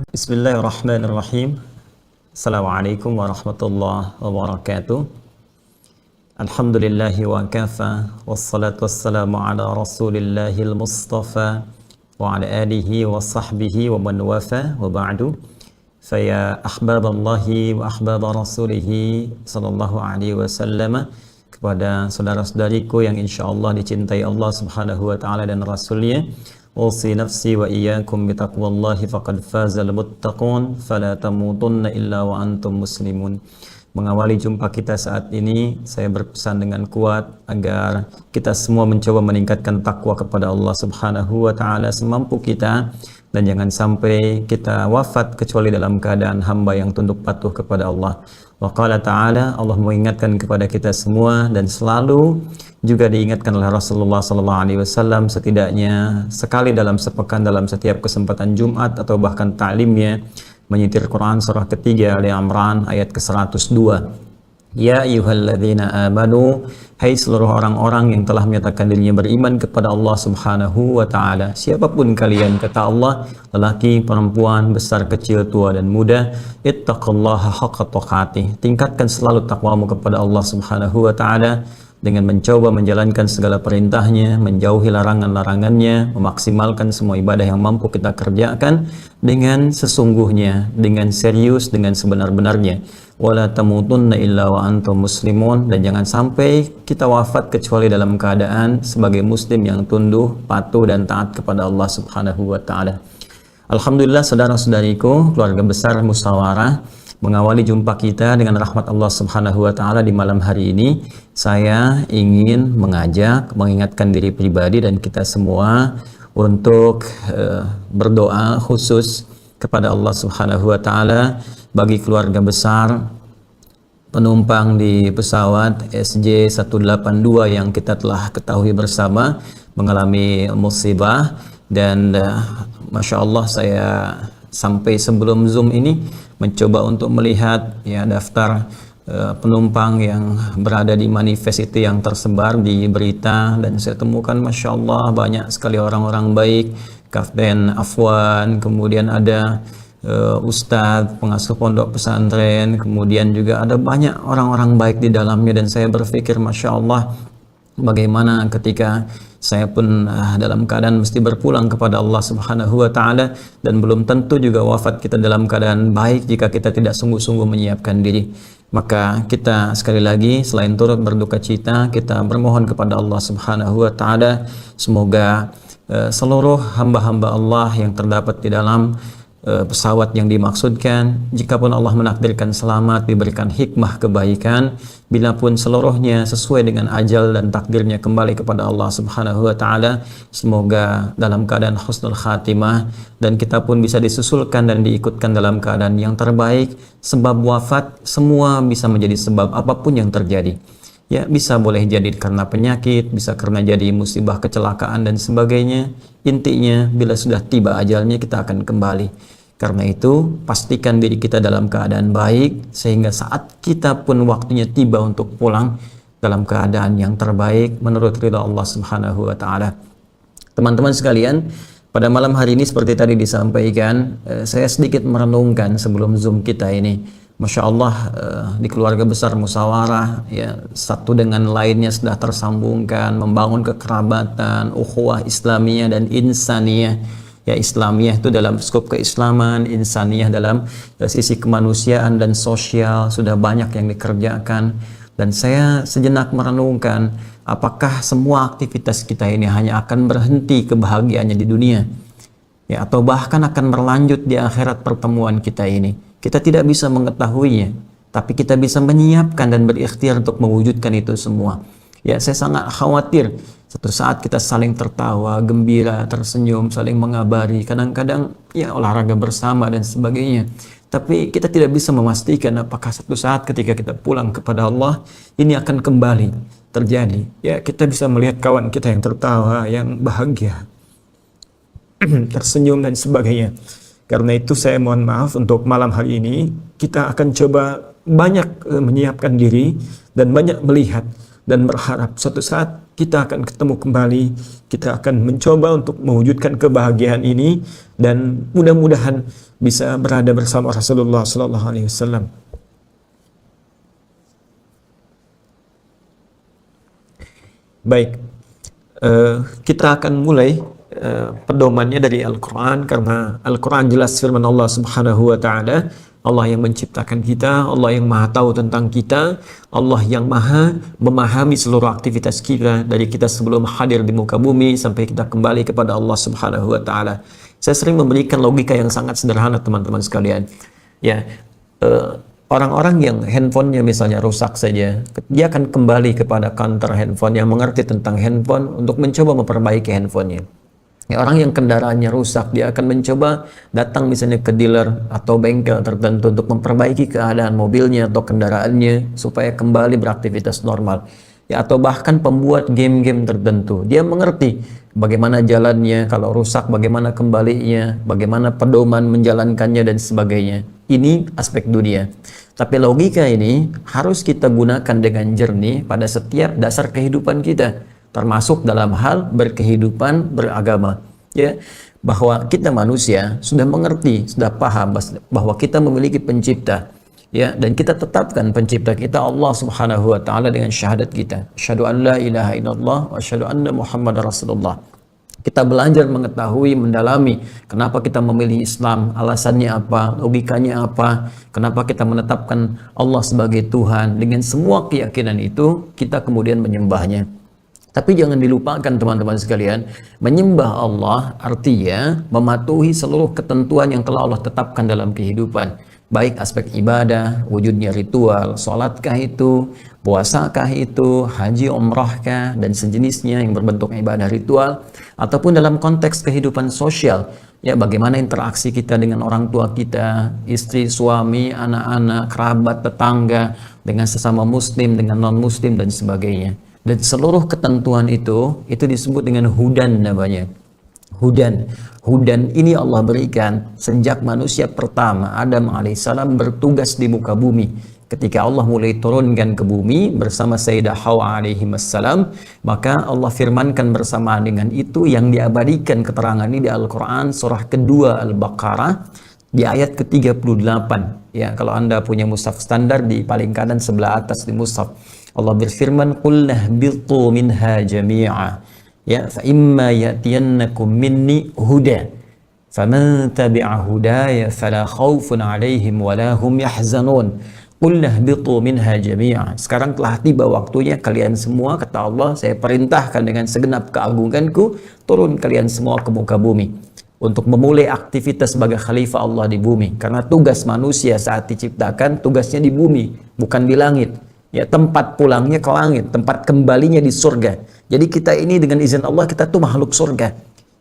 Bismillahirrahmanirrahim. Assalamualaikum warahmatullahi wabarakatuh. Alhamdulillahi wa kafa, wassalatu wassalamu ala rasulillahil mustafa wa ala alihi wa sahbihi wa man wafa wa ba'du. Faya ahbaballahi wa ahbaba rasulihi sallallahu alaihi wasallam, kepada saudara-saudariku yang insyaallah dicintai Allah subhanahu wa ta'ala dan rasulnya, usi nafsi wa iyyakum bitaqwallahi faqad fazal muttaqun fala tamutunna illa wa antum muslimun. Mengawali jumpa kita saat ini, saya berpesan dengan kuat agar kita semua mencoba meningkatkan takwa kepada Allah subhanahu wa ta'ala semampu kita, dan jangan sampai kita wafat kecuali dalam keadaan hamba yang tunduk patuh kepada Allah. Wa qala ta'ala, Allah mengingatkan kepada kita semua dan selalu juga diingatkan oleh Rasulullah SAW setidaknya sekali dalam sepekan dalam setiap kesempatan Jumat atau bahkan ta'limnya, menyitir Quran surah ketiga Ali Imran ayat ke-102. Ya ayyuhalladzina amanu, hai seluruh orang-orang yang telah menyatakan dirinya beriman kepada Allah subhanahu wa ta'ala. Siapapun kalian, kata Allah, lelaki, perempuan, besar, kecil, tua dan muda, ittaqullaha haqqa tuqatih, tingkatkan selalu takwamu kepada Allah subhanahu wa ta'ala dengan mencoba menjalankan segala perintahnya, menjauhi larangan-larangannya, memaksimalkan semua ibadah yang mampu kita kerjakan dengan sesungguhnya, dengan serius, dengan sebenar-benarnya. Wala tamutunna illa wa antum muslimun, dan jangan sampai kita wafat kecuali dalam keadaan sebagai muslim yang tunduk, patuh dan taat kepada Allah subhanahu wa ta'ala. Alhamdulillah saudara-saudariku, keluarga besar Musyawarah, mengawali jumpa kita dengan rahmat Allah subhanahu wa ta'ala di malam hari ini, saya ingin mengingatkan diri pribadi dan kita semua untuk berdoa khusus kepada Allah subhanahu wa ta'ala bagi keluarga besar penumpang di pesawat SJ182 yang kita telah ketahui bersama mengalami musibah. Dan Masya Allah, saya sampai sebelum Zoom ini mencoba untuk melihat ya daftar penumpang yang berada di manifest itu yang tersebar di berita, dan saya temukan Masya Allah banyak sekali orang-orang baik, Kapten Afwan, kemudian ada Ustadz pengasuh pondok pesantren, kemudian juga ada banyak orang-orang baik di dalamnya. Dan saya berpikir Masya Allah, bagaimana ketika saya pun dalam keadaan mesti berpulang kepada Allah subhanahu wa ta'ala, dan belum tentu juga wafat kita dalam keadaan baik jika kita tidak sungguh-sungguh menyiapkan diri. Maka kita sekali lagi selain turut berduka cita, kita bermohon kepada Allah subhanahu wa ta'ala semoga seluruh hamba-hamba Allah yang terdapat di dalam pesawat yang dimaksudkan, jikapun Allah menakdirkan selamat, diberikan hikmah kebaikan, bila pun seluruhnya sesuai dengan ajal dan takdirnya kembali kepada Allah subhanahu wa ta'ala, semoga dalam keadaan husnul khatimah, dan kita pun bisa disusulkan dan diikutkan dalam keadaan yang terbaik. Sebab wafat semua bisa menjadi sebab apapun yang terjadi ya, bisa boleh jadi karena penyakit, bisa karena jadi musibah, kecelakaan dan sebagainya. Intinya bila sudah tiba ajalnya kita akan kembali. Karena itu pastikan diri kita dalam keadaan baik, sehingga saat kita pun waktunya tiba untuk pulang dalam keadaan yang terbaik menurut ridha Allah subhanahu wa ta'ala. Teman-teman sekalian, pada malam hari ini seperti tadi disampaikan, saya sedikit merenungkan sebelum Zoom kita ini. Masya Allah, di keluarga besar Musyawarah ya, satu dengan lainnya sudah tersambungkan, membangun kekerabatan, ukhuwah Islamiyah dan insaniyah. Ya, Islamiyah itu dalam skop keislaman, insaniyah dalam sisi kemanusiaan dan sosial, sudah banyak yang dikerjakan. Dan saya sejenak merenungkan, apakah semua aktivitas kita ini hanya akan berhenti kebahagiaannya di dunia ya, atau bahkan akan berlanjut di akhirat pertemuan kita ini. Kita tidak bisa mengetahuinya, tapi kita bisa menyiapkan dan berikhtiar untuk mewujudkan itu semua. Ya, saya sangat khawatir satu saat kita saling tertawa, gembira, tersenyum, saling mengabari, kadang-kadang ya olahraga bersama dan sebagainya. Tapi kita tidak bisa memastikan apakah satu saat ketika kita pulang kepada Allah ini akan kembali terjadi. Ya, kita bisa melihat kawan kita yang tertawa, yang bahagia, tersenyum dan sebagainya. Karena itu saya mohon maaf untuk malam hari ini kita akan coba banyak menyiapkan diri dan banyak melihat dan berharap suatu saat kita akan ketemu kembali, kita akan mencoba untuk mewujudkan kebahagiaan ini dan mudah-mudahan bisa berada bersama Rasulullah sallallahu alaihi wasallam. Baik, kita akan mulai pedomannya dari Al-Quran, karena Al-Quran jelas firman Allah Subhanahu wa Ta'ala. Allah yang menciptakan kita, Allah yang maha tahu tentang kita, Allah yang maha memahami seluruh aktivitas kita dari kita sebelum hadir di muka bumi sampai kita kembali kepada Allah Subhanahu wa Ta'ala. Saya sering memberikan logika yang sangat sederhana teman-teman sekalian. Ya, orang-orang yang handphonenya misalnya rusak saja, dia akan kembali kepada kantor handphone yang mengerti tentang handphone untuk mencoba memperbaiki handphonenya. Ya, orang yang kendaraannya rusak, dia akan mencoba datang misalnya ke dealer atau bengkel tertentu untuk memperbaiki keadaan mobilnya atau kendaraannya supaya kembali beraktivitas normal. Ya, atau bahkan pembuat game-game tertentu, dia mengerti bagaimana jalannya, kalau rusak bagaimana kembalinya, bagaimana pedoman menjalankannya dan sebagainya. Ini aspek dunia. Tapi logika ini harus kita gunakan dengan jernih pada setiap dasar kehidupan kita, termasuk dalam hal berkehidupan beragama, ya, bahwa kita manusia sudah mengerti, sudah paham bahwa kita memiliki pencipta, ya, dan kita tetapkan pencipta kita Allah Subhanahu wa Ta'ala dengan syahadat kita, asyhadu an la ilaha illallah wa asyhadu anna Muhammadar Rasulullah. Kita belajar mengetahui, mendalami kenapa kita memilih Islam, alasannya apa, logikanya apa, kenapa kita menetapkan Allah sebagai Tuhan. Dengan semua keyakinan itu kita kemudian menyembahnya. Tapi jangan dilupakan teman-teman sekalian, menyembah Allah artinya mematuhi seluruh ketentuan yang telah Allah tetapkan dalam kehidupan. Baik aspek ibadah, wujudnya ritual, sholatkah itu, puasakah itu, haji umrahkah, dan sejenisnya yang berbentuk ibadah ritual, ataupun dalam konteks kehidupan sosial, ya, bagaimana interaksi kita dengan orang tua kita, istri, suami, anak-anak, kerabat, tetangga, dengan sesama muslim, dengan non-muslim, dan sebagainya. Dan seluruh ketentuan itu disebut dengan hudan namanya. Hudan ini Allah berikan sejak manusia pertama Adam alaihissalam bertugas di muka bumi. Ketika Allah mulai turunkan ke bumi bersama Sayyidah Hawa alaihissalam, maka Allah firmankan bersamaan dengan itu yang diabadikan keterangan ini di Al-Quran surah kedua Al-Baqarah di ayat ke-38. Ya, kalau Anda punya mushaf standar di paling kanan sebelah atas di mushaf, Allah berfirman, "Qul nahbitu minha jami'a, ya, fa imma ya'tiyannakum minni huda, faman tabi'a hudaya fala khaufun 'alaihim wala hum yahzanun." Qul nahbitu minha jami'a. Sekarang telah tiba waktunya kalian semua, kata Allah, saya perintahkan dengan segenap keagunganku, turun kalian semua ke muka bumi untuk memulai aktivitas sebagai khalifah Allah di bumi. Karena tugas manusia saat diciptakan, tugasnya di bumi, bukan di langit. Ya, tempat pulangnya ke langit, tempat kembalinya di surga. Jadi kita ini dengan izin Allah, kita tuh makhluk surga.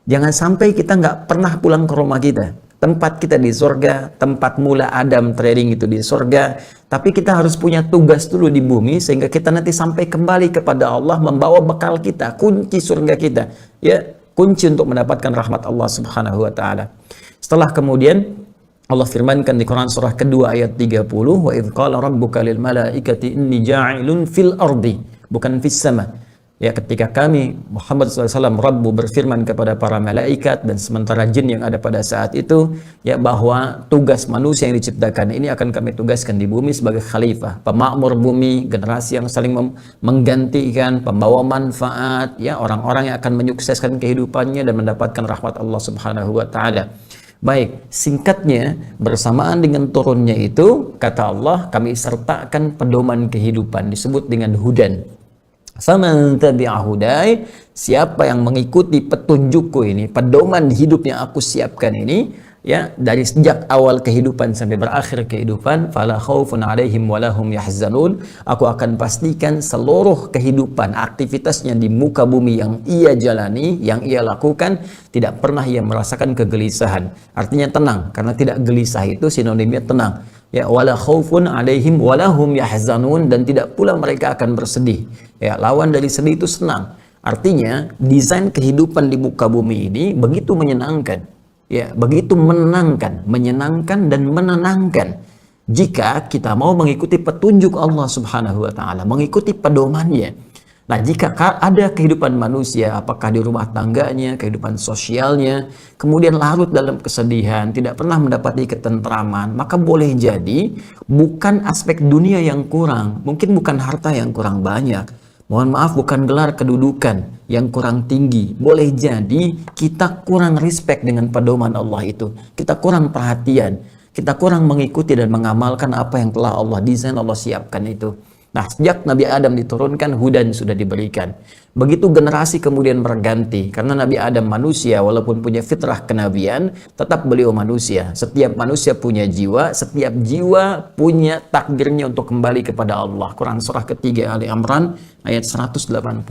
Jangan sampai kita nggak pernah pulang ke rumah kita. Tempat kita di surga, tempat mula Adam trading itu di surga. Tapi kita harus punya tugas dulu di bumi, sehingga kita nanti sampai kembali kepada Allah, membawa bekal kita, kunci surga kita. Ya, kunci untuk mendapatkan rahmat Allah Subhanahu wa Ta'ala. Setelah kemudian Allah firmankan di Quran surah kedua ayat 30, wa idz qala rabbuka lil malaikati inni ja'ilun fil ardi, bukan fis sama. Ya, ketika kami Muhammad SAW Rabbu berfirman kepada para malaikat dan sementara jin yang ada pada saat itu, ya, bahwa tugas manusia yang diciptakan ini akan kami tugaskan di bumi sebagai khalifah, pemakmur bumi, generasi yang saling menggantikan, pembawa manfaat, ya, orang-orang yang akan menyukseskan kehidupannya dan mendapatkan rahmat Allah Subhanahu wa Ta'ala. Baik, singkatnya, bersamaan dengan turunnya itu, kata Allah, kami sertakan pedoman kehidupan, disebut dengan hudan. Faman tabi'a hudai, siapa yang mengikuti petunjukku ini, pedoman hidup yang aku siapkan ini, ya, dari sejak awal kehidupan sampai berakhir kehidupan, fala khaufun 'alaihim wala hum yahzanun, aku akan pastikan seluruh kehidupan, aktivitasnya di muka bumi yang ia jalani, yang ia lakukan, tidak pernah ia merasakan kegelisahan. Artinya tenang, karena tidak gelisah itu sinonimnya tenang. Ya, wala khaufun 'alaihim wala hum yahzanun, dan tidak pula mereka akan bersedih. Ya, lawan dari sedih itu senang. Artinya desain kehidupan di muka bumi ini begitu menyenangkan. Ya, begitu menenangkan, menyenangkan dan menenangkan. Jika kita mau mengikuti petunjuk Allah Subhanahu wa Ta'ala, mengikuti pedomannya, Nah, jika ada kehidupan manusia, apakah di rumah tangganya, kehidupan sosialnya, kemudian larut dalam kesedihan, tidak pernah mendapati ketentraman, maka boleh jadi bukan aspek dunia yang kurang, mungkin bukan harta yang kurang banyak, mohon maaf, bukan gelar kedudukan yang kurang tinggi. Boleh jadi kita kurang respect dengan pedoman Allah itu, kita kurang perhatian, kita kurang mengikuti dan mengamalkan apa yang telah Allah desain, Allah siapkan itu. Nah, sejak Nabi Adam diturunkan, hudan sudah diberikan. Begitu generasi kemudian berganti, karena Nabi Adam manusia, walaupun punya fitrah kenabian, tetap beliau manusia. Setiap manusia punya jiwa, setiap jiwa punya takdirnya untuk kembali kepada Allah. Quran surah ketiga Ali Imran ayat 185.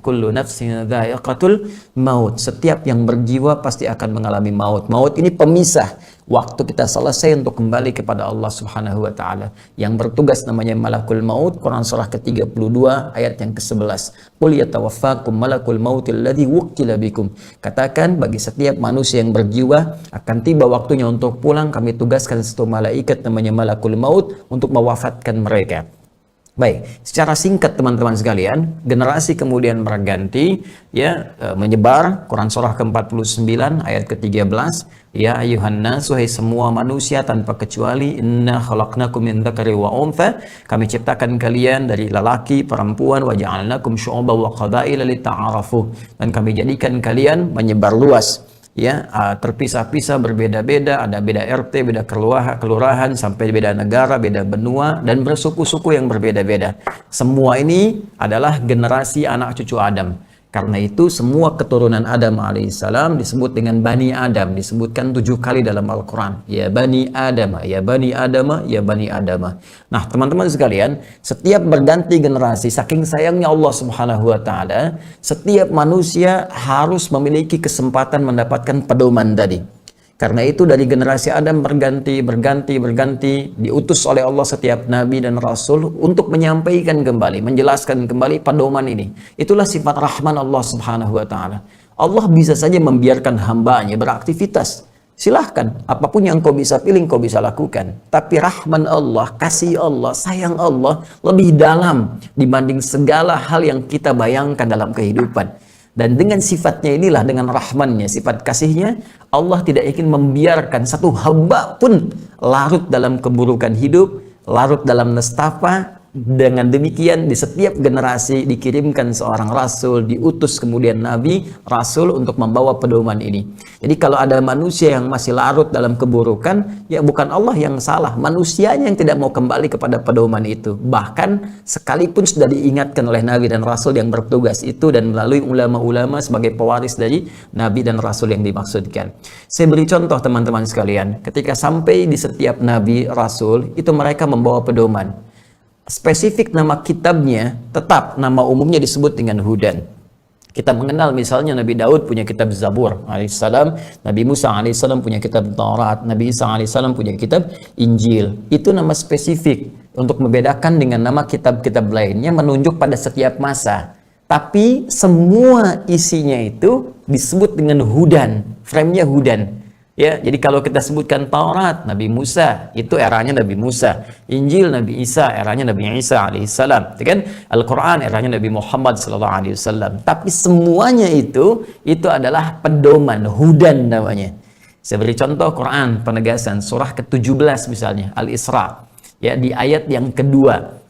Kullu nafsin dha'iqatul maut. Setiap yang berjiwa pasti akan mengalami maut. Maut ini pemisah waktu kita selesai untuk kembali kepada Allah Subhanahu wa taala. Yang bertugas namanya malakul maut, Quran surah ke-32 ayat yang ke-11. Qul yatawaffakum malakul mautil ladzi wukkila bikum. Katakan bagi setiap manusia yang berjiwa akan tiba waktunya untuk pulang, kami tugaskan satu malaikat namanya malakul maut untuk mewafatkan mereka. Baik, secara singkat teman-teman sekalian, generasi kemudian berganti, ya, menyebar. Quran surah ke-49 ayat ke-13, ya ayuhan nas, wahai semua manusia tanpa kecuali, inna khalaqnakum min dzakari wa untha, kami ciptakan kalian dari lelaki perempuan, wa ja'alnakum syu'uban wa qabaila lita'arafu, dan kami jadikan kalian menyebar luas, ya, terpisah-pisah, berbeda-beda, ada beda RT, beda kelurahan, sampai beda negara, beda benua, dan bersuku-suku yang berbeda-beda. Semua ini adalah generasi anak cucu Adam. Karena itu semua keturunan Adam alaihissalam disebut dengan Bani Adam, disebutkan 7 kali dalam Al-Quran. Ya Bani Adam, ya Bani Adam, ya Bani Adam. Nah teman-teman sekalian, setiap berganti generasi, saking sayangnya Allah Subhanahu wa ta'ala, setiap manusia harus memiliki kesempatan mendapatkan pedoman tadi. Karena itu dari generasi Adam berganti, diutus oleh Allah setiap nabi dan rasul untuk menyampaikan kembali, menjelaskan kembali pedoman ini. Itulah sifat rahman Allah Subhanahu wa ta'ala. Allah bisa saja membiarkan hambanya beraktivitas. Silahkan, apapun yang kau bisa pilih, kau bisa lakukan. Tapi rahman Allah, kasih Allah, sayang Allah lebih dalam dibanding segala hal yang kita bayangkan dalam kehidupan. Dan dengan sifatnya inilah, dengan rahmannya, sifat kasihnya, Allah tidak ingin membiarkan satu hamba pun larut dalam keburukan hidup, larut dalam nestapa. Dengan demikian di setiap generasi dikirimkan seorang rasul, diutus kemudian nabi, rasul untuk membawa pedoman ini. Jadi kalau ada manusia yang masih larut dalam keburukan, ya bukan Allah yang salah, manusianya yang tidak mau kembali kepada pedoman itu. Bahkan sekalipun sudah diingatkan oleh nabi dan rasul yang bertugas itu, dan melalui ulama-ulama sebagai pewaris dari nabi dan rasul yang dimaksudkan. Saya beri contoh teman-teman sekalian, ketika sampai di setiap nabi rasul itu mereka membawa pedoman. Spesifik nama kitabnya, tetap nama umumnya disebut dengan hudan. Kita mengenal misalnya Nabi Daud punya kitab Zabur alaihissalam, Nabi Musa alaihissalam punya kitab Taurat, Nabi Isa alaihissalam punya kitab Injil. Itu nama spesifik untuk membedakan dengan nama kitab-kitab lainnya, menunjuk pada setiap masa. Tapi semua isinya itu disebut dengan hudan, frame-nya hudan. Ya, jadi kalau kita sebutkan Taurat, Nabi Musa, itu eranya Nabi Musa. Injil, Nabi Isa, eranya Nabi Isa alaihissalam. Kan? Al-Quran, eranya Nabi Muhammad sallallahu alaihi wasallam. Tapi semuanya itu adalah pedoman, hudan namanya. Saya beri contoh Quran, penegasan, surah ke-17 misalnya, Al-Isra. Ya, di ayat yang kedua.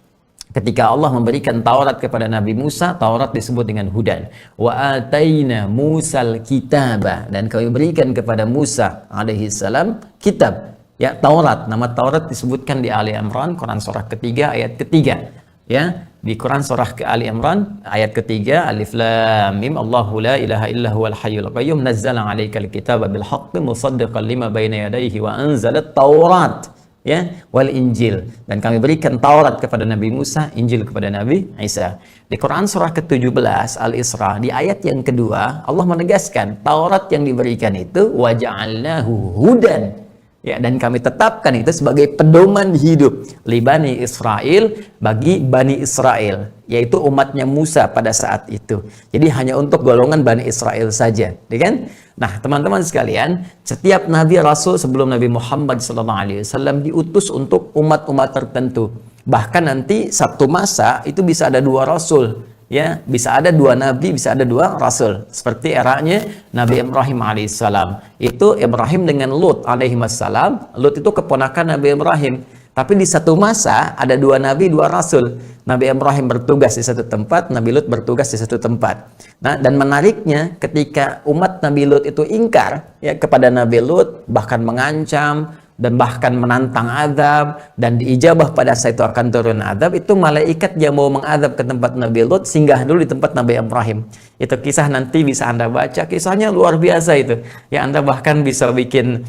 Ketika Allah memberikan Taurat kepada Nabi Musa, Taurat disebut dengan hudan. Wa ataina Musal kitaba, dan kami berikan kepada Musa alaihi salam kitab, ya, Taurat. Nama Taurat disebutkan di Ali Imran, Quran surah ketiga ayat ketiga. Ya, di Quran surah ke Ali Imran ayat ketiga, Alif Lam Mim, Allahu la ilaha illa huwal hayyul qayyum, nazzala 'alaikal kitaba bil haqqi musaddiqan lima baina yadayhi wa anzalat Taurat. Ya, wal Injil, dan kami berikan Taurat kepada Nabi Musa, Injil kepada Nabi Isa. Di Quran surah ke-17 Al-Isra di ayat yang kedua, Allah menegaskan Taurat yang diberikan itu waja'alnahu hudan. Ya, dan kami tetapkan itu sebagai pedoman hidup li Bani Israel, bagi Bani Israel, yaitu umatnya Musa pada saat itu. Jadi hanya untuk golongan Bani Israel saja, ya kan? Nah, teman-teman sekalian, setiap nabi rasul sebelum Nabi Muhammad SAW diutus untuk umat-umat tertentu. Bahkan nanti satu masa itu bisa ada 2 rasul. ya bisa ada dua nabi, bisa ada dua rasul. Seperti eranya Nabi Ibrahim alaihissalam. Itu Ibrahim dengan Lut alaihissalam. Lut itu keponakan Nabi Ibrahim. Tapi di satu masa ada dua nabi, dua rasul. Nabi Ibrahim bertugas di satu tempat, Nabi Lut bertugas di satu tempat. Nah, dan menariknya ketika umat Nabi Lut itu ingkar ya kepada Nabi Lut, bahkan mengancam dan bahkan menantang azab, dan diijabah pada saat itu akan turun azab, itu malaikat yang mau mengadab ke tempat Nabi Lut singgah dulu di tempat Nabi Ibrahim. Itu kisah nanti bisa Anda baca, kisahnya luar biasa itu. Ya, Anda bahkan bisa bikin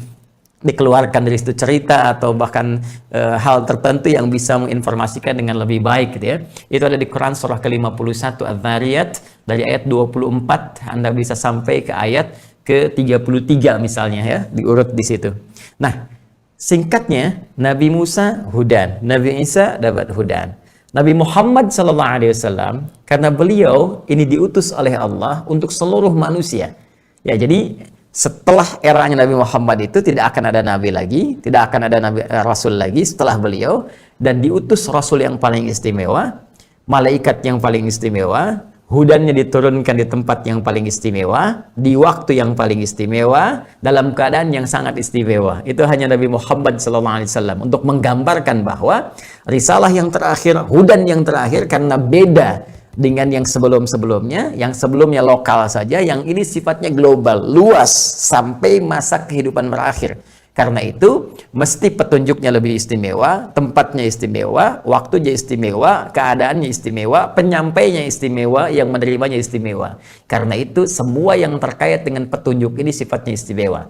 dikeluarkan dari situ cerita atau bahkan hal tertentu yang bisa menginformasikan dengan lebih baik gitu ya. Itu ada di Quran surah ke-51 Adz-Dzariyat dari ayat 24 Anda bisa sampai ke ayat ke-33 misalnya ya, diurut di situ. Nah, singkatnya Nabi Musa hudan, Nabi Isa dapat hudan. Nabi Muhammad SAW karena beliau ini diutus oleh Allah untuk seluruh manusia. Ya, jadi setelah eranya Nabi Muhammad itu tidak akan ada nabi lagi, tidak akan ada nabi rasul lagi setelah beliau, dan diutus rasul yang paling istimewa, malaikat yang paling istimewa, hudannya diturunkan di tempat yang paling istimewa, di waktu yang paling istimewa, dalam keadaan yang sangat istimewa. Itu hanya Nabi Muhammad SAW untuk menggambarkan bahwa risalah yang terakhir, hudan yang terakhir, karena beda dengan yang sebelum-sebelumnya. Yang sebelumnya lokal saja, yang ini sifatnya global, luas sampai masa kehidupan berakhir. Karena itu mesti petunjuknya lebih istimewa, tempatnya istimewa, waktunya istimewa, keadaannya istimewa, penyampainya istimewa, yang menerimanya istimewa. Karena itu semua yang terkait dengan petunjuk ini sifatnya istimewa.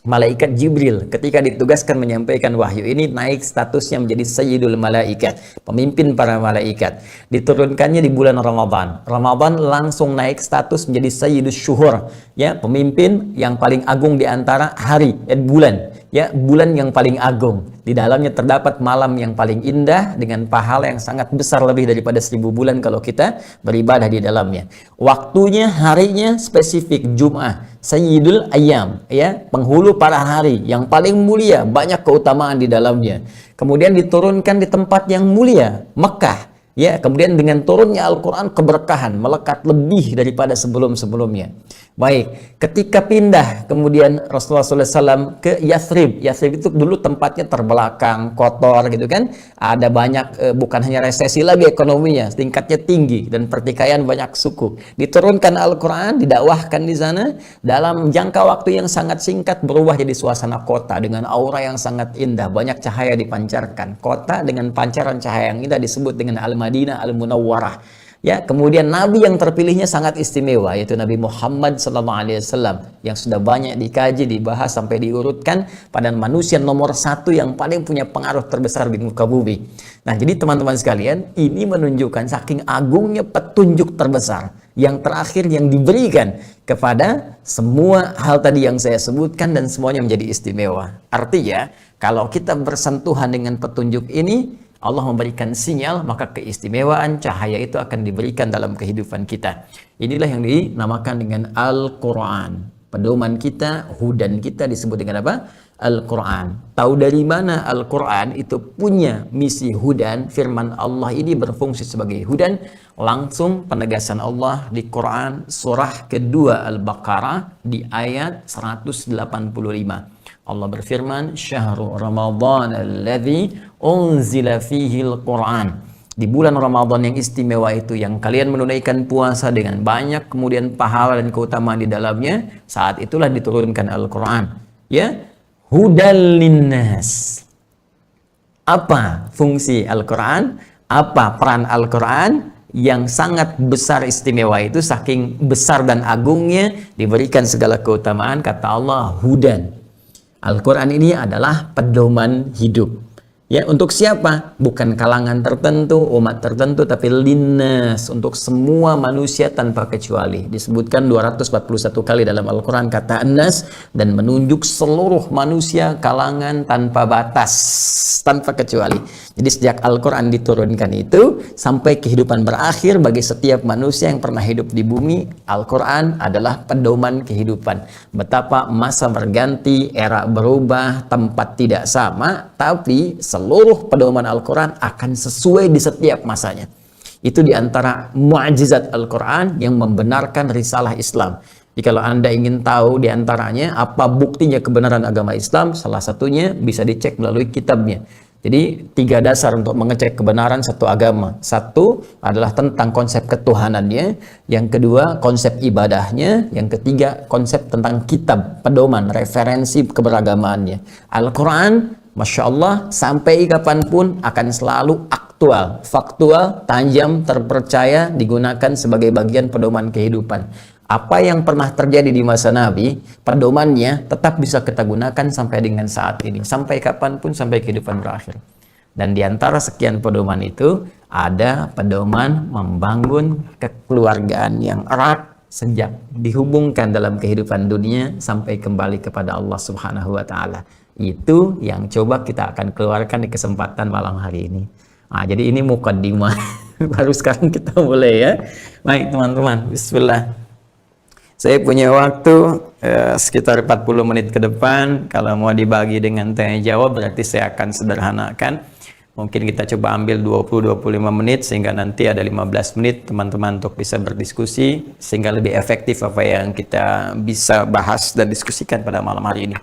Malaikat Jibril ketika ditugaskan menyampaikan wahyu ini naik statusnya menjadi Sayyidul Malaikat, pemimpin para malaikat. Diturunkannya di bulan Ramadan. Ramadan langsung naik status menjadi Sayyidus Syuhur, ya, pemimpin yang paling agung di antara hari, bulan, ya, bulan yang paling agung. Di dalamnya terdapat malam yang paling indah dengan pahala yang sangat besar, lebih daripada 1000 bulan kalau kita beribadah di dalamnya. Waktunya, harinya spesifik Jum'ah, Sayyidul Ayyam, ya, penghulu para hari yang paling mulia, banyak keutamaan di dalamnya. Kemudian diturunkan di tempat yang mulia, Mekah, ya, kemudian dengan turunnya Al-Quran keberkahan melekat lebih daripada sebelum-sebelumnya. Baik, ketika pindah kemudian Rasulullah SAW ke Yathrib. Yathrib itu dulu tempatnya terbelakang, kotor gitu kan. Ada banyak, bukan hanya resesi lagi ekonominya, tingkatnya tinggi dan pertikaian banyak suku. Diturunkan Al-Quran, didakwahkan di sana, dalam jangka waktu yang sangat singkat berubah jadi suasana kota dengan aura yang sangat indah, banyak cahaya dipancarkan. Kota dengan pancaran cahaya yang indah disebut dengan Al-Madinah Al-Munawwarah. Ya, kemudian nabi yang terpilihnya sangat istimewa, yaitu Nabi Muhammad SAW, yang sudah banyak dikaji, dibahas sampai diurutkan pada manusia nomor 1 yang paling punya pengaruh terbesar di muka bumi. Nah, jadi teman-teman sekalian, ini menunjukkan saking agungnya petunjuk terbesar yang terakhir yang diberikan kepada semua hal tadi yang saya sebutkan, dan semuanya menjadi istimewa. Artinya, kalau kita bersentuhan dengan petunjuk ini, Allah memberikan sinyal, maka keistimewaan cahaya itu akan diberikan dalam kehidupan kita. Inilah yang dinamakan dengan Al-Quran. Pedoman kita, hudan kita disebut dengan apa? Al-Quran. Tahu dari mana Al-Quran itu punya misi hudan? Firman Allah ini berfungsi sebagai hudan. Langsung penegasan Allah di Quran surah kedua Al-Baqarah di ayat 185. Allah berfirman, Syahrul Ramadan alladzi unzila fihi al-Quran. Di bulan Ramadan yang istimewa itu, yang kalian menunaikan puasa dengan banyak, kemudian pahala dan keutamaan di dalamnya, saat itulah diturunkan Al-Quran. Ya, hudal linnas. Apa fungsi Al-Quran? Apa peran Al-Quran? Yang sangat besar istimewa itu, saking besar dan agungnya, diberikan segala keutamaan. Kata Allah, hudan. Al-Quran ini adalah pedoman hidup. Ya, untuk siapa? Bukan kalangan tertentu, umat tertentu, tapi linnas, untuk semua manusia tanpa kecuali. Disebutkan 241 kali dalam Al-Quran kata annas, dan menunjuk seluruh manusia, kalangan tanpa batas, tanpa kecuali. Jadi sejak Al-Quran diturunkan itu sampai kehidupan berakhir bagi setiap manusia yang pernah hidup di bumi, Al-Quran adalah pedoman kehidupan. Betapa masa berganti, era berubah, tempat tidak sama, tapi seluruh pedoman Al-Quran akan sesuai di setiap masanya. Itu diantara mu'jizat Al-Quran yang membenarkan risalah Islam. Jadi kalau Anda ingin tahu diantaranya apa buktinya kebenaran agama Islam, salah satunya bisa dicek melalui kitabnya. Jadi 3 dasar untuk mengecek kebenaran satu agama. Satu adalah tentang konsep ketuhanannya, yang kedua konsep ibadahnya, yang ketiga konsep tentang kitab, pedoman, referensi keberagamaannya. Al-Quran, Masya Allah, sampai kapanpun akan selalu aktual, faktual, tajam, terpercaya, digunakan sebagai bagian pedoman kehidupan. Apa yang pernah terjadi di masa Nabi, pedomannya tetap bisa kita gunakan sampai dengan saat ini, sampai kapanpun, sampai kehidupan berakhir. Dan diantara sekian pedoman itu, ada pedoman membangun kekeluargaan yang erat sejak dihubungkan dalam kehidupan dunia sampai kembali kepada Allah Subhanahu wa Ta'ala. Itu yang coba kita akan keluarkan di kesempatan malam hari ini. Nah, jadi ini mukaddimah. Baru sekarang kita mulai ya. Baik teman-teman, bismillah. Saya punya waktu sekitar 40 menit ke depan. Kalau mau dibagi dengan tanya jawab berarti saya akan sederhanakan. Mungkin kita coba ambil 20-25 menit sehingga nanti ada 15 menit teman-teman untuk bisa berdiskusi sehingga lebih efektif apa yang kita bisa bahas dan diskusikan pada malam hari ini.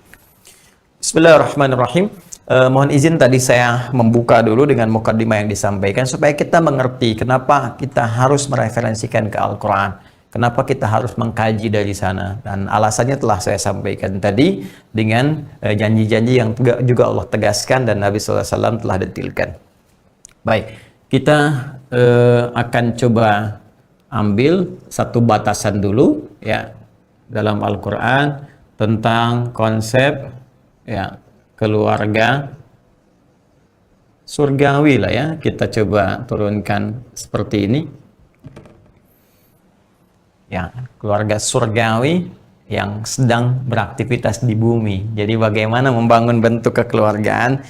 Bismillahirrahmanirrahim. Mohon izin tadi saya membuka dulu dengan mukaddimah yang disampaikan supaya kita mengerti kenapa kita harus mereferensikan ke Al-Quran. Kenapa kita harus mengkaji dari sana? Dan alasannya telah saya sampaikan tadi dengan janji-janji yang juga Allah tegaskan dan Nabi SAW telah detilkan. Baik, kita akan coba ambil satu batasan dulu ya dalam Al-Quran tentang konsep ya keluarga surgawi lah ya. Kita coba turunkan seperti ini. Ya, keluarga surgawi yang sedang beraktivitas di bumi. Jadi bagaimana membangun bentuk kekeluargaan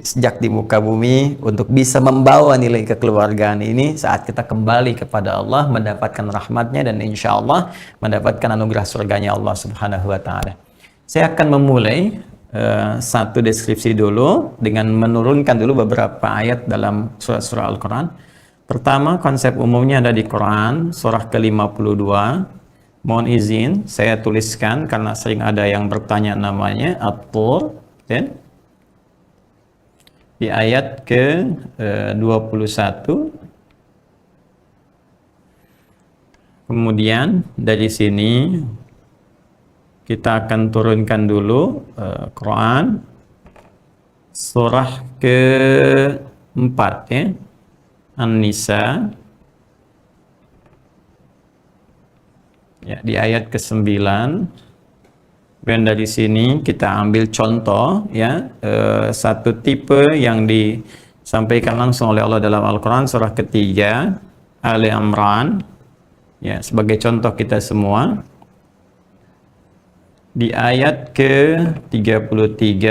sejak di muka bumi untuk bisa membawa nilai kekeluargaan ini saat kita kembali kepada Allah, mendapatkan rahmatnya dan insya Allah mendapatkan anugerah surganya Allah Subhanahu wa Ta'ala. Saya akan memulai satu deskripsi dulu dengan menurunkan dulu beberapa ayat dalam surah-surah Al-Quran. Pertama, konsep umumnya ada di Quran, surah ke-52. Mohon izin, saya tuliskan karena sering ada yang bertanya namanya, At-Tur. Di ayat ke-21. Kemudian, dari sini, kita akan turunkan dulu Quran, surah ke-4 ya. An-Nisa ya, di ayat ke-9. Dan dari sini kita ambil contoh ya, satu tipe yang disampaikan langsung oleh Allah dalam Al-Quran, surah ketiga Ali Imran ya, sebagai contoh kita semua di ayat ke-33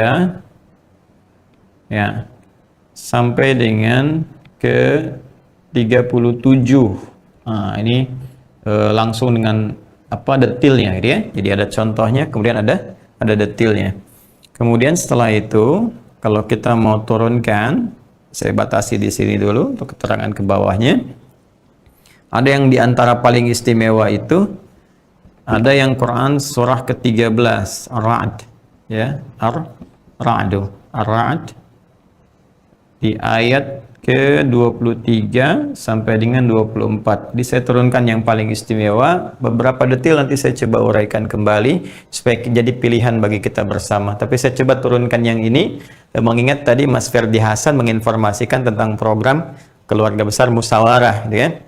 ya sampai dengan ke-37. Nah, ini langsung dengan apa detailnya gitu ya. Jadi ada contohnya, kemudian ada detailnya. Kemudian setelah itu kalau kita mau turunkan, saya batasi di sini dulu untuk keterangan ke bawahnya. Ada yang diantara paling istimewa itu ada yang Quran surah ke-13 Ar-Ra'd ya, Ar-Ra'd di ayat ke-23 sampai dengan 24. Jadi saya turunkan yang paling istimewa. Beberapa detail nanti saya coba uraikan kembali supaya jadi pilihan bagi kita bersama. Tapi saya coba turunkan yang ini, mengingat tadi Mas Ferdi Hasan menginformasikan tentang program keluarga besar musyawarah gitu ya,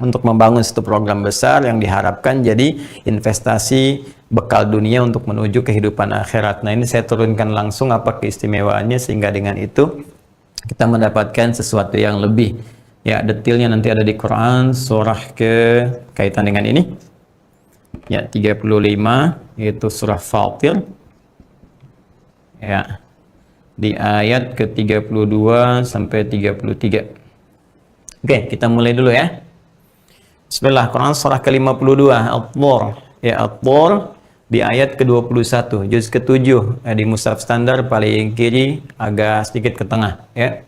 untuk membangun satu program besar yang diharapkan jadi investasi bekal dunia untuk menuju kehidupan akhirat. Nah, ini saya turunkan langsung apa keistimewaannya sehingga dengan itu kita mendapatkan sesuatu yang lebih ya. Detailnya nanti ada di Quran surah kaitan dengan ini ya 35, yaitu surah Fatir ya, di ayat ke-32 sampai 33. Oke, kita mulai dulu ya. Bismillah. Quran surah ke-52 At-Tur ya, At-Tur di ayat ke-21, juz ke-7 di mushaf standar paling kiri agak sedikit ke tengah ya.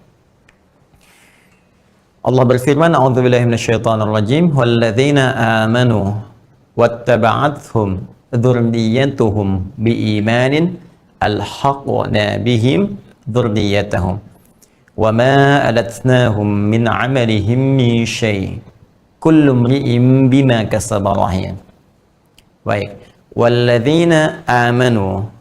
Allah berfirman, a'udzubillahi minasyaitonir rajim, walladzina amanu wattaba'athum dzurriyyatuhum biimanin alhaqna bihim dzurriyyatahum wama alatnahum min 'amalihim min syai' kullu imri'in bima kasaba rahin. Baik, walladzina amanu,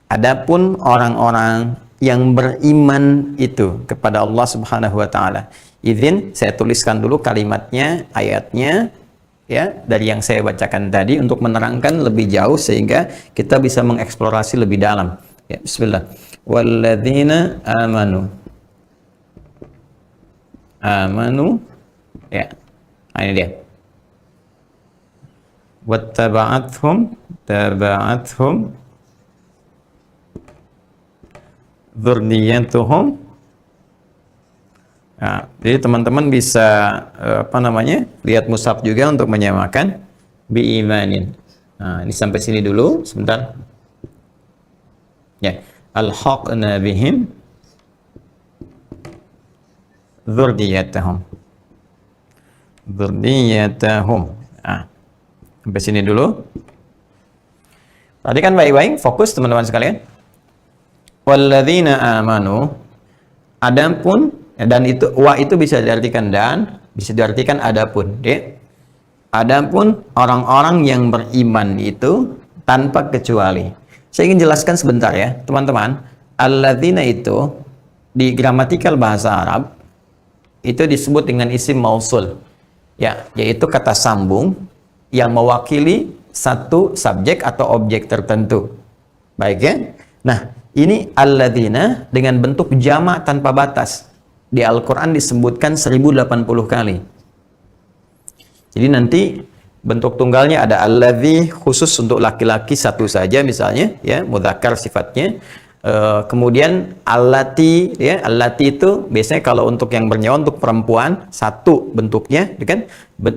adapun orang-orang yang beriman itu kepada Allah Subhanahu wa taala. Izin saya tuliskan dulu kalimatnya, ayatnya ya dari yang saya bacakan tadi untuk menerangkan lebih jauh sehingga kita bisa mengeksplorasi lebih dalam. Ya, bismillah. Walladzina amanu. Amanu ya. Nah, ini dia. Wattaba'athum dzurriyyatuhum. Nah, jadi teman-teman bisa lihat mushaf juga untuk menyamakan biimanin. Nah, ini sampai sini dulu sebentar. Ya, alhaqna bihim dzurriyyatahum. Nah, sampai sini dulu. Tadi kan baik-baik, fokus teman-teman sekalian. Walladzina amanu, adapun, dan itu wa itu bisa diartikan dan, bisa diartikan adapun. Ya. Adapun orang-orang yang beriman itu tanpa kecuali. Saya ingin jelaskan sebentar ya, teman-teman. Alladzina itu di gramatikal bahasa Arab itu disebut dengan isim mausul. Ya, yaitu kata sambung yang mewakili satu subjek atau objek tertentu. Baik ya? Nah, ini alladzina dengan bentuk jamak tanpa batas. Di Al-Quran disebutkan 1080 kali. Jadi nanti bentuk tunggalnya ada alladzi khusus untuk laki-laki satu saja misalnya, ya, mudzakkar sifatnya. Kemudian allati, ya, allati itu biasanya kalau untuk yang bernyawa untuk perempuan satu bentuknya, gitu kan?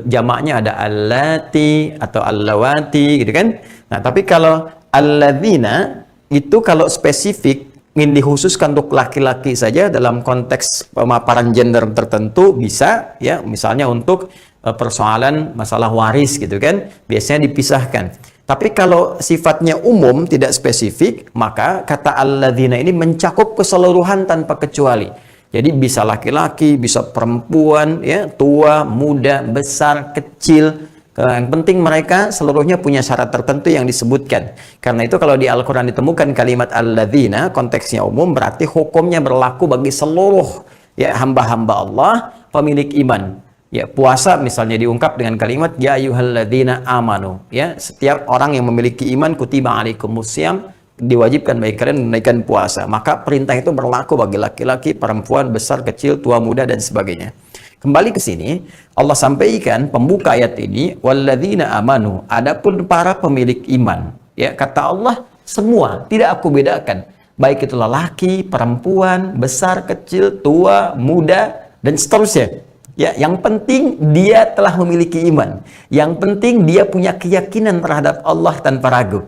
Jamaknya ada allati atau allawati, gitu kan? Nah, tapi kalau alladzina itu kalau spesifik ingin dikhususkan untuk laki-laki saja dalam konteks pemaparan gender tertentu bisa, ya, misalnya untuk persoalan masalah waris gitu kan, biasanya dipisahkan. Tapi kalau sifatnya umum tidak spesifik, maka kata alladzina ini mencakup keseluruhan tanpa kecuali. Jadi bisa laki-laki, bisa perempuan, ya, tua, muda, besar, kecil. Yang penting mereka seluruhnya punya syarat tertentu yang disebutkan. Karena itu kalau di Al-Quran ditemukan kalimat alladzina, konteksnya umum, berarti hukumnya berlaku bagi seluruh, ya, hamba-hamba Allah, pemilik iman. Ya, puasa misalnya diungkap dengan kalimat ya ayyuhalladzina amanu. Ya, setiap orang yang memiliki iman kutiba alaikumusiyam, diwajibkan bagi kalian menunaikan puasa. Maka perintah itu berlaku bagi laki-laki, perempuan, besar, kecil, tua, muda dan sebagainya. Kembali ke sini, Allah sampaikan pembuka ayat ini, walladzina amanu, adapun para pemilik iman. Ya, kata Allah, semua, tidak aku bedakan. Baik itu lelaki, perempuan, besar, kecil, tua, muda, dan seterusnya. Ya, yang penting dia telah memiliki iman. Yang penting dia punya keyakinan terhadap Allah tanpa ragu.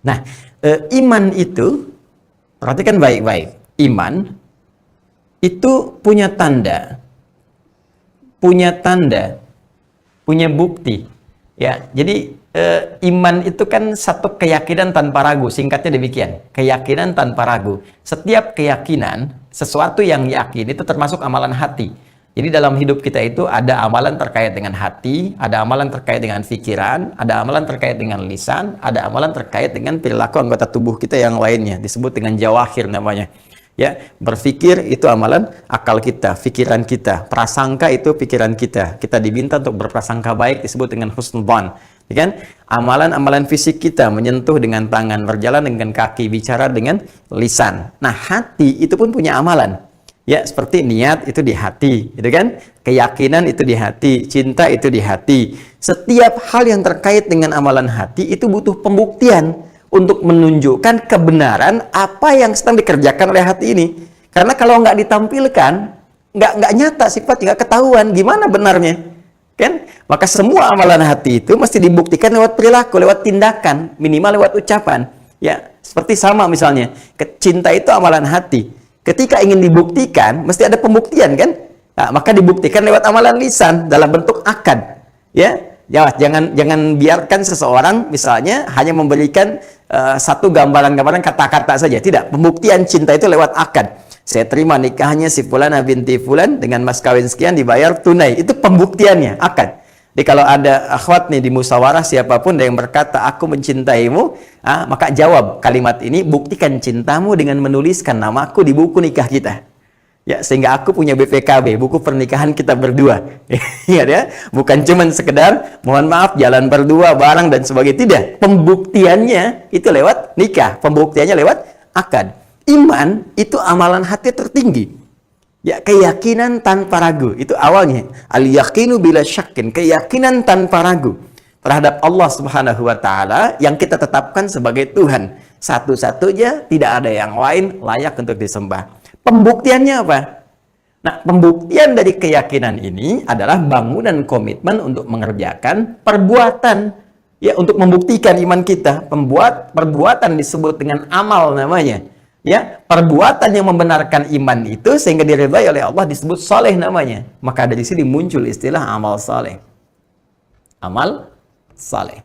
Nah, iman itu, perhatikan baik-baik. Iman itu punya tanda, punya bukti. Ya, jadi iman itu kan satu keyakinan tanpa ragu. Singkatnya demikian, keyakinan tanpa ragu. Setiap keyakinan, sesuatu yang yakin itu termasuk amalan hati. Jadi dalam hidup kita itu ada amalan terkait dengan hati, ada amalan terkait dengan pikiran, ada amalan terkait dengan lisan, ada amalan terkait dengan perilaku anggota tubuh kita yang lainnya, disebut dengan jawahir namanya. Ya, berpikir itu amalan akal kita, pikiran kita, prasangka itu pikiran kita. Kita diminta untuk berprasangka baik disebut dengan husnudzan. Ya kan? Amalan-amalan fisik kita menyentuh dengan tangan, berjalan dengan kaki, bicara dengan lisan. Nah, hati itu pun punya amalan. Ya, seperti niat itu di hati, gitu kan? Keyakinan itu di hati, cinta itu di hati. Setiap hal yang terkait dengan amalan hati itu butuh pembuktian untuk menunjukkan kebenaran apa yang sedang dikerjakan oleh hati ini. Karena kalau nggak ditampilkan, nggak nyata sifat, nggak ketahuan gimana benarnya, kan? Maka semua amalan hati itu mesti dibuktikan lewat perilaku, lewat tindakan, minimal lewat ucapan. Ya, seperti sama misalnya, cinta itu amalan hati. Ketika ingin dibuktikan, mesti ada pembuktian kan? Nah, maka dibuktikan lewat amalan lisan dalam bentuk akad. Ya, jangan biarkan seseorang misalnya hanya memberikan satu gambaran-gambaran kata-kata saja. Tidak, pembuktian cinta itu lewat akad. Saya terima nikahnya si Fulana binti Fulan dengan mas kawin sekian dibayar tunai. Itu pembuktiannya, akad. Jadi kalau ada akhwat nih di musyawarah siapapun yang berkata aku mencintaimu, maka jawab kalimat ini, buktikan cintamu dengan menuliskan namaku di buku nikah kita. Ya, sehingga aku punya BPKB, buku pernikahan kita berdua. Ingat ya, bukan cuman sekedar mohon maaf jalan berdua bareng dan sebagainya. Tidak, pembuktiannya itu lewat nikah, pembuktiannya lewat akad. Iman itu amalan hati tertinggi. Ya, keyakinan tanpa ragu, itu awalnya. Al-yaqinu bila syakin, keyakinan tanpa ragu terhadap Allah Subhanahu wa taala yang kita tetapkan sebagai Tuhan. Satu-satunya, tidak ada yang lain layak untuk disembah. Pembuktiannya apa? Nah, pembuktian dari keyakinan ini adalah bangunan komitmen untuk mengerjakan perbuatan. Ya, untuk membuktikan iman kita. Perbuatan disebut dengan amal namanya. Ya, perbuatan yang membenarkan iman itu sehingga diridhai oleh Allah disebut saleh namanya. Maka dari sini muncul istilah amal saleh. Amal saleh.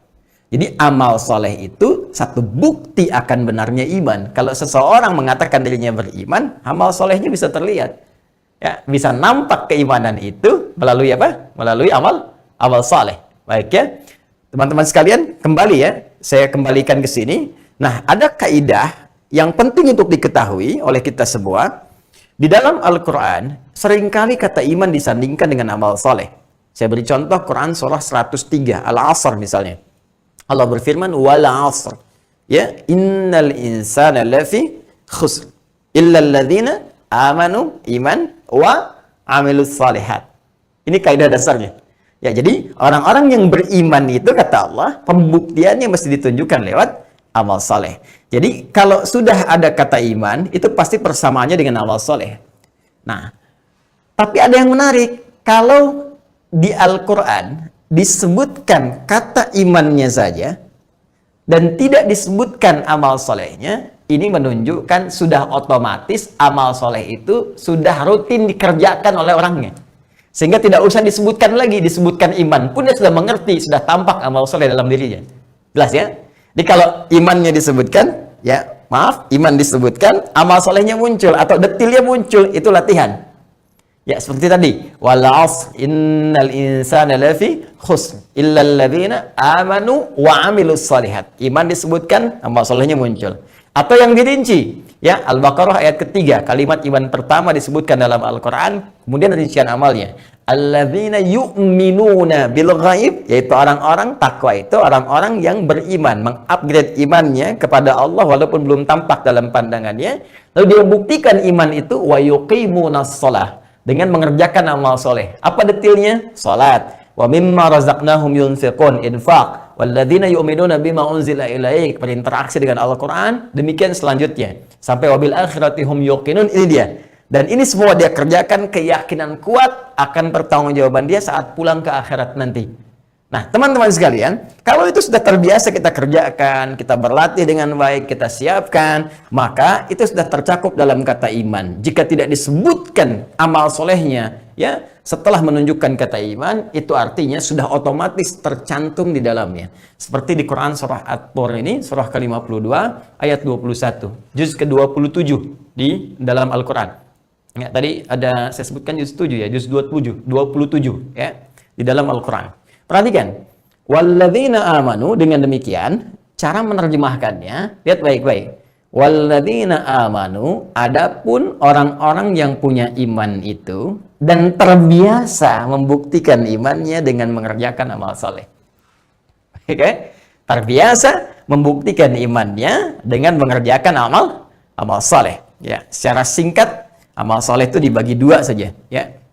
Jadi amal soleh itu satu bukti akan benarnya iman. Kalau seseorang mengatakan dirinya beriman, amal solehnya bisa terlihat. Ya, bisa nampak keimanan itu melalui apa? Melalui amal soleh. Baik ya. Teman-teman sekalian, kembali ya. Saya kembalikan ke sini. Nah, ada kaidah yang penting untuk diketahui oleh kita semua. Di dalam Al-Quran, seringkali kata iman disandingkan dengan amal soleh. Saya beri contoh Quran surah 103, Al-Asr misalnya. Allah berfirman wal 'asr, ya innal insana lafi khusr illa alladzina amanu iman wa amilus salihat. Ini kaidah dasarnya. Ya, jadi orang-orang yang beriman itu kata Allah pembuktiannya mesti ditunjukkan lewat amal saleh. Jadi kalau sudah ada kata iman itu pasti persamaannya dengan amal saleh. Nah, tapi ada yang menarik, kalau di Al-Qur'an disebutkan kata imannya saja dan tidak disebutkan amal solehnya, ini menunjukkan sudah otomatis amal soleh itu sudah rutin dikerjakan oleh orangnya, sehingga tidak usah disebutkan lagi. Disebutkan iman pun dia sudah mengerti, sudah tampak amal soleh dalam dirinya. Jelas ya? Jadi kalau imannya disebutkan, ya maaf, iman disebutkan, amal solehnya muncul atau detilnya muncul, itu latihan. Ya, seperti tadi, wal 'asr innal insana lafi khusr illa alladzina amanu wa 'amilus shalihat. Iman disebutkan, amal salehnya muncul. Atau yang dirinci, ya, Al-Baqarah ayat ketiga, kalimat iman pertama disebutkan dalam Al-Qur'an, kemudian rincian amalnya. Alladzina yu'minuna bil ghaib, yaitu orang-orang takwa itu orang-orang yang beriman, mengupgrade imannya kepada Allah walaupun belum tampak dalam pandangannya. Lalu dia buktikan iman itu wa yuqimunas shalah, dengan mengerjakan amal soleh. Apa detilnya? Salat. Wa mimma razaqnahum yunfiqun, infaq. Walladzina yu'minuna bima unzila ilaik, berinteraksi dengan Al-Quran. Demikian selanjutnya. Sampai wabil akhirati hum yuqinun, ini dia. Dan ini semua dia kerjakan, keyakinan kuat akan pertanggungjawaban dia saat pulang ke akhirat nanti. Nah, teman-teman sekalian, kalau itu sudah terbiasa kita kerjakan, kita berlatih dengan baik, kita siapkan, maka itu sudah tercakup dalam kata iman. Jika tidak disebutkan amal solehnya, ya, setelah menunjukkan kata iman, itu artinya sudah otomatis tercantum di dalamnya. Seperti di Quran surah At-Tur ini, surah ke-52, ayat 21, juz ke-27 di dalam Al-Quran. Ya, tadi ada saya sebutkan juz 7 ya, juz 27 ya, di dalam Al-Quran. Perhatikan, walladzina amanu, dengan demikian cara menerjemahkannya, lihat baik-baik. Walladzina amanu, adapun orang-orang yang punya iman itu dan terbiasa membuktikan imannya dengan mengerjakan amal soleh. Oke, terbiasa membuktikan imannya dengan mengerjakan amal soleh. Ya, secara singkat amal soleh itu dibagi dua saja. Ya.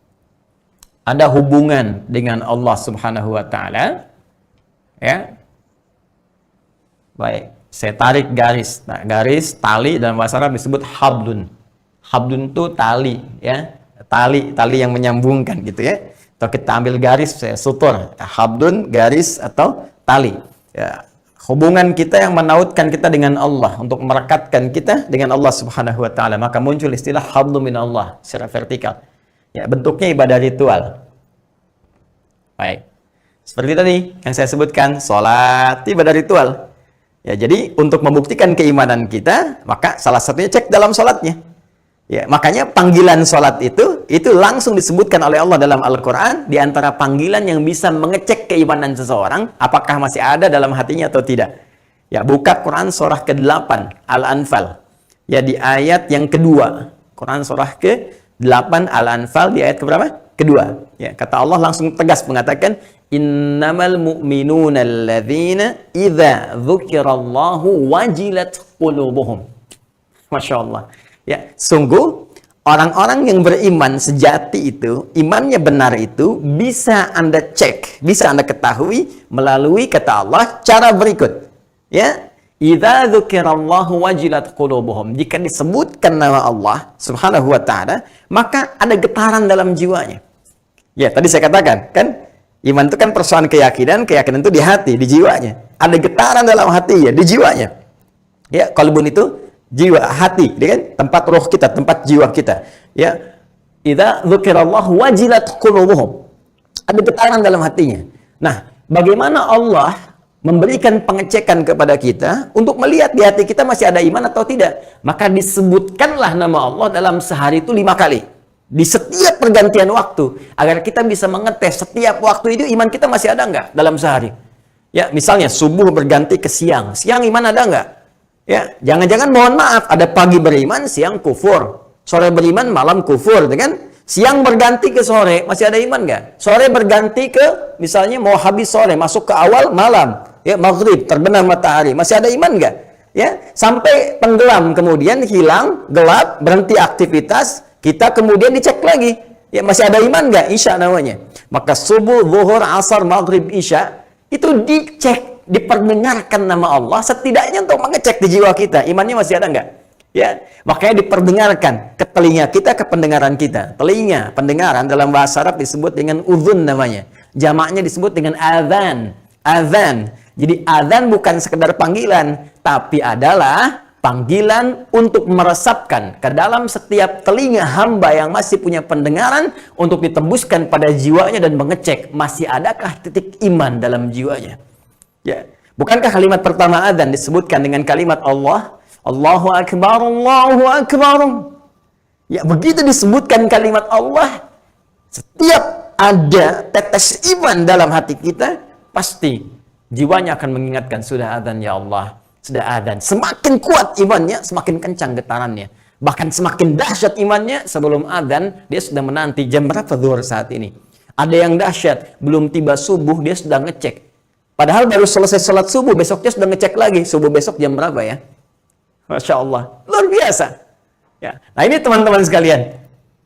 Ada hubungan dengan Allah Subhanahu wa taala, ya. Baik, saya tarik garis. Nah, garis tali dalam bahasa Arab disebut hablun. Hablun itu tali, ya. Tali yang menyambungkan gitu ya. Atau kita ambil garis, saya sutur. Hablun, garis atau tali. Ya. Hubungan kita yang menautkan kita dengan Allah, untuk merekatkan kita dengan Allah Subhanahu wa taala, maka muncul istilah hablum min Allah secara vertikal. Ya, bentuknya ibadah ritual. Baik. Seperti tadi yang saya sebutkan, sholat ibadah ritual. Ya, jadi untuk membuktikan keimanan kita, maka salah satunya cek dalam sholatnya. Ya, makanya panggilan sholat itu langsung disebutkan oleh Allah dalam Al-Quran, di antara panggilan yang bisa mengecek keimanan seseorang, apakah masih ada dalam hatinya atau tidak. Ya, buka Quran surah ke-8 Al-Anfal. Ya, di ayat yang kedua. Quran surah ke-8 Al-Anfal di ayat keberapa? Kedua. Ya, kata Allah langsung tegas mengatakan, innamal mu'minuna alladzina idza dzukirallahu wajilat qulubuhum. Masya Allah. Ya, sungguh orang-orang yang beriman sejati itu, imannya benar itu bisa Anda cek, bisa Anda ketahui melalui kata Allah cara berikut. Ya, idza dzukirallahu wajilat qulubuhum. Jika disebutkan nama Allah Subhanahu wa taala, maka ada getaran dalam jiwanya. Ya, tadi saya katakan, kan iman itu kan persoalan keyakinan, keyakinan itu di hati, di jiwanya. Ada getaran dalam hati ya, di jiwanya. Ya, qalbun itu jiwa, hati, ya kan? Tempat roh kita, tempat jiwa kita. Ya, idza dzukirallahu wajilat qulubuhum. Ada getaran dalam hatinya. Nah, bagaimana Allah memberikan pengecekan kepada kita untuk melihat di hati kita masih ada iman atau tidak? Maka disebutkanlah nama Allah dalam sehari itu 5 kali. Di setiap pergantian waktu, agar kita bisa mengetes setiap waktu itu iman kita masih ada nggak dalam sehari. Ya, misalnya subuh berganti ke siang, siang iman ada nggak? Ya, jangan-jangan mohon maaf, ada pagi beriman, siang kufur, sore beriman, malam kufur, kan? Siang berganti ke sore, masih ada iman nggak? Sore berganti ke, misalnya mau habis sore, masuk ke awal malam, ya maghrib, terbenam matahari, masih ada iman nggak? Ya, sampai tenggelam, kemudian hilang, gelap, berhenti aktivitas. Kita kemudian dicek lagi, ya masih ada iman nggak? Isya namanya. Maka subuh, zuhur, asar, maghrib, isya itu dicek, diperdengarkan nama Allah setidaknya untuk mengecek di jiwa kita imannya masih ada nggak? Ya, makanya diperdengarkan ke telinga kita, ke pendengaran kita. Telinga, pendengaran dalam bahasa Arab disebut dengan udhun namanya. Jamaknya disebut dengan adzan. Adzan. Jadi adzan bukan sekedar panggilan, tapi adalah panggilan untuk meresapkan ke dalam setiap telinga hamba yang masih punya pendengaran untuk ditembuskan pada jiwanya dan mengecek masih adakah titik iman dalam jiwanya. Ya, bukankah kalimat pertama adzan disebutkan dengan kalimat Allah, Allahu Akbar, Allahu Akbar. Ya, begitu disebutkan kalimat Allah, setiap ada tetes iman dalam hati kita, pasti jiwanya akan mengingatkan sudah adzan ya Allah. Sudah adzan. Semakin kuat imannya, semakin kencang getarannya. Bahkan semakin dahsyat imannya, sebelum adzan, dia sudah menanti jam berapa zuhur saat ini. Ada yang dahsyat, belum tiba subuh, dia sudah ngecek. Padahal baru selesai sholat subuh, besoknya sudah ngecek lagi. Subuh besok jam berapa ya? Masya Allah. Luar biasa. Ya. Nah ini teman-teman sekalian.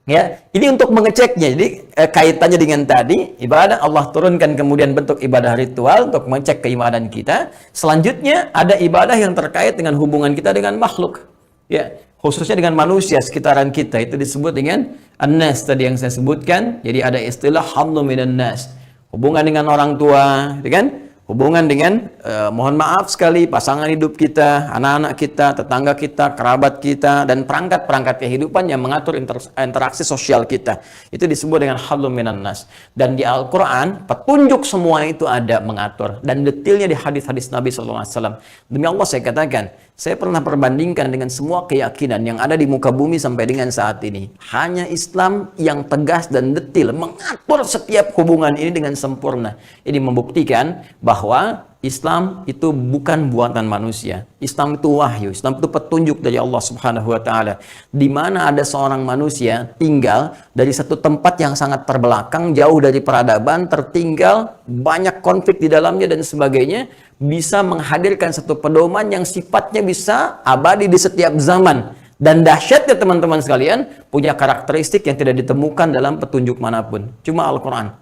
Ya, ini untuk mengeceknya. Jadi kaitannya dengan tadi ibadah Allah turunkan kemudian bentuk ibadah ritual untuk mengecek keimanan kita. Selanjutnya ada ibadah yang terkait dengan hubungan kita dengan makhluk. Ya, khususnya dengan manusia sekitaran kita, itu disebut dengan an-nas tadi yang saya sebutkan. Jadi ada istilah hadlu minan nas. Hubungan dengan orang tua, kan? Hubungan dengan, mohon maaf sekali, pasangan hidup kita, anak-anak kita, tetangga kita, kerabat kita, dan perangkat-perangkat kehidupan yang mengatur interaksi sosial kita. Itu disebut dengan hablum minan nas. Dan di Al-Quran, petunjuk semua itu ada mengatur. Dan detailnya di hadis-hadis Nabi SAW. Demi Allah saya katakan, saya pernah perbandingkan dengan semua keyakinan yang ada di muka bumi sampai dengan saat ini. Hanya Islam yang tegas dan detail mengatur setiap hubungan ini dengan sempurna. Ini membuktikan bahwa Islam itu bukan buatan manusia. Islam itu wahyu. Islam itu petunjuk dari Allah Subhanahu wa taala. Di mana ada seorang manusia tinggal dari satu tempat yang sangat terbelakang, jauh dari peradaban, tertinggal, banyak konflik di dalamnya dan sebagainya, bisa menghadirkan satu pedoman yang sifatnya bisa abadi di setiap zaman. Dan dahsyatnya teman-teman sekalian, punya karakteristik yang tidak ditemukan dalam petunjuk manapun. Cuma Al-Quran.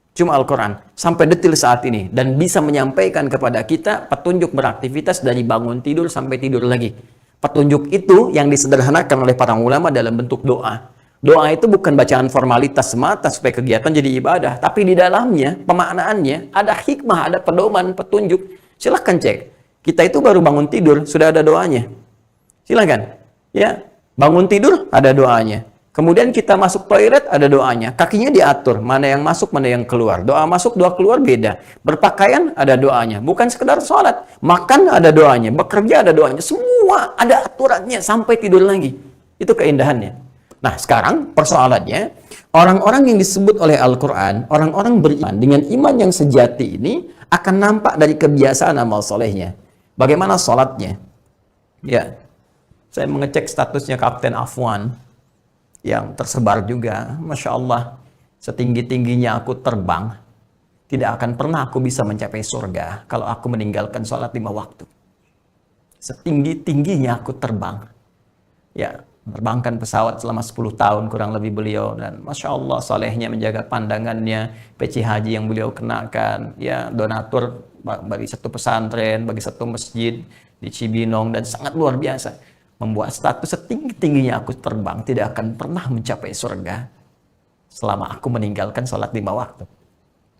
Cuma Al-Quran, sampai detil saat ini, dan bisa menyampaikan kepada kita petunjuk beraktivitas dari bangun tidur sampai tidur lagi. Petunjuk itu yang disederhanakan oleh para ulama dalam bentuk doa. Doa itu bukan bacaan formalitas semata supaya kegiatan jadi ibadah, tapi di dalamnya, pemaknaannya, ada hikmah, ada pedoman, petunjuk. Silahkan cek. Kita itu baru bangun tidur, sudah ada doanya. Silahkan. Ya, bangun tidur, ada doanya. Kemudian kita masuk toilet, ada doanya. Kakinya diatur, mana yang masuk, mana yang keluar. Doa masuk, doa keluar beda. Berpakaian, ada doanya. Bukan sekedar sholat. Makan, ada doanya. Bekerja, ada doanya. Semua ada aturannya sampai tidur lagi. Itu keindahannya. Nah, sekarang persoalannya, orang-orang yang disebut oleh Al-Quran, orang-orang beriman dengan iman yang sejati ini akan nampak dari kebiasaan amal solehnya. Bagaimana sholatnya? Ya, saya mengecek statusnya Kapten Afwan yang tersebar juga. Masya Allah, setinggi-tingginya aku terbang, tidak akan pernah aku bisa mencapai surga kalau aku meninggalkan sholat 5 waktu. Setinggi-tingginya aku terbang. Ya, menerbangkan pesawat selama 10 tahun kurang lebih beliau, dan Masya Allah solehnya menjaga pandangannya, peci haji yang beliau kenakan, ya donatur bagi satu pesantren, bagi satu masjid di Cibinong, dan sangat luar biasa. Membuat status setinggi-tingginya aku terbang, tidak akan pernah mencapai surga selama aku meninggalkan sholat 5 waktu.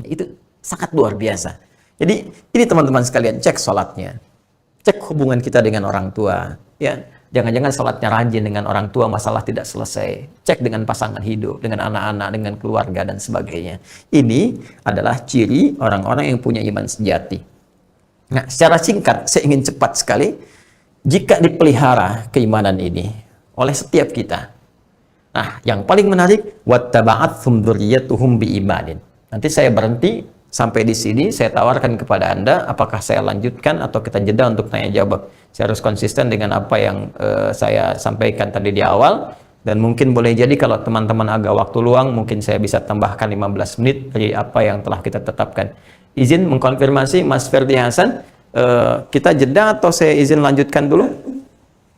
Itu sangat luar biasa. Jadi ini teman-teman sekalian, cek sholatnya, cek hubungan kita dengan orang tua. Ya, jangan-jangan sholatnya rajin dengan orang tua, masalah tidak selesai. Cek dengan pasangan hidup, dengan anak-anak, dengan keluarga, dan sebagainya. Ini adalah ciri orang-orang yang punya iman sejati. Nah, secara singkat, saya ingin cepat sekali. Jika dipelihara keimanan ini oleh setiap kita. Nah, yang paling menarik, wattaba'athum dzurriyyatuhum biimanin. Nanti saya berhenti sampai di sini, saya tawarkan kepada Anda apakah saya lanjutkan atau kita jeda untuk tanya jawab. Saya harus konsisten dengan apa yang saya sampaikan tadi di awal, dan mungkin boleh jadi kalau teman-teman agak waktu luang, mungkin saya bisa tambahkan 15 menit dari apa yang telah kita tetapkan. Izin mengkonfirmasi Mas Ferdi Hasan, kita jeda atau saya izin lanjutkan dulu?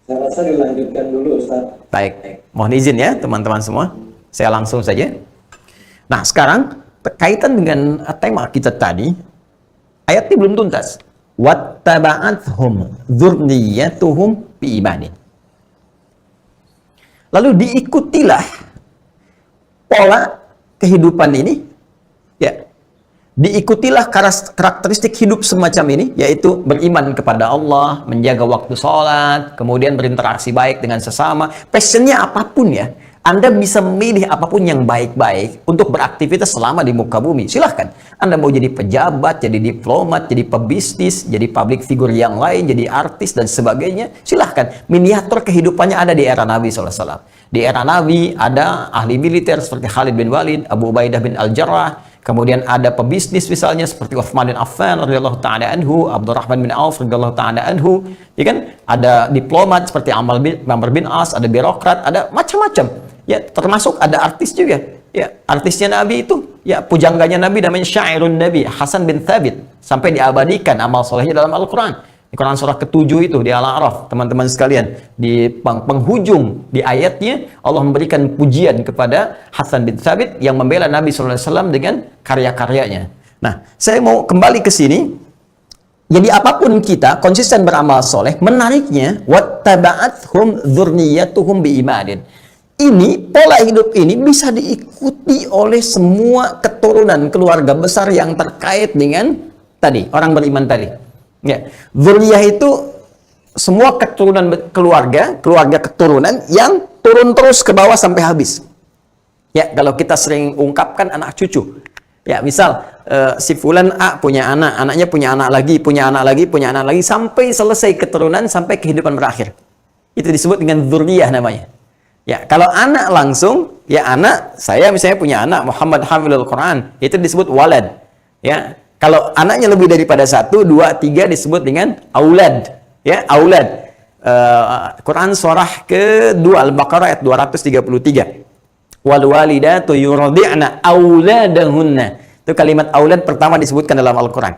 Saya rasa dilanjutkan dulu, Ustaz. Baik, mohon izin ya teman-teman semua. Saya langsung saja. Nah, sekarang berkaitan dengan tema kita tadi, ayatnya belum tuntas. Wattaba'athum dzurriyyatuhum biimanin. Lalu diikutilah pola kehidupan ini, ya. Diikutilah karakteristik hidup semacam ini, yaitu beriman kepada Allah, menjaga waktu sholat, kemudian berinteraksi baik dengan sesama. Passionnya apapun ya, Anda bisa memilih apapun yang baik-baik untuk beraktivitas selama di muka bumi. Silahkan. Anda mau jadi pejabat, jadi diplomat, jadi pebisnis, jadi public figure yang lain, jadi artis, dan sebagainya. Silahkan. Miniatur kehidupannya ada di era Nabi SAW. Di era Nabi ada ahli militer seperti Khalid bin Walid, Abu Ubaidah bin Al-Jarrah. Kemudian ada pebisnis misalnya seperti Uthman bin Affan radhiyallahu taala anhu, Abdurrahman bin Auf radhiyallahu taala anhu, ya kan? Ada diplomat seperti Amr bin As, ada birokrat, ada macam-macam. Ya, termasuk ada artis juga. Ya, artisnya Nabi itu, ya pujangganya Nabi namanya Syairun Nabi, Hasan bin Thabit, sampai diabadikan amal solehnya dalam Al-Qur'an. Di Quran surah ke-7 itu, di Al-A'raf, teman-teman sekalian, di penghujung di ayatnya, Allah memberikan pujian kepada Hasan bin Thabit yang membela Nabi SAW dengan karya-karyanya. Nah, saya mau kembali ke sini. Jadi apapun kita konsisten beramal soleh, menariknya, wattaba'athum dzurriyyatuhum biimanin. Ini, pola hidup ini bisa diikuti oleh semua keturunan keluarga besar yang terkait dengan tadi, orang beriman tadi. Ya, dzurriyah itu semua keturunan keluarga keturunan yang turun terus ke bawah sampai habis. Ya, kalau kita sering ungkapkan anak cucu. Ya, misal si fulan A punya anak, anaknya punya anak lagi, punya anak lagi, punya anak lagi, sampai selesai keturunan, sampai kehidupan berakhir. Itu disebut dengan dzurriyah namanya. Ya, kalau anak langsung, ya anak, saya misalnya punya anak Muhammad Hafizul Quran, itu disebut walad. Ya, kalau anaknya lebih daripada 1, 2, 3 disebut dengan aulad. Ya, aulad. Quran surah ke-2 Al-Baqarah ayat 233. Wal walidatu yurdi'na auladahunna. Itu kalimat aulad pertama disebutkan dalam Al-Quran.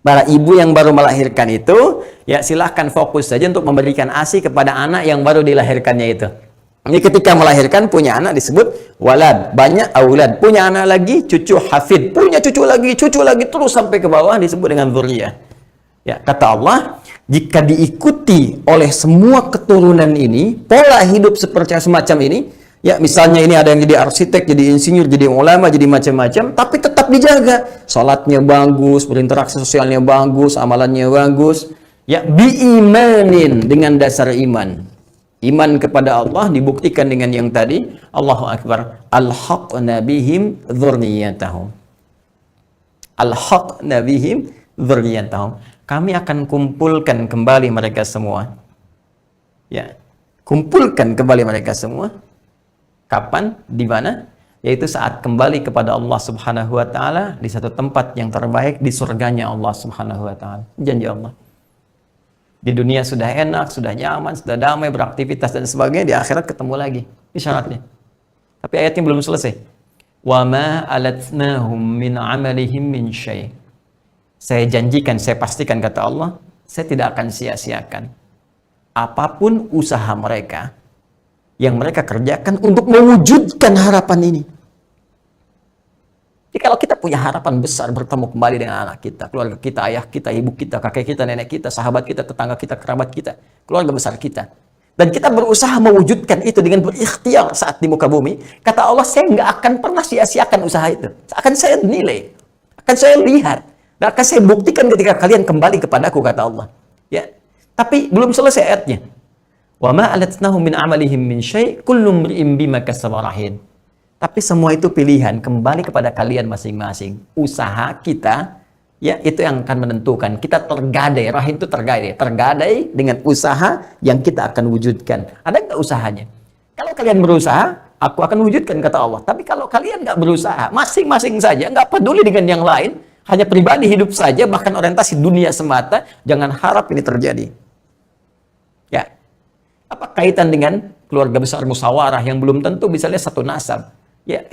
Para ibu yang baru melahirkan itu, ya silahkan fokus saja untuk memberikan ASI kepada anak yang baru dilahirkannya itu. Ini ketika melahirkan punya anak disebut walad, banyak aulad, punya anak lagi cucu hafid, punya cucu lagi terus sampai ke bawah disebut dengan dzurriyyah. Ya, kata Allah, jika diikuti oleh semua keturunan ini, pola hidup seperti semacam ini, ya misalnya ini ada yang jadi arsitek, jadi insinyur, jadi ulama, jadi macam-macam, tapi tetap dijaga, salatnya bagus, berinteraksi sosialnya bagus, amalannya bagus, ya biimanin, dengan dasar iman. Iman kepada Allah dibuktikan dengan yang tadi, Allahu Akbar, alhaqna bihim dzurriyyatahum. Alhaqna bihim dzurriyyatahum. Kami akan kumpulkan kembali mereka semua. Ya, kumpulkan kembali mereka semua. Kapan? Di mana? Yaitu saat kembali kepada Allah Subhanahu wa taala di satu tempat yang terbaik, di surganya Allah Subhanahu wa taala. Janji Allah. Di dunia sudah enak, sudah nyaman, sudah damai, beraktivitas dan sebagainya, di akhirat ketemu lagi. Ini syaratnya. Tapi ayatnya belum selesai. Wa ma alatnahum min amalihim min syai'. Saya janjikan, saya pastikan, kata Allah, saya tidak akan sia-siakan apapun usaha mereka yang mereka kerjakan untuk mewujudkan harapan ini. Jadi kalau kita punya harapan besar bertemu kembali dengan anak kita, keluarga kita, ayah kita, ibu kita, kakek kita, nenek kita, sahabat kita, tetangga kita, kerabat kita, keluarga besar kita, dan kita berusaha mewujudkan itu dengan berikhtiar saat di muka bumi, kata Allah, saya nggak akan pernah sia-siakan usaha itu. Akan saya nilai, akan saya lihat, dan akan saya buktikan ketika kalian kembali kepadaku, kata Allah. Ya, tapi belum selesai ayatnya. Wa ma alatnahum min amalihim min syai' kullu imri'in bima kasaba rahin. Tapi semua itu pilihan kembali kepada kalian masing-masing. Usaha kita, ya, itu yang akan menentukan. Kita tergadai, rahin itu tergadai dengan usaha yang kita akan wujudkan. Ada nggak usahanya? Kalau kalian berusaha, aku akan wujudkan, kata Allah. Tapi kalau kalian nggak berusaha, masing-masing saja, nggak peduli dengan yang lain, hanya pribadi hidup saja, bahkan orientasi dunia semata, jangan harap ini terjadi. Ya. Apa kaitan dengan keluarga besar musyawarah yang belum tentu bisa lihat satu nasab? Ya,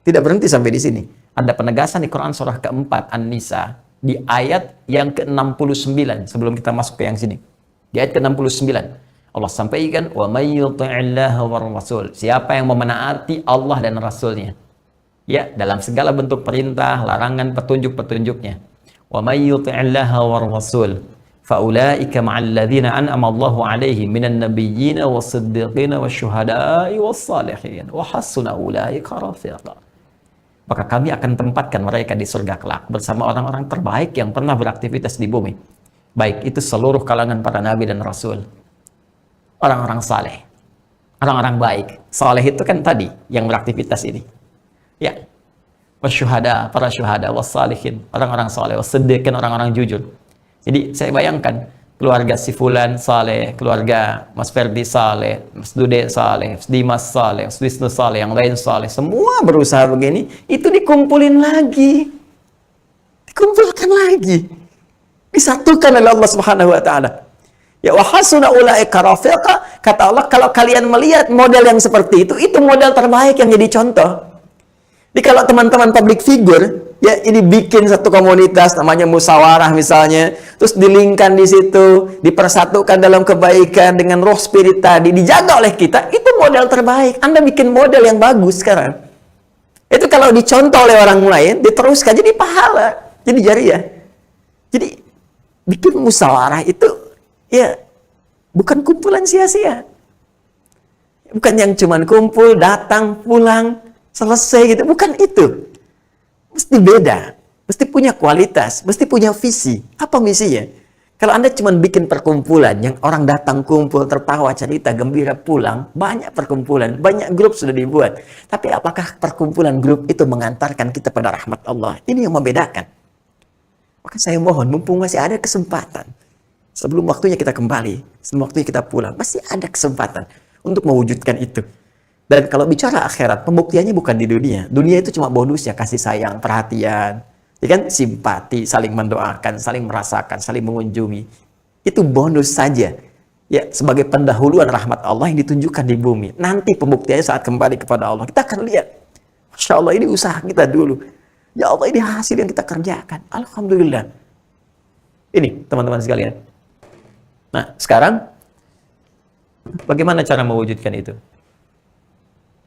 tidak berhenti sampai di sini. Ada penegasan di Quran surah keempat An-Nisa di ayat yang ke-69 sebelum kita masuk ke yang sini. Di ayat ke-69 Allah sampaikan, wa may yuti'illaha war rasul. Siapa yang memenaati Allah dan Rasulnya, ya, dalam segala bentuk perintah, larangan, petunjuk-petunjuknya. Wa may yuti'illaha war rasul faulaika ma'al ladzina an'ama Allahu 'alaihim minan nabiyyin was-siddiqin wasyuhada'i was-salihin wa hasuna ulaika rafiqa. Maka kami akan tempatkan mereka di surga kelak bersama orang-orang terbaik yang pernah beraktivitas di bumi. Baik itu seluruh kalangan para nabi dan rasul. Orang-orang saleh. Orang-orang baik. Saleh itu kan tadi yang beraktivitas ini. Ya. Wasyuhada, para syuhada, was-salihin, orang-orang saleh, was-siddiqin, orang-orang jujur. Jadi saya bayangkan keluarga si Fulan saleh, keluarga Mas Ferdi saleh, Mas Dude saleh, Mas Dimas saleh, Mas Wisnu saleh, yang lain saleh, semua berusaha begini, itu dikumpulin lagi. Dikumpulkan lagi. Disatukan oleh Allah Subhanahu wa taala. Ya wa hasuna ulaika rafiqa, kata Allah, kalau kalian melihat model yang seperti itu model terbaik yang jadi contoh. Jadi kalau teman-teman public figure, ya, ini bikin satu komunitas namanya musyawarah misalnya, terus dilingkan di situ, dipersatukan dalam kebaikan dengan roh spirit tadi, dijaga oleh kita, itu model terbaik. Anda bikin model yang bagus sekarang. Itu kalau dicontoh oleh orang lain, diteruskan jadi pahala, jadi jariah. Jadi bikin musyawarah itu, ya, bukan kumpulan sia-sia. Bukan yang cuman kumpul, datang, pulang, selesai gitu, bukan itu. Mesti beda, mesti punya kualitas, mesti punya visi. Apa misinya? Kalau Anda cuma bikin perkumpulan yang orang datang kumpul, tertawa, cerita, gembira, pulang, banyak perkumpulan, banyak grup sudah dibuat. Tapi apakah perkumpulan grup itu mengantarkan kita pada rahmat Allah? Ini yang membedakan. Maka saya mohon, mumpung masih ada kesempatan, sebelum waktunya kita kembali, sebelum waktunya kita pulang, masih ada kesempatan untuk mewujudkan itu. Dan kalau bicara akhirat, pembuktiannya bukan di dunia. Dunia itu cuma bonus ya, kasih sayang, perhatian, ya kan, simpati, saling mendoakan, saling merasakan, saling mengunjungi. Itu bonus saja. Ya, sebagai pendahuluan rahmat Allah yang ditunjukkan di bumi. Nanti pembuktiannya saat kembali kepada Allah, kita akan lihat. Masya Allah, ini usaha kita dulu. Ya Allah, ini hasil yang kita kerjakan. Alhamdulillah. Ini, teman-teman sekalian. Nah, sekarang, bagaimana cara mewujudkan itu?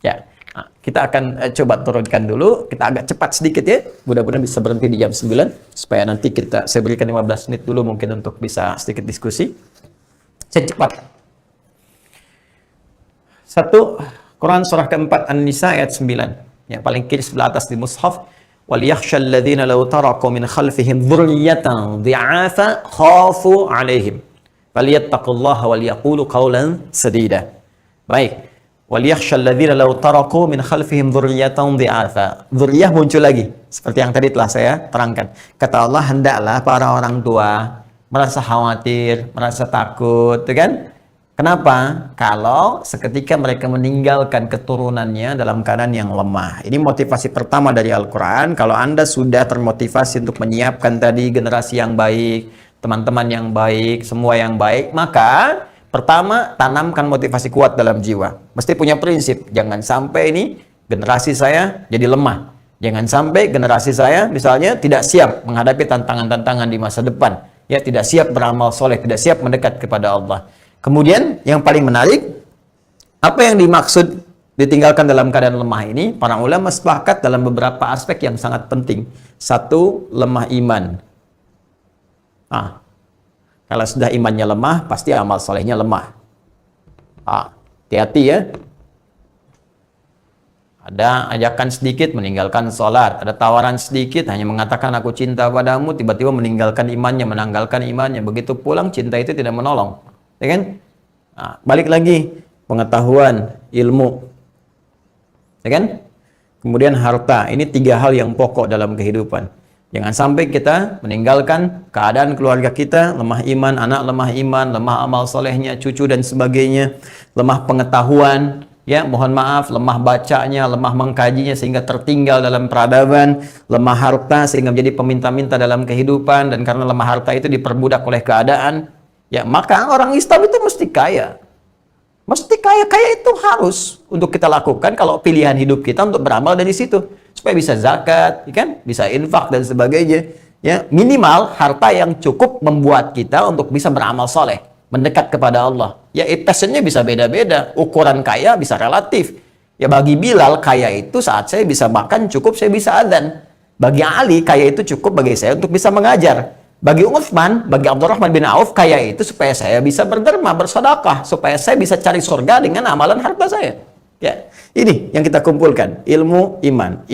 Ya, nah, kita akan coba turunkan dulu. Kita agak cepat sedikit ya. Mudah-mudahan bisa berhenti di jam 9 supaya nanti saya berikan 15 menit dulu mungkin untuk bisa sedikit diskusi. Saya cepat. 1 Quran surah keempat An-Nisa ayat 9. Yang paling kiri sebelah atas di mushaf. Wal yakhshal ladzina law taraku min khalfihim dzurriyyatan dhi'afa khafu 'alaihim Falyattaqullaha wal yaqulu qawlan sadida. Baik. Wal yakhshal ladzina law taraku min khalfihim dzurriyyatan dhi'afa. Dzurriyyah muncul lagi seperti yang tadi telah saya terangkan. Kata Allah, hendaklah para orang tua merasa khawatir, merasa takut, kan? Kenapa? Kalau seketika mereka meninggalkan keturunannya dalam keadaan yang lemah. Ini motivasi pertama dari Al-Quran. Kalau Anda sudah termotivasi untuk menyiapkan tadi generasi yang baik, teman-teman yang baik, semua yang baik, maka pertama, tanamkan motivasi kuat dalam jiwa. Mesti punya prinsip. Jangan sampai ini generasi saya jadi lemah. Jangan sampai generasi saya misalnya tidak siap menghadapi tantangan-tantangan di masa depan. Ya, tidak siap beramal soleh, tidak siap mendekat kepada Allah. Kemudian yang paling menarik, apa yang dimaksud ditinggalkan dalam keadaan lemah ini? Para ulama sepakat dalam beberapa aspek yang sangat penting. Satu, lemah iman. Kalau sudah imannya lemah, pasti amal solehnya lemah. Hati-hati ya. Ada ajakan sedikit meninggalkan sholat, ada tawaran sedikit hanya mengatakan aku cinta padamu, tiba-tiba meninggalkan imannya, menanggalkan imannya. Begitu pulang cinta itu tidak menolong. Ya kan? Balik lagi, pengetahuan, ilmu. Ya kan? Kemudian harta. Ini 3 hal yang pokok dalam kehidupan. Jangan sampai kita meninggalkan keadaan keluarga kita, lemah iman, anak lemah iman, lemah amal solehnya, cucu dan sebagainya, lemah pengetahuan, ya mohon maaf, lemah bacanya, lemah mengkajinya sehingga tertinggal dalam peradaban, lemah harta sehingga menjadi peminta-minta dalam kehidupan, dan karena lemah harta itu diperbudak oleh keadaan. Ya, maka orang Islam itu mesti kaya. Mesti kaya. Kaya itu harus untuk kita lakukan kalau pilihan hidup kita untuk beramal dari situ. Supaya bisa zakat, ya kan? Bisa infak dan sebagainya. Ya, minimal harta yang cukup membuat kita untuk bisa beramal soleh, mendekat kepada Allah. Ya, tesnya bisa beda-beda. Ukuran kaya bisa relatif. Ya, bagi Bilal, kaya itu saat saya bisa makan cukup, saya bisa adzan. Bagi Ali, kaya itu cukup bagi saya untuk bisa mengajar. Bagi Utsman, bagi Abdurrahman bin Auf, kaya itu supaya saya bisa berderma, bersedekah, supaya saya bisa cari surga dengan amalan harta saya. Ya, ini yang kita kumpulkan, ilmu, iman,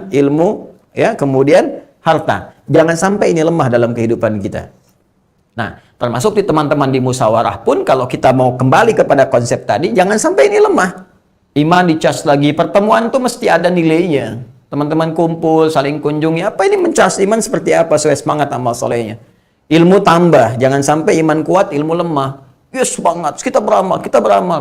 ilmu, ya, kemudian harta. Jangan sampai ini lemah dalam kehidupan kita. Nah, termasuk di teman-teman di musyawarah pun, kalau kita mau kembali kepada konsep tadi, jangan sampai ini lemah. Iman dicas lagi, pertemuan itu mesti ada nilainya. Teman-teman kumpul, saling kunjungi. Apa ini mencas iman seperti apa sesuai semangat amal solehnya? Ilmu tambah, jangan sampai iman kuat, ilmu lemah. Ya semangat, kita beramal.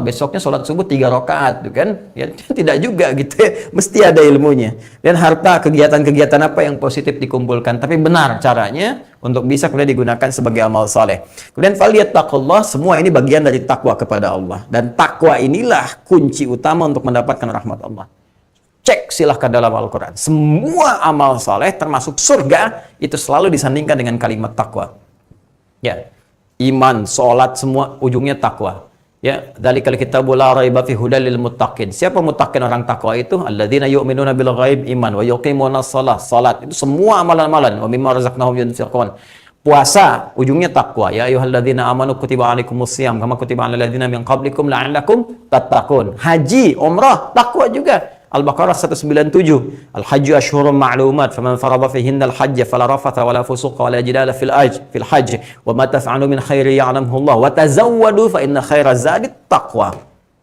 Besoknya sholat subuh 3 rakaat, tuh kan? Ya, tidak juga gitu ya. Mesti ada ilmunya. Dan harta, kegiatan-kegiatan apa yang positif dikumpulkan. Tapi benar caranya untuk bisa kemudian digunakan sebagai amal soleh. Kemudian falyattaqullah, semua ini bagian dari takwa kepada Allah. Dan takwa inilah kunci utama untuk mendapatkan rahmat Allah. Cek silahkan dalam Al-Quran. Semua amal saleh termasuk surga itu selalu disandingkan dengan kalimat takwa. Ya, iman, sholat, semua ujungnya takwa. Ya, dzalikal kitabu la raiba fi hudal lil muttaqin. Siapa muttaqin orang takwa itu? Alladzina yu'minuna bil ghaib, iman, wa yuqimuna shalah, salat. Itu semua amalan-amalan. Wa mimma razaqnahum yunfiqun. Puasa ujungnya takwa. Ya ayyuhalladzina amanu kutiba alaikumusiyam kama kutiba alal ladzina min qablikum la'allakum tattaqun. Haji, umrah, takwa juga. Al-Baqarah 197. Al-Hajju ashhurun ma'lumat faman farada fihinna al-hajj fala rafatha wala fusuqa wala jidala fil hajj wa ma taf'alu min khairi ya'lamuhu Allah wa tazawwadu fa inna khaira zadi taqwa.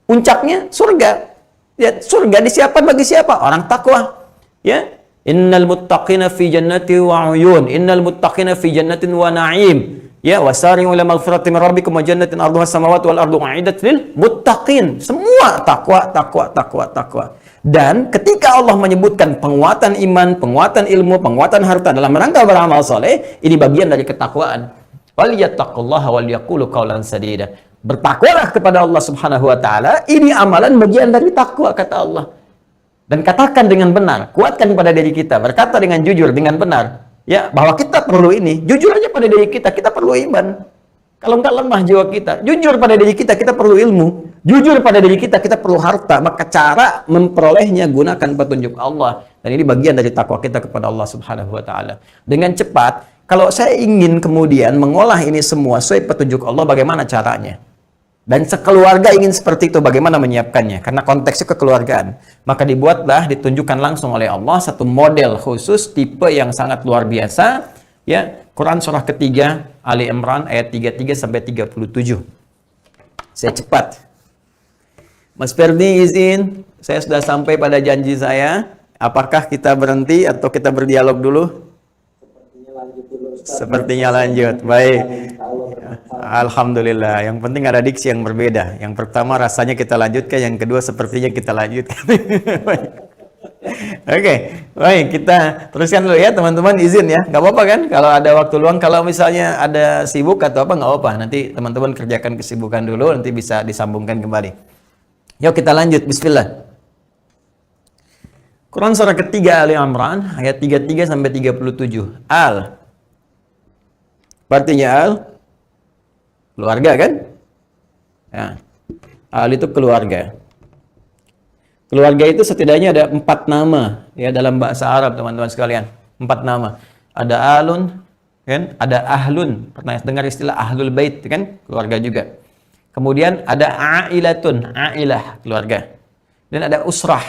Puncaknya surga. Ya, surga disiapkan bagi siapa? Orang takwa. Ya. Innal muttaqina fi jannati wa 'uyun. Innal muttaqina fi jannatin wa na'im. Ya, wasari'u ila maghfiratin min rabbikum wa jannatin arduha samawati wal ardu u'iddat lil muttaqin. Semua takwa. Dan ketika Allah menyebutkan penguatan iman, penguatan ilmu, penguatan harta dalam rangka beramal soleh, ini bagian dari ketakwaan. Walyattaqullaha walyaqulu qawlan sadida. Bertakwalah kepada Allah Subhanahu wa taala, ini amalan bagian dari takwa kata Allah. Dan katakan dengan benar, kuatkan pada diri kita, berkata dengan jujur, dengan benar, ya, bahwa kita perlu ini. Jujur aja pada diri kita perlu iman. Kalau enggak lemah jiwa kita. Jujur pada diri kita perlu ilmu. Jujur pada diri kita perlu harta. Maka cara memperolehnya gunakan petunjuk Allah. Dan ini bagian dari takwa kita kepada Allah Subhanahu wa taala. Dengan cepat, kalau saya ingin kemudian mengolah ini semua sesuai petunjuk Allah, bagaimana caranya? Dan sekeluarga ingin seperti itu, bagaimana menyiapkannya? Karena konteksnya kekeluargaan. Maka dibuatlah, ditunjukkan langsung oleh Allah satu model khusus, tipe yang sangat luar biasa Ya, Quran surah ketiga Ali Imran ayat 33 sampai 37. Saya cepat. Mas Ferdi izin, saya sudah sampai pada janji saya. Apakah kita berhenti atau kita berdialog dulu? Sepertinya lanjut dulu Ustaz. Sepertinya lanjut. Baik. Insya Allah bermanfaat. Alhamdulillah. Yang penting ada diksi yang berbeda. Yang pertama rasanya kita lanjutkan, yang kedua sepertinya kita lanjutkan. Baik. Oke, baik, kita teruskan dulu ya teman-teman, izin ya, nggak apa-apa kan kalau ada waktu luang, kalau misalnya ada sibuk atau apa nggak apa-apa, nanti teman-teman kerjakan kesibukan dulu, nanti bisa disambungkan kembali. Yuk kita lanjut, bismillah. Quran surah ketiga Ali Imran ayat 33 sampai 37. Al. Artinya al keluarga kan? Ya. Al itu keluarga. Keluarga itu setidaknya ada 4 nama ya dalam bahasa Arab teman-teman sekalian. 4 nama. Ada alun, kan? Ada ahlun. Pernah dengar istilah ahlul bait kan? Keluarga juga. Kemudian ada ailatun, ailah, keluarga. Dan ada usrah,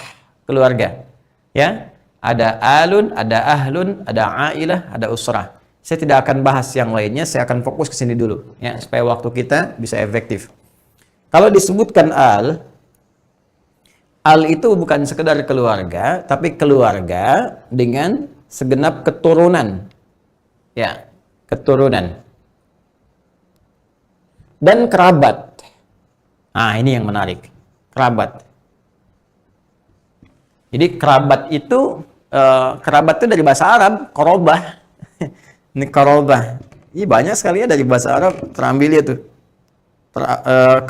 keluarga. Ya. Ada alun, ada ahlun, ada ailah, ada usrah. Saya tidak akan bahas yang lainnya, saya akan fokus ke sini dulu ya supaya waktu kita bisa efektif. Kalau disebutkan al itu bukan sekedar keluarga, tapi keluarga dengan segenap keturunan. Ya, keturunan. Dan kerabat. Nah, ini yang menarik. Kerabat. Jadi kerabat itu dari bahasa Arab, korobah. Ini korobah. Ini banyak sekali ya dari bahasa Arab terambil itu.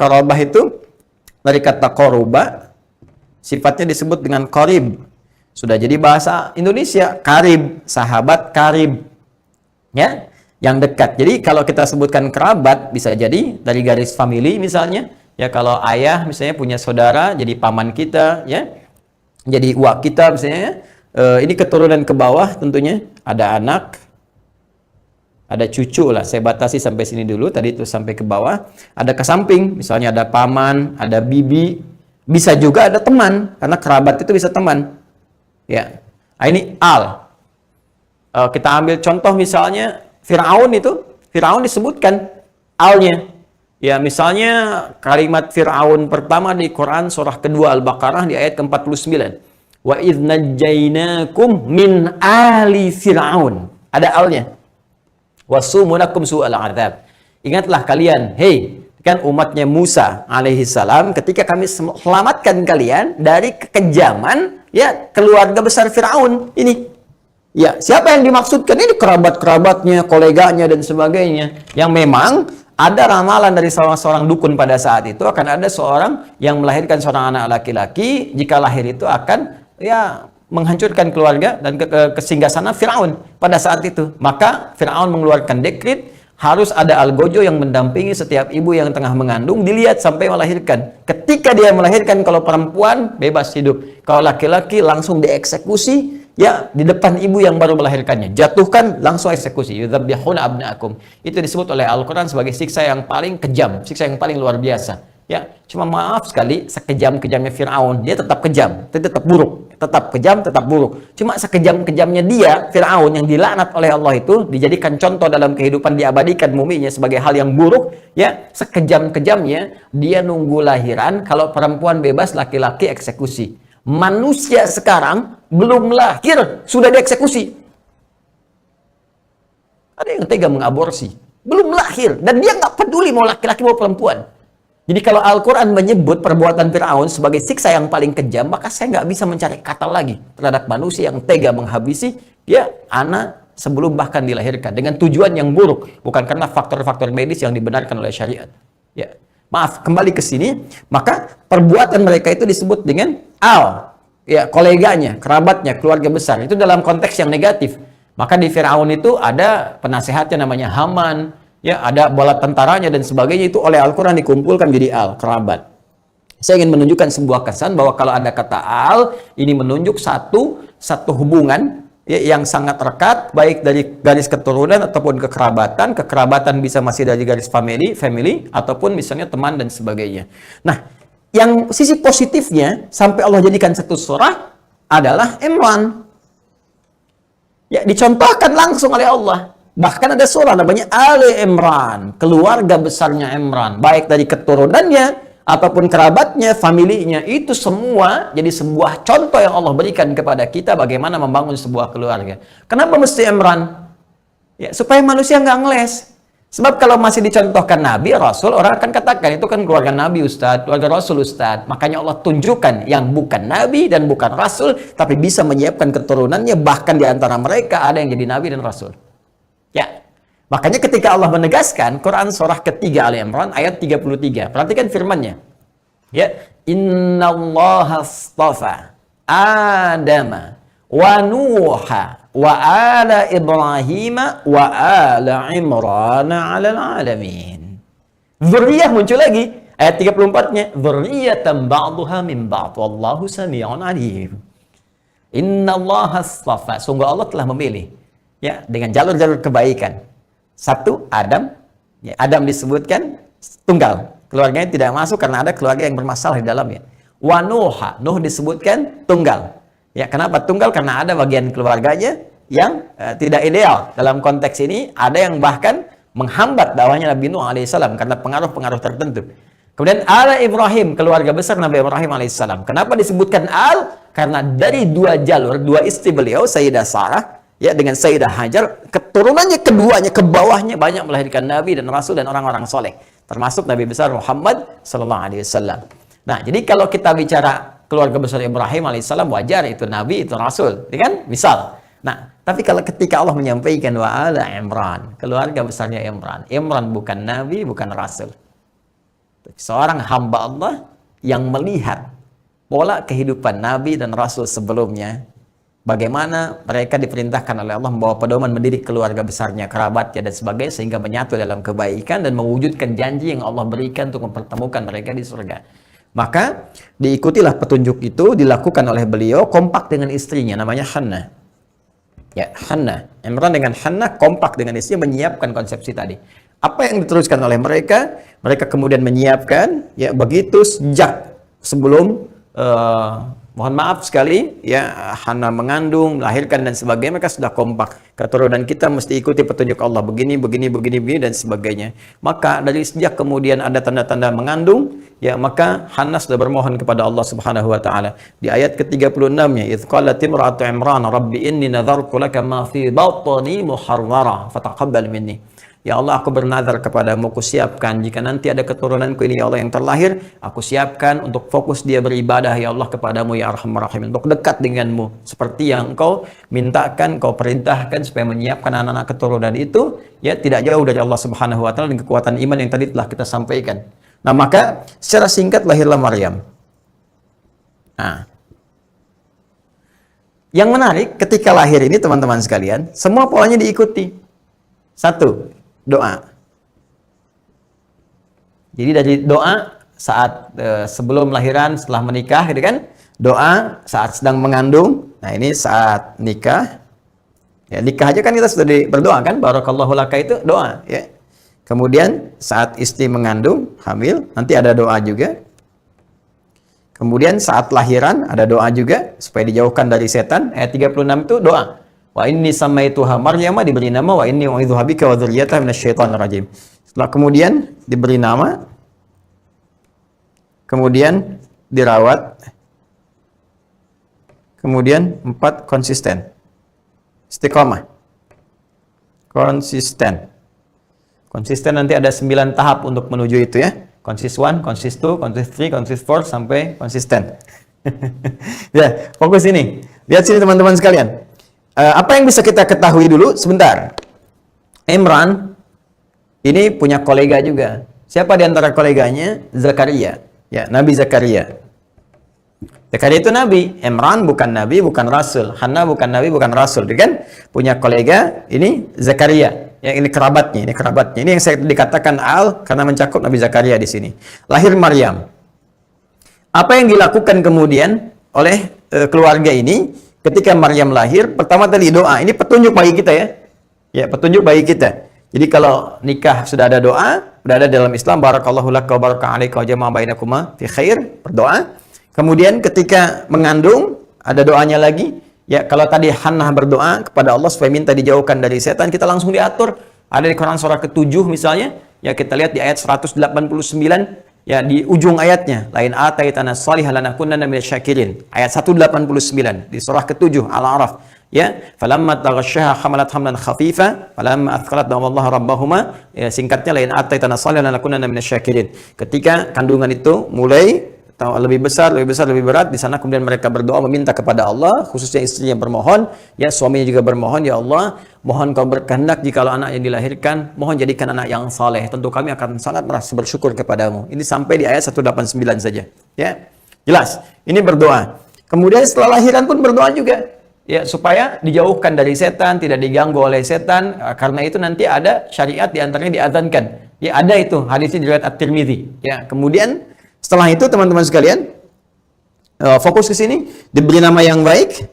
Korobah itu dari kata koroba. Sifatnya disebut dengan qarib. Sudah jadi bahasa Indonesia, karib, sahabat karib. Ya, yang dekat. Jadi kalau kita sebutkan kerabat bisa jadi dari garis famili misalnya, ya kalau ayah misalnya punya saudara jadi paman kita, ya. Jadi uak kita misalnya. Ini keturunan ke bawah tentunya, ada anak, ada cucu lah. Saya batasi sampai sini dulu, tadi itu sampai ke bawah. Ada ke samping, misalnya ada paman, ada bibi. Bisa juga ada teman, karena kerabat itu bisa teman. Ya, nah, ini al. Kita ambil contoh misalnya Fir'aun itu, Fir'aun disebutkan alnya. Ya, misalnya kalimat Fir'aun pertama di Quran surah kedua Al-Baqarah di ayat ke-49. Wa idz najjainakum min ali Fir'aun. Ada alnya. Wasumunakum su'al adzab. Ingatlah kalian, hei kan umatnya Musa alaihi salam, ketika kami selamatkan kalian dari kekejaman ya keluarga besar Firaun ini. Ya, siapa yang dimaksudkan? Ini kerabat-kerabatnya, koleganya dan sebagainya. Yang memang ada ramalan dari seorang dukun pada saat itu akan ada seorang yang melahirkan seorang anak laki-laki, jika lahir itu akan ya menghancurkan keluarga dan kesinggasana Firaun pada saat itu. Maka Firaun mengeluarkan dekret harus ada algojo yang mendampingi setiap ibu yang tengah mengandung, dilihat sampai melahirkan. Ketika dia melahirkan, kalau perempuan bebas hidup, kalau laki-laki langsung dieksekusi ya di depan ibu yang baru melahirkannya. Jatuhkan, langsung eksekusi. Yudzabihuna abna'akum. Itu disebut oleh Al-Qur'an sebagai siksa yang paling kejam, siksa yang paling luar biasa. Ya, cuma maaf sekali, sekejam-kejamnya Fir'aun, dia tetap kejam, tetap buruk, tetap kejam, tetap buruk. Cuma sekejam-kejamnya dia, Fir'aun yang dilaknat oleh Allah itu, dijadikan contoh dalam kehidupan, diabadikan muminya sebagai hal yang buruk, ya, sekejam-kejamnya, dia nunggu lahiran, kalau perempuan bebas, laki-laki eksekusi. Manusia sekarang, belum lahir, sudah dieksekusi. Ada yang tega mengaborsi, belum lahir, dan dia nggak peduli mau laki-laki mau perempuan. Jadi kalau Al-Quran menyebut perbuatan Fir'aun sebagai siksa yang paling kejam, maka saya nggak bisa mencari kata lagi terhadap manusia yang tega menghabisi dia anak sebelum bahkan dilahirkan dengan tujuan yang buruk, bukan karena faktor-faktor medis yang dibenarkan oleh syariat. Ya, maaf, kembali ke sini, maka perbuatan mereka itu disebut dengan al, ya, koleganya, kerabatnya, keluarga besar. Itu dalam konteks yang negatif. Maka di Fir'aun itu ada penasehatnya namanya Haman. Ya, ada bala tentaranya dan sebagainya, itu oleh Al-Quran dikumpulkan jadi al, kerabat. Saya ingin menunjukkan sebuah kesan bahwa kalau ada kata al, ini menunjuk satu hubungan ya, yang sangat rekat, baik dari garis keturunan ataupun kekerabatan. Kekerabatan bisa masih dari garis family, ataupun misalnya teman dan sebagainya. Nah, yang sisi positifnya, sampai Allah jadikan satu surah, adalah Imran. Ya, dicontohkan langsung oleh Allah. Bahkan ada surah namanya Ali Imran, keluarga besarnya Imran, baik dari keturunannya ataupun kerabatnya, familinya, itu semua jadi sebuah contoh yang Allah berikan kepada kita bagaimana membangun sebuah keluarga. Kenapa mesti Imran? Ya, supaya manusia nggak ngeles. Sebab kalau masih dicontohkan Nabi, Rasul, orang akan katakan, itu kan keluarga Nabi Ustadz, keluarga Rasul Ustadz. Makanya Allah tunjukkan yang bukan Nabi dan bukan Rasul, tapi bisa menyiapkan keturunannya, bahkan di antara mereka ada yang jadi Nabi dan Rasul. Ya, makanya ketika Allah menegaskan, Quran surah ketiga Ali Imran ayat 33. Perhatikan firman-Nya. Ya, Innallaha astafa Adama wa Nuha wa ala Ibrahim wa ala Imran 'alal alamin. Dzurriyyah muncul lagi. Ayat 34-nya, dzurriyyatan ba'dhuha min ba'd wallahu samii'un 'alim. Innallaha astafa, sungguh Allah telah memilih, ya, dengan jalur-jalur kebaikan. Satu, Adam. Ya, Adam disebutkan tunggal. Keluarganya tidak masuk karena ada keluarga yang bermasalah di dalamnya. Wa Nuha, Nuh disebutkan tunggal. Ya, kenapa tunggal? Karena ada bagian keluarganya yang tidak ideal. Dalam konteks ini, ada yang bahkan menghambat dakwahnya Nabi Nuh alaihissalam karena pengaruh-pengaruh tertentu. Kemudian ala Ibrahim, keluarga besar Nabi Ibrahim alaihissalam. Kenapa disebutkan al? Karena dari dua jalur, dua istri beliau, Sayyidah Sarah, ya, dengan Sayyidah Hajar, keturunannya keduanya, ke bawahnya banyak melahirkan Nabi dan Rasul dan orang-orang soleh. Termasuk Nabi besar Muhammad Sallallahu Alaihi Wasallam. Nah, jadi kalau kita bicara keluarga besar Ibrahim alaihissalam, wajar itu Nabi, itu Rasul, ya kan? Misal. Nah, tapi kalau ketika Allah menyampaikan wa ala Imran, keluarga besarnya Imran, Imran bukan Nabi, bukan Rasul. Seorang hamba Allah yang melihat pola kehidupan Nabi dan Rasul sebelumnya, bagaimana mereka diperintahkan oleh Allah membawa pedoman mendidik keluarga besarnya, kerabatnya, dan sebagainya, sehingga menyatu dalam kebaikan dan mewujudkan janji yang Allah berikan untuk mempertemukan mereka di surga. Maka diikutilah petunjuk itu, dilakukan oleh beliau kompak dengan istrinya, namanya Hannah. Ya, Hannah. Imran dengan Hannah kompak dengan istrinya menyiapkan konsepsi tadi. Apa yang diteruskan oleh mereka? Mereka kemudian menyiapkan, ya, begitu sejak sebelum mohon maaf sekali, ya, Hannah mengandung, melahirkan dan sebagainya, mereka sudah kompak. Keturunan kita mesti ikuti petunjuk Allah begini, begini, begini, begini dan sebagainya. Maka dari sejak kemudian ada tanda-tanda mengandung, ya, maka Hannah sudah bermohon kepada Allah Subhanahu wa taala. Di ayat ke-36-nya, "Idz qalat imra'atu Imran, rabbi inni nadhartu laka ma fi batni muharrara fataqabbal minni." Ya Allah, aku bernazar kepadamu, aku siapkan jika nanti ada keturunanku ini, ya Allah, yang terlahir, aku siapkan untuk fokus dia beribadah, ya Allah, kepadamu, ya Arhamar Rahimin, untuk dekat denganmu, seperti yang engkau mintakan, engkau perintahkan supaya menyiapkan anak-anak keturunan itu, ya, tidak jauh dari Allah Subhanahu wa taala, dan kekuatan iman yang tadi telah kita sampaikan. Nah, maka secara singkat lahirlah Maryam. Nah, yang menarik ketika lahir ini, teman-teman sekalian, semua polanya diikuti. Satu, doa. Jadi dari doa saat sebelum lahiran, setelah menikah, gitu kan? Doa saat sedang mengandung. Nah, ini saat nikah. Ya, nikah aja kan kita sudah berdoa kan? Barakallahu laka itu doa, ya. Kemudian saat istri mengandung, hamil, nanti ada doa juga. Kemudian saat lahiran ada doa juga supaya dijauhkan dari setan. Ayat 36 itu doa. Wa inni samaituha Maryam, diberi nama, wa inni u'idzuha bika wa dzurriyyataha minasyaitonir rajim. Setelah kemudian diberi nama, kemudian dirawat, kemudian 4 konsisten. Istiqamah. Konsisten. Konsisten nanti ada 9 tahap untuk menuju itu, ya. Konsis 1, konsis 2, konsis 3, konsis 4 sampai konsisten. Ya, fokus ini. Lihat sini teman-teman sekalian. Apa yang bisa kita ketahui dulu sebentar? Imran ini punya kolega juga. Siapa di antara koleganya? Zakaria. Ya, Nabi Zakaria. Zakaria itu nabi. Imran bukan nabi, bukan rasul. Hannah bukan nabi, bukan rasul, kan? Punya kolega ini Zakaria. Ya, ini kerabatnya, ini kerabatnya. Ini yang saya dikatakan al karena mencakup Nabi Zakaria di sini. Lahir Maryam. Apa yang dilakukan kemudian oleh keluarga ini? Ketika Maryam lahir, pertama tadi doa. Ini petunjuk bagi kita, ya. Ya, petunjuk bagi kita. Jadi kalau nikah sudah ada doa, sudah ada dalam Islam, barakallahu laka wa baraka alaika wa jama'a bainakuma fi khair, berdoa. Kemudian ketika mengandung, ada doanya lagi, Ya, kalau tadi Hannah berdoa kepada Allah supaya minta dijauhkan dari setan, kita langsung diatur. Ada di Quran surah ke-7 misalnya, ya kita lihat di ayat 189, ya di ujung ayatnya, lain ataitana salihah lanakunanna minasyakirin. Ayat 189 di surah ke-7 Al-A'raf. Ya, falamma taghasyaha hamalat hamlan khafifa falamma athqalat da'awallaha rabbahuma, ya singkatnya lain ataitana salihah lanakunanna minasyakirin. Ketika kandungan itu mulai lebih besar, lebih berat, di sana kemudian mereka berdoa meminta kepada Allah, khususnya istrinya bermohon, ya suaminya juga bermohon, ya Allah, mohon kau berkehendak jikalau anak yang dilahirkan, mohon jadikan anak yang saleh. Tentu kami akan sangat merasa bersyukur kepadamu. Ini sampai di ayat 189 saja. Ya, jelas. Ini berdoa. Kemudian setelah lahiran pun berdoa juga. Ya, supaya dijauhkan dari setan, tidak diganggu oleh setan. Karena itu nanti ada syariat diantaranya diazankan. Ya, ada itu hadisnya diriwayat At-Tirmidzi. Ya, kemudian setelah itu teman-teman sekalian, fokus ke sini, diberi nama yang baik,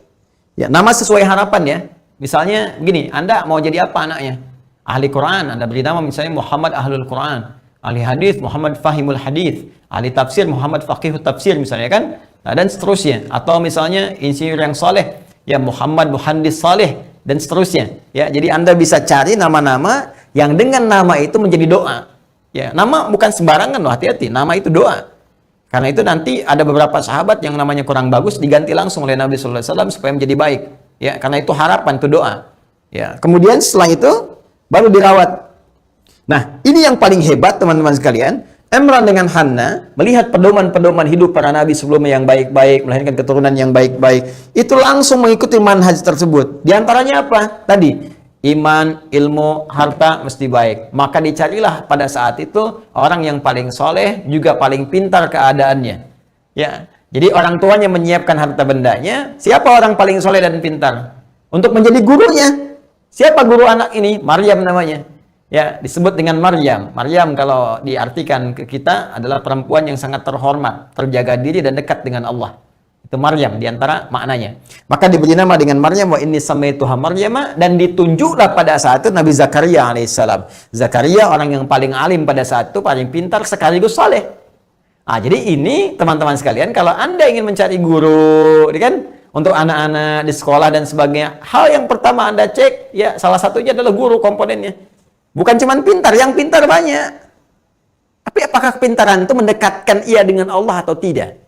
ya nama sesuai harapan ya. Misalnya gini, Anda mau jadi apa anaknya? Ahli Quran, Anda beri nama misalnya Muhammad Ahlul Quran, ahli hadis Muhammad Fahimul Hadis, ahli tafsir Muhammad Faqihut Tafsir misalnya kan, nah, dan seterusnya. Atau misalnya insinyur yang saleh, ya Muhammad Muhandis Saleh dan seterusnya. Ya, jadi Anda bisa cari nama-nama yang dengan nama itu menjadi doa. Ya, nama bukan sembarangan loh, hati-hati. Nama itu doa. Karena itu nanti ada beberapa sahabat yang namanya kurang bagus diganti langsung oleh Nabi sallallahu alaihi wasallam supaya menjadi baik. Ya, karena itu harapan, itu doa. Ya, kemudian setelah itu baru dirawat. Nah, ini yang paling hebat teman-teman sekalian. Imran dengan Hannah melihat pedoman-pedoman hidup para nabi sebelumnya yang baik-baik, melahirkan keturunan yang baik-baik, itu langsung mengikuti manhaj tersebut. Di antaranya apa? Tadi iman, ilmu, harta mesti baik. Maka dicarilah pada saat itu orang yang paling soleh juga paling pintar keadaannya. Ya, jadi orang tuanya menyiapkan harta bendanya. Siapa orang paling soleh dan pintar? Untuk menjadi gurunya. Siapa guru anak ini? Maryam namanya. Ya, disebut dengan Maryam. Maryam kalau diartikan ke kita adalah perempuan yang sangat terhormat, terjaga diri dan dekat dengan Allah. Itu Maryam diantara maknanya. Maka diberi nama dengan Maryam, wa inni samaituha Maryama, dan ditunjuklah pada saat itu Nabi Zakaria alaihissalam. Zakaria orang yang paling alim pada saat itu, paling pintar sekaligus saleh. Ah, jadi ini teman-teman sekalian, kalau Anda ingin mencari guru, kan, untuk anak-anak di sekolah dan sebagainya, hal yang pertama Anda cek, ya salah satunya adalah guru komponennya. Bukan cuma pintar, yang pintar banyak. Tapi apakah kepintaran itu mendekatkan ia dengan Allah atau tidak?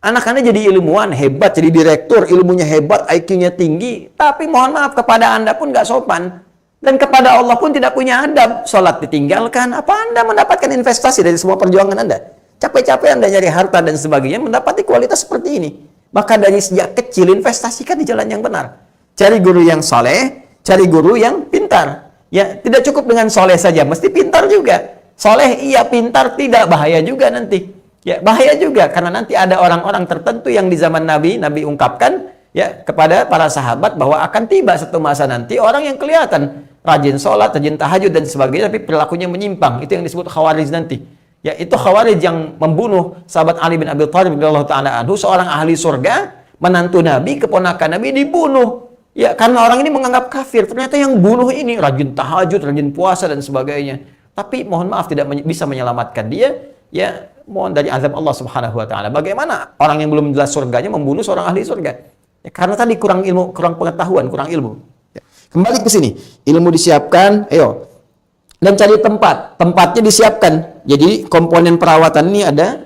Anak-anak jadi ilmuwan, hebat, jadi direktur, ilmunya hebat, IQ-nya tinggi, tapi mohon maaf kepada Anda pun nggak sopan. Dan kepada Allah pun tidak punya adab. Sholat ditinggalkan, apa Anda mendapatkan investasi dari semua perjuangan Anda? Capek-capek Anda nyari harta dan sebagainya, mendapati kualitas seperti ini. Maka dari sejak kecil, investasikan di jalan yang benar. Cari guru yang soleh, cari guru yang pintar. Ya, tidak cukup dengan soleh saja, mesti pintar juga. Soleh iya, pintar tidak, bahaya juga nanti. Ya, bahaya juga karena nanti ada orang-orang tertentu yang di zaman Nabi ungkapkan ya kepada para sahabat bahwa akan tiba satu masa nanti orang yang kelihatan rajin sholat, rajin tahajud dan sebagainya, tapi perilakunya menyimpang. Itu yang disebut Khawarij nanti. Ya, itu Khawarij yang membunuh sahabat Ali bin Abi Thalib radhiyallahu taala anhu, seorang ahli surga, menantu Nabi, keponakan Nabi dibunuh. Ya, karena orang ini menganggap kafir. Ternyata yang bunuh ini rajin tahajud, rajin puasa dan sebagainya. Tapi mohon maaf tidak bisa menyelamatkan dia. Ya, mohon dari azab Allah Subhanahu wa taala. Bagaimana orang yang belum jelas surganya membunuh seorang ahli surga? Ya, karena tadi kurang ilmu, kurang pengetahuan, kurang ilmu. Ya. Kembali ke sini. Ilmu disiapkan, ayo. Dan cari tempat. Tempatnya disiapkan. Jadi komponen perawatan ini ada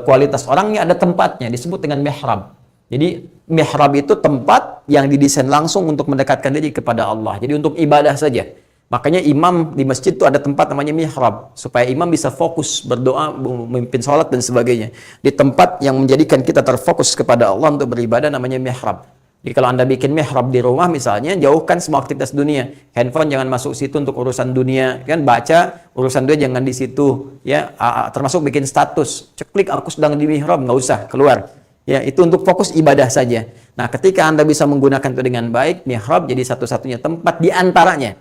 kualitas orangnya, ada tempatnya, disebut dengan mihrab. Jadi mihrab itu tempat yang didesain langsung untuk mendekatkan diri kepada Allah. Jadi untuk ibadah saja. Makanya imam di masjid itu ada tempat namanya mihrab, supaya imam bisa fokus berdoa, memimpin sholat dan sebagainya. Di tempat yang menjadikan kita terfokus kepada Allah untuk beribadah namanya mihrab. Jadi kalau Anda bikin mihrab di rumah misalnya, jauhkan semua aktivitas dunia. Handphone jangan masuk situ untuk urusan dunia, kan, baca urusan dunia jangan di situ, ya, termasuk bikin status, ceklik aku sedang di mihrab, nggak usah keluar. Ya, itu untuk fokus ibadah saja. Nah, ketika Anda bisa menggunakan itu dengan baik, mihrab jadi satu-satunya tempat di antaranya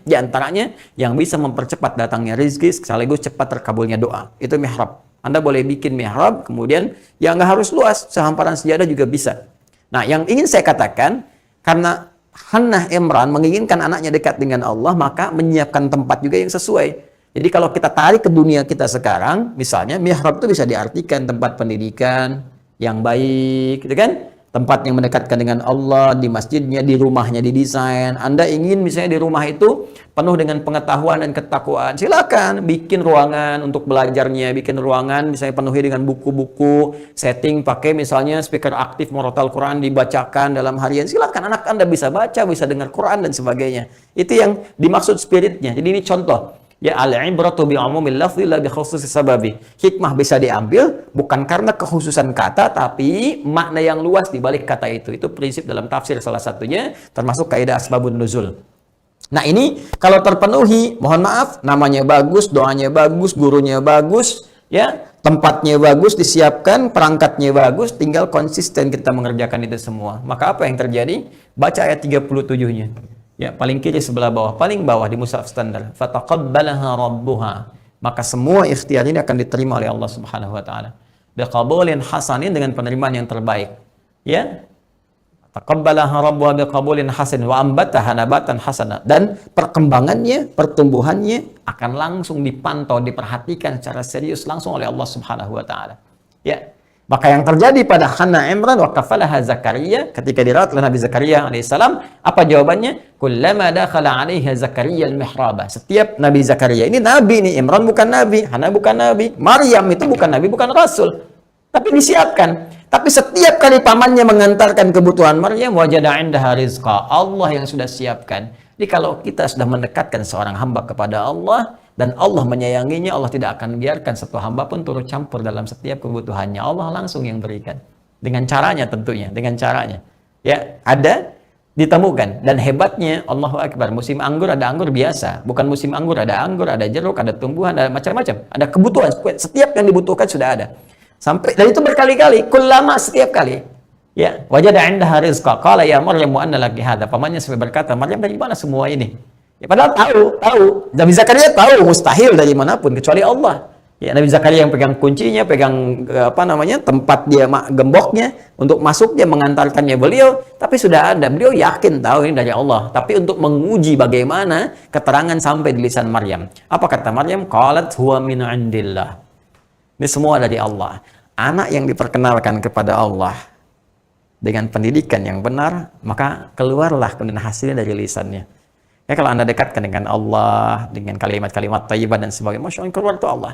yang bisa mempercepat datangnya rezeki sekaligus cepat terkabulnya doa. Itu mihrab. Anda boleh bikin mihrab, kemudian ya nggak harus luas, sehamparan sejadah juga bisa. Nah, yang ingin saya katakan, karena Hannah Imran menginginkan anaknya dekat dengan Allah, maka menyiapkan tempat juga yang sesuai. Jadi kalau kita tarik ke dunia kita sekarang, misalnya mihrab itu bisa diartikan tempat pendidikan yang baik, gitu kan? tempat yang mendekatkan dengan Allah, di masjidnya, di rumahnya didesain. Anda ingin misalnya di rumah itu penuh dengan pengetahuan dan ketakwaan, silakan bikin ruangan untuk belajarnya, bikin ruangan misalnya penuhi dengan buku-buku, setting pakai misalnya speaker aktif murotal Quran dibacakan dalam harian, silakan anak Anda bisa baca, bisa dengar Quran dan sebagainya. Itu yang dimaksud spiritnya. Jadi ini contoh. Ya, al-ibratu bi umumil lafzi la bi khususi sababi. Hikmah bisa diambil bukan karena kekhususan kata, tapi makna yang luas di balik kata itu. Itu prinsip dalam tafsir salah satunya, termasuk kaidah asbabun nuzul. Nah, ini kalau terpenuhi, mohon maaf, namanya bagus, doanya bagus, gurunya bagus, ya, tempatnya bagus, disiapkan, perangkatnya bagus, tinggal konsisten kita mengerjakan itu semua. Maka apa yang terjadi? Baca ayat 37-nya. Ya, paling kiri sebelah bawah, paling bawah di mushaf standar. Fataqabbalaha rabbuha. Maka semua ikhtiar ini akan diterima oleh Allah Subhanahu wa taala. Biqabulin hasanin, dengan penerimaan yang terbaik. Ya. Taqabbalaha rabbuha biqabulin hasan wa ambataha nabatan hasana. Dan perkembangannya, pertumbuhannya akan langsung dipantau, diperhatikan secara serius langsung oleh Allah Subhanahu wa taala. Ya. Maka yang terjadi pada Hannah Imran wa kafalaha Zakaria, ketika dirawat oleh Nabi Zakaria alaihissalam, apa jawabannya? Kullama dakhala 'alaiha Zakaria al-mihraba. Setiap Nabi Zakaria, ini nabi nih, Imran bukan nabi, Hannah bukan nabi, Maryam itu bukan nabi, bukan rasul. Tapi disiapkan. Tapi setiap kali pamannya mengantarkan kebutuhan Maryam, wajada 'indaha rizqa. Allah yang sudah siapkan. Jadi kalau kita sudah mendekatkan seorang hamba kepada Allah, dan Allah menyayanginya, Allah tidak akan biarkan satu hamba pun turut campur dalam setiap kebutuhannya. Allah langsung yang berikan. Dengan caranya tentunya, dengan caranya. Ya, ada, ditemukan. Dan hebatnya, Allahu Akbar, musim anggur ada anggur biasa. Bukan musim anggur, ada jeruk, ada tumbuhan, ada macam-macam. Ada kebutuhan, setiap yang dibutuhkan sudah ada. Sampai, dan itu berkali-kali, kullama, setiap kali. Ya, wajada 'indaha rizqa. Qala ya Maryam anna laki hadza. Pamannya sampai berkata, Maryam, dari mana semua ini? Ya, padahal tahu. Nabi Zakaria tahu mustahil dari manapun kecuali Allah. Ya, Nabi Zakaria yang pegang kuncinya, pegang tempat dia gemboknya untuk masuknya, mengantarkannya beliau, tapi sudah ada. Beliau yakin tahu ini dari Allah. Tapi untuk menguji bagaimana keterangan sampai di lisan Maryam. Apa kata Maryam? Qalat huwa min 'indillah. Ini semua dari Allah. Anak yang diperkenalkan kepada Allah dengan pendidikan yang benar, maka keluarlah kemudian hasilnya dari lisannya. Ya, kalau Anda dekatkan dengan Allah, dengan kalimat-kalimat thayyibah dan sebagainya, Masya Allah, keluar itu Allah.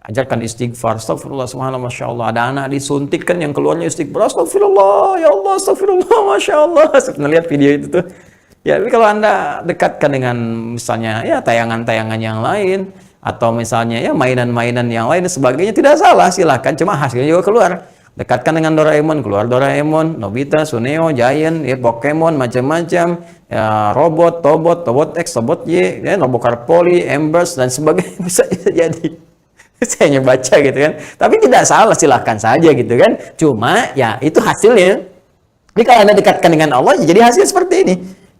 Ajarkan istighfar, astagfirullah, subhanallah, Masya Allah. Ada anak disuntikkan yang keluarnya istighfar, astagfirullah, ya Allah, astagfirullah, Masya Allah. Saya pernah lihat video itu tuh. Ya, tapi kalau Anda dekatkan dengan misalnya ya tayangan-tayangan yang lain, atau misalnya ya mainan-mainan yang lain dan sebagainya, tidak salah, silakan. Cuma hasilnya juga keluar. Dekatkan dengan Doraemon, keluar Doraemon, Nobita, Suneo, Giant, ya, Pokemon, macam-macam, ya, robot, Tobot X, Tobot Y, ya, Nobokar Poli, Embers, dan sebagainya. Bisa jadi. Saya hanya baca gitu kan. Tapi tidak salah, silahkan saja gitu kan. Cuma ya itu hasilnya. Jadi kalau Anda dekatkan dengan Allah, ya jadi hasil seperti ini.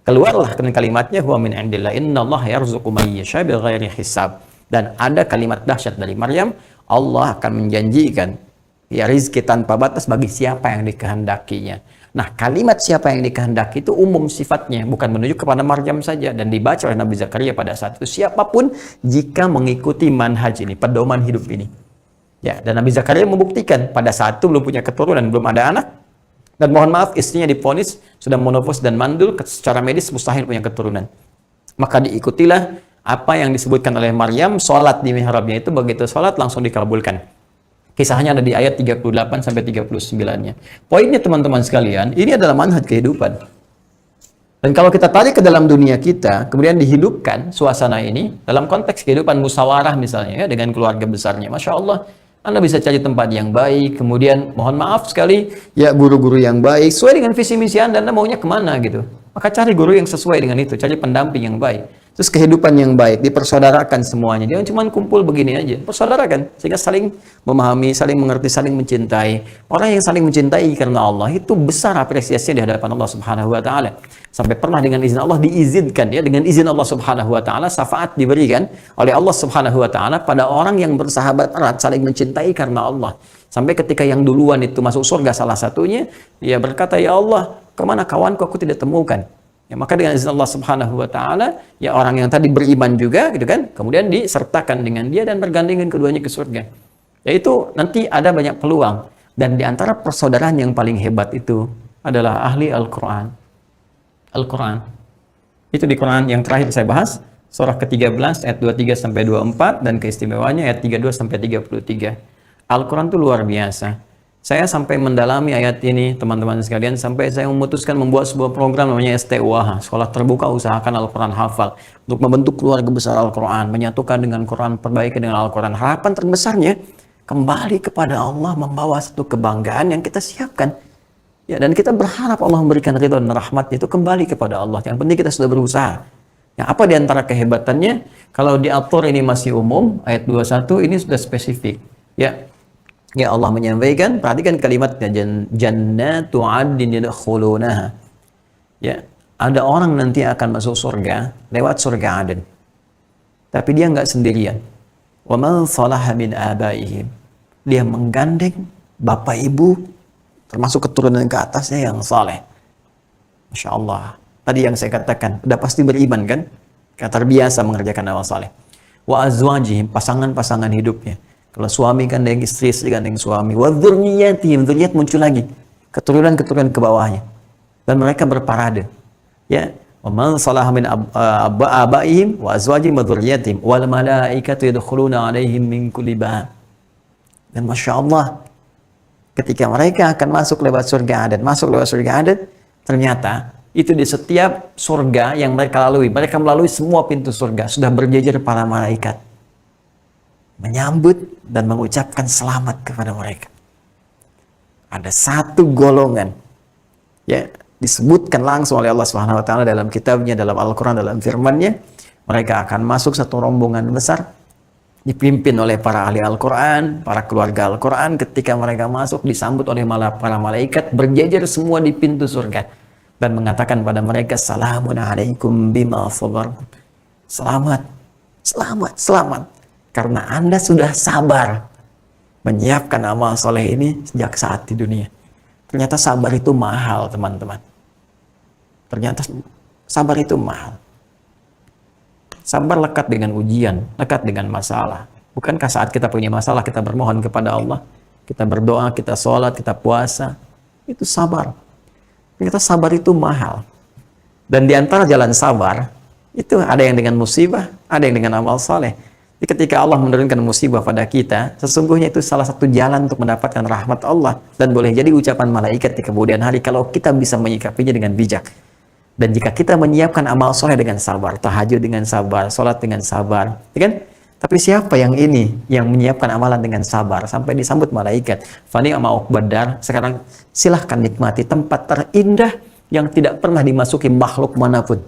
Keluarlah dengan kalimatnya, huwa min indillah, innallaha yarzuqu man yasha bighairi hisab. Dan ada kalimat dahsyat dari Maryam, Allah akan menjanjikan ya rizki tanpa batas bagi siapa yang dikehendakinya. Nah, kalimat siapa yang dikehendaki itu umum sifatnya, bukan menuju kepada Maryam saja, dan dibaca oleh Nabi Zakaria pada saat itu siapapun jika mengikuti manhaj ini, pedoman hidup ini. Ya, dan Nabi Zakaria membuktikan pada saat itu belum punya keturunan, belum ada anak, dan mohon maaf istrinya divonis sudah menopause dan mandul, secara medis mustahil punya keturunan. Maka diikutilah apa yang disebutkan oleh Maryam, sholat di mihrabnya itu, begitu sholat langsung dikabulkan. Kisahnya ada di ayat 38 sampai 39-nya. Poinnya teman-teman sekalian, ini adalah manhaj kehidupan. Dan kalau kita tarik ke dalam dunia kita, kemudian dihidupkan suasana ini dalam konteks kehidupan musyawarah misalnya ya, dengan keluarga besarnya. Masya Allah, Anda bisa cari tempat yang baik, kemudian mohon maaf sekali, ya guru-guru yang baik, sesuai dengan visi misi Anda maunya kemana gitu. Maka cari guru yang sesuai dengan itu, cari pendamping yang baik. Terus kehidupan yang baik, dipersaudarakan semuanya. Jangan cuma kumpul begini aja. Persaudarakan, sehingga saling memahami, saling mengerti, saling mencintai. Orang yang saling mencintai karena Allah, itu besar apresiasinya di hadapan Allah Subhanahu wa Ta'ala. Sampai pernah dengan izin Allah diizinkan, ya, dengan izin Allah Subhanahu wa Ta'ala, syafaat diberikan oleh Allah Subhanahu wa Ta'ala pada orang yang bersahabat erat, saling mencintai karena Allah. Sampai ketika yang duluan itu masuk surga salah satunya, dia berkata, ya Allah, kemana kawanku, aku tidak temukan. Ya, maka dengan izin Allah Subhanahu wa Ta'ala, ya orang yang tadi beriman juga gitu kan, kemudian disertakan dengan dia dan bergandengan keduanya ke surga. Yaitu nanti ada banyak peluang. Dan di antara persaudaraan yang paling hebat itu adalah ahli Al-Quran. Al-Quran. Itu di Quran yang terakhir saya bahas, surah ke-13 ayat 23 sampai 24 dan keistimewaannya ayat 32 sampai 33. Al-Quran itu luar biasa. Saya sampai mendalami ayat ini, teman-teman sekalian, sampai saya memutuskan membuat sebuah program namanya STUAH, Sekolah Terbuka Usahakan Al-Quran Hafal, untuk membentuk keluarga besar Al-Quran, menyatukan dengan Quran, perbaiki dengan Al-Quran. Harapan terbesarnya, kembali kepada Allah, membawa satu kebanggaan yang kita siapkan. Ya, dan kita berharap Allah memberikan ridha dan rahmatnya itu kembali kepada Allah. Yang penting kita sudah berusaha. Ya, apa diantara kehebatannya? Kalau di At-Tur ini masih umum, ayat 21 ini sudah spesifik. Ya Allah menyampaikan, perhatikan kalimatnya, jannatu 'adnin yadkhulunaha. Ya, ada orang nanti akan masuk surga lewat surga Aden. Tapi dia nggak sendirian. Wa man salaha min abaihim. Dia menggandeng bapak ibu termasuk keturunan ke atasnya yang saleh. Masya Allah. Tadi yang saya katakan, udah pasti beriman kan? Karena terbiasa mengerjakan amal saleh. Wa azwajihim, pasangan-pasangan hidupnya. Kalau suami gandeng istri, istri gandeng suami. Wa dzurriyyatihim, dzurriyyat muncul lagi. Keturunan-keturunan ke bawahnya. Dan mereka berparade. Ya, wa man salaha min abaihim wa azwajihim wa dzurriyyatihim wal malaikatu yadkhuluna 'alaihim min kulli bab. Dan Masya Allah, ketika mereka akan masuk lewat surga Aden, ternyata itu di setiap surga yang mereka melalui semua pintu surga, sudah berjejer para malaikat menyambut dan mengucapkan selamat kepada mereka. Ada satu golongan, ya, disebutkan langsung oleh Allah Subhanahu wa taala dalam kitabnya, dalam Al-Qur'an, dalam firman-Nya, mereka akan masuk satu rombongan besar dipimpin oleh para ahli Al-Quran, para keluarga Al-Quran. Ketika mereka masuk disambut oleh para malaikat berjejer semua di pintu surga dan mengatakan pada mereka, salamun alaikum bima sabar. Selamat, selamat, selamat, karena Anda sudah sabar menyiapkan amal soleh ini sejak saat di dunia. Ternyata sabar itu mahal, teman-teman. Ternyata sabar itu mahal. Sabar lekat dengan ujian, lekat dengan masalah. Bukankah saat kita punya masalah, kita bermohon kepada Allah, kita berdoa, kita sholat, kita puasa, itu sabar. Ternyata sabar itu mahal. Dan di antara jalan sabar, itu ada yang dengan musibah, ada yang dengan amal soleh. Jadi ketika Allah menurunkan musibah pada kita, sesungguhnya itu salah satu jalan untuk mendapatkan rahmat Allah. Dan boleh jadi ucapan malaikat di kemudian hari kalau kita bisa menyikapinya dengan bijak. Dan jika kita menyiapkan amal soleh dengan sabar, tahajud dengan sabar, sholat dengan sabar, ya kan? Tapi siapa yang menyiapkan amalan dengan sabar sampai disambut malaikat? Fani ama uqbadar, sekarang silahkan nikmati tempat terindah yang tidak pernah dimasuki makhluk manapun.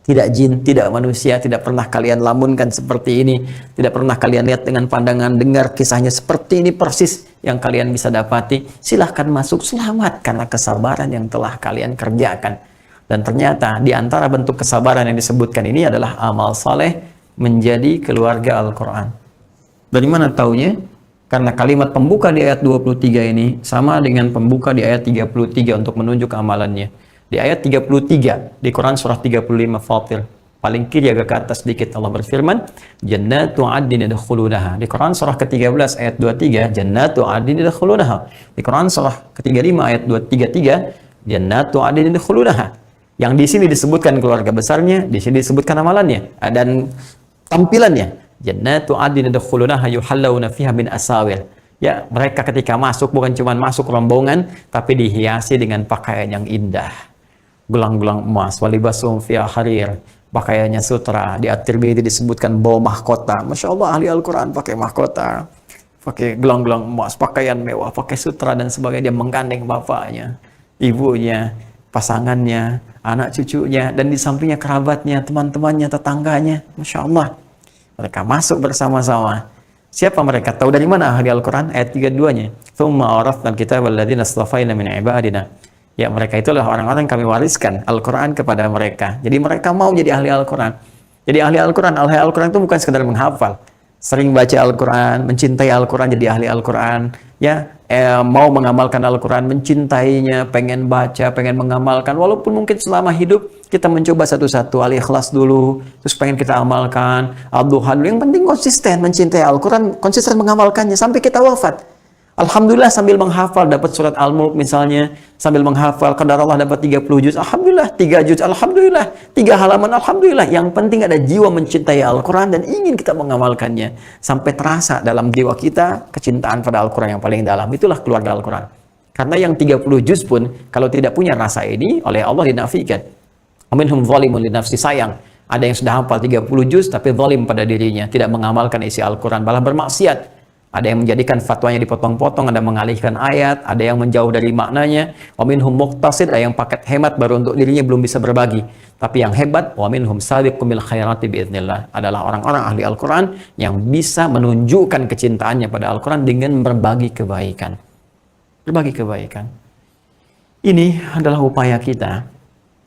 Tidak jin, tidak manusia, tidak pernah kalian lamunkan seperti ini, tidak pernah kalian lihat dengan pandangan, dengar kisahnya seperti ini persis yang kalian bisa dapati. Silahkan masuk, selamat karena kesabaran yang telah kalian kerjakan. Dan ternyata di antara bentuk kesabaran yang disebutkan ini adalah amal saleh menjadi keluarga Al-Quran. Dari mana taunya? Karena kalimat pembuka di ayat 23 ini sama dengan pembuka di ayat 33 untuk menunjuk amalannya. Di ayat 33 di Quran surah 35 Fatir, paling kiri agak ke atas sedikit, Allah berfirman, jannatu 'adnin yadkhulunaha. Di Quran surah ke-13 ayat 23, jannatu 'adnin yadkhulunaha. Di Quran surah ke-35 ayat 233, jannatu 'adnin yadkhulunaha. Yang di sini disebutkan keluarga besarnya, di sini disebutkan amalannya dan tampilannya. Jannatu 'adnin yadkhulunaha yuhallawna fiha min asawir. Ya, mereka ketika masuk bukan cuma masuk rombongan, tapi dihiasi dengan pakaian yang indah. Gelang-gelang emas, walibasum fiha harir, pakaiannya sutra. Di At-Tirmidzi disebutkan bawa mahkota. Masya Allah, ahli Al-Quran pakai mahkota, pakai gelang-gelang emas, pakaian mewah, pakai sutra dan sebagainya. Dia menggandeng bapaknya, ibunya, pasangannya, anak cucunya, dan di sampingnya kerabatnya, teman-temannya, tetangganya. Masya Allah, mereka masuk bersama-sama. Siapa mereka? Tahu dari mana ahli Al-Quran? Ayat 32-nya. Tsumma awrathna al-kitaba alladziina istafaina min ibadina. Ya, mereka itulah orang-orang kami wariskan Al-Quran kepada mereka. Jadi mereka mau jadi ahli Al-Quran. Jadi ahli Al-Quran itu bukan sekedar menghafal. Sering baca Al-Quran, mencintai Al-Quran, jadi ahli Al-Quran. Ya, mau mengamalkan Al-Quran, mencintainya, pengen baca, pengen mengamalkan. Walaupun mungkin selama hidup kita mencoba satu-satu, Al-Ikhlas dulu, terus pengen kita amalkan, Ad-Duha dulu. Yang penting konsisten mencintai Al-Quran, konsisten mengamalkannya sampai kita wafat. Alhamdulillah sambil menghafal dapat surat Al-Mulk misalnya, sambil menghafal qadarullah dapat 30 juz, alhamdulillah, 3 juz, alhamdulillah, 3 halaman, alhamdulillah. Yang penting ada jiwa mencintai Al-Quran dan ingin kita mengamalkannya sampai terasa dalam jiwa kita kecintaan pada Al-Quran yang paling dalam. Itulah keluarga Al-Quran. Karena yang 30 juz pun kalau tidak punya rasa ini oleh Allah dinafikan. Minhum zalimun li nafsi, sayang. Ada yang sudah hafal 30 juz tapi zalim pada dirinya, tidak mengamalkan isi Al-Quran, malah bermaksiat. Ada yang menjadikan fatwanya dipotong-potong, ada yang mengalihkan ayat, ada yang menjauh dari maknanya. Wa minhum muqtasid, ada yang paket hemat baru untuk dirinya belum bisa berbagi. Tapi yang hebat, wa minhum sabiqum bil khairati biidznillah, adalah orang-orang ahli Al-Quran yang bisa menunjukkan kecintaannya pada Al-Quran dengan berbagi kebaikan. Berbagi kebaikan. Ini adalah upaya kita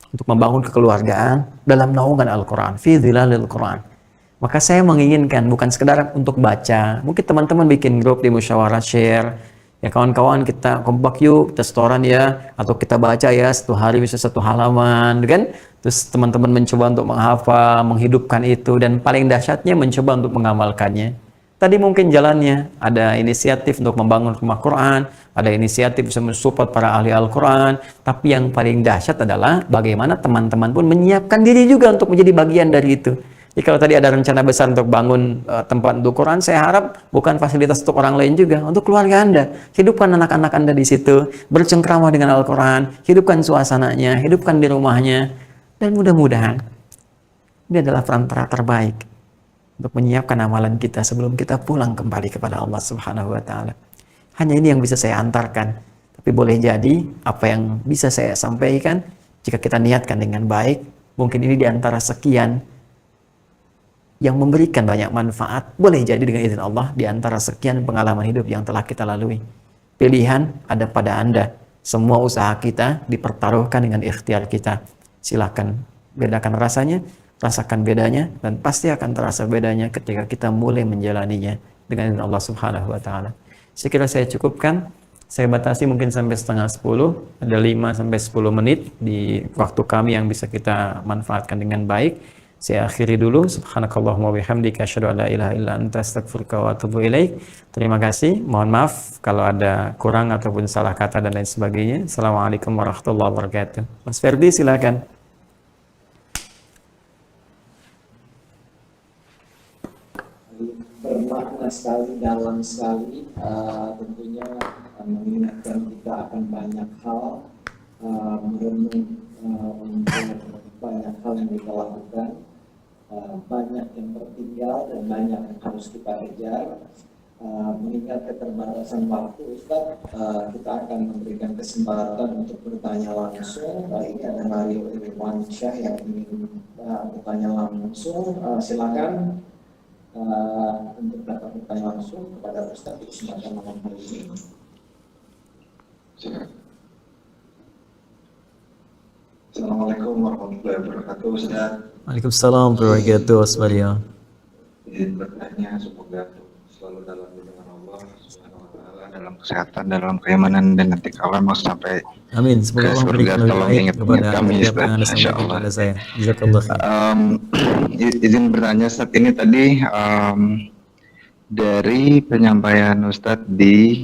untuk membangun kekeluargaan dalam naungan Al-Quran, fi dhilalil Quran. Maka saya menginginkan bukan sekedar untuk baca. Mungkin teman-teman bikin grup di musyawarah share. Ya kawan-kawan kita kompak yuk, kita setoran ya. Atau kita baca ya, satu hari bisa 1 halaman. Kan? Terus teman-teman mencoba untuk menghafal, menghidupkan itu. Dan paling dahsyatnya mencoba untuk mengamalkannya. Tadi mungkin jalannya. Ada inisiatif untuk membangun rumah Quran. Ada inisiatif bisa mensupport para ahli Al-Quran. Tapi yang paling dahsyat adalah bagaimana teman-teman pun menyiapkan diri juga untuk menjadi bagian dari itu. Jadi kalau tadi ada rencana besar untuk bangun tempat untuk Quran, saya harap bukan fasilitas untuk orang lain juga, untuk keluarga Anda. Hidupkan anak-anak Anda di situ, bercengkrama dengan Al-Quran, hidupkan suasananya, hidupkan di rumahnya, dan mudah-mudahan ini adalah perantara terbaik untuk menyiapkan amalan kita sebelum kita pulang kembali kepada Allah Subhanahu wa Ta'ala. Hanya ini yang bisa saya antarkan, tapi boleh jadi apa yang bisa saya sampaikan jika kita niatkan dengan baik, mungkin ini diantara sekian yang memberikan banyak manfaat, boleh jadi dengan izin Allah di antara sekian pengalaman hidup yang telah kita lalui. Pilihan ada pada Anda. Semua usaha kita dipertaruhkan dengan ikhtiar kita. Silakan bedakan rasanya, rasakan bedanya, dan pasti akan terasa bedanya ketika kita mulai menjalaninya dengan izin Allah Subhanahu wa Ta'ala. Saya kira saya cukupkan. Saya batasi mungkin sampai 9:30, ada 5-10 menit di waktu kami yang bisa kita manfaatkan dengan baik. Saya akhiri dulu. Subhanakallahumma wabihamdika asyhadu an la ilaha illa anta astaghfiruka wa atubu ilaik. Terima kasih. Mohon maaf kalau ada kurang ataupun salah kata dan lain sebagainya. Assalamualaikum warahmatullahi wabarakatuh. Mas Ferdi silakan. Bermakna sekali, dalam sekali. Tentunya mengingatkan kita akan banyak hal, merenung untuk banyak hal yang kita lakukan. Banyak yang tertinggal dan banyak yang harus kita kejar. Mengingat keterbatasan waktu, Ustaz, kita akan memberikan kesempatan untuk bertanya langsung. Baik, ada Mario Irwansyah yang ingin bertanya langsung. Silakan untuk dapat bertanya langsung kepada Ustaz di kesempatan malam hari ini. Assalamualaikum warahmatullahi wabarakatuh, Ustaz. Waalaikumsalam warahmatullahi wabarakatuh, Asmaria. Izin bertanya, semoga selalu dalam lindungan Allah Subhanahu wa Ta'ala, dalam kesehatan, dalam keimanan, dan nanti kalau mau sampai Amin. Semoga Allah memberikan lebih baik kepada kami, setiap yang Anda sampaikan kepada saya. Jazakallah khair. Izin bertanya, Ustaz, ini tadi dari penyampaian Ustadz di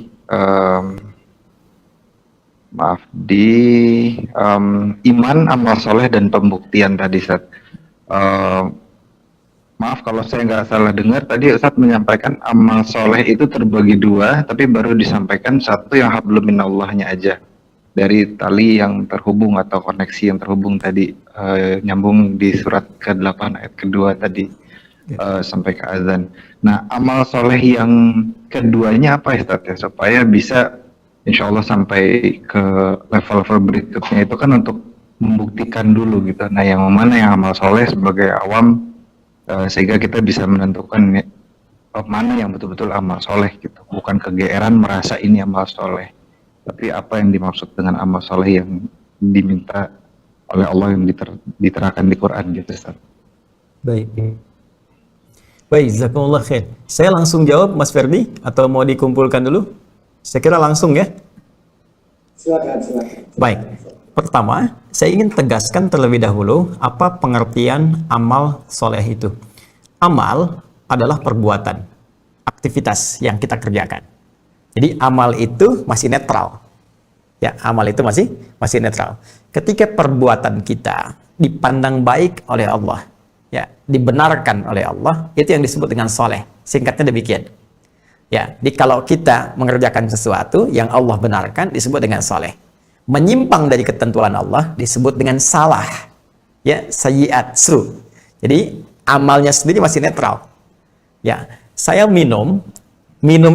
iman, amal soleh, dan pembuktian tadi, Ustadz. Maaf kalau saya nggak salah dengar, tadi Ustadz menyampaikan amal soleh itu terbagi 2, tapi baru disampaikan satu yang hablum minallahnya aja. Dari tali yang terhubung atau koneksi yang terhubung tadi, nyambung di surat ke-8 ayat kedua tadi, sampai ke azan. Nah, amal soleh yang keduanya apa ya, Ustadz, ya? Supaya bisa insya Allah sampai ke level berikutnya itu kan untuk membuktikan dulu gitu. Nah, yang mana yang amal soleh sebagai awam, sehingga kita bisa menentukan mana yang betul-betul amal soleh gitu. Bukan kegeeran merasa ini amal soleh, tapi apa yang dimaksud dengan amal soleh yang diminta oleh Allah yang diterangkan di Quran gitu, Ustaz. Baik. Baik, jazakumullah khair. Saya langsung jawab, Mas Ferdi, atau mau dikumpulkan dulu? Saya kira langsung ya. Silakan. Baik. Pertama, saya ingin tegaskan terlebih dahulu apa pengertian amal soleh itu. Amal adalah perbuatan, aktivitas yang kita kerjakan. Jadi amal itu masih netral. Ya, amal itu masih netral. Ketika perbuatan kita dipandang baik oleh Allah, ya, dibenarkan oleh Allah, itu yang disebut dengan soleh. Singkatnya demikian. Ya, jadi kalau kita mengerjakan sesuatu yang Allah benarkan disebut dengan soleh. Menyimpang dari ketentuan Allah disebut dengan salah. Ya, sayyiat, sru. Jadi amalnya sendiri masih netral. Ya, saya minum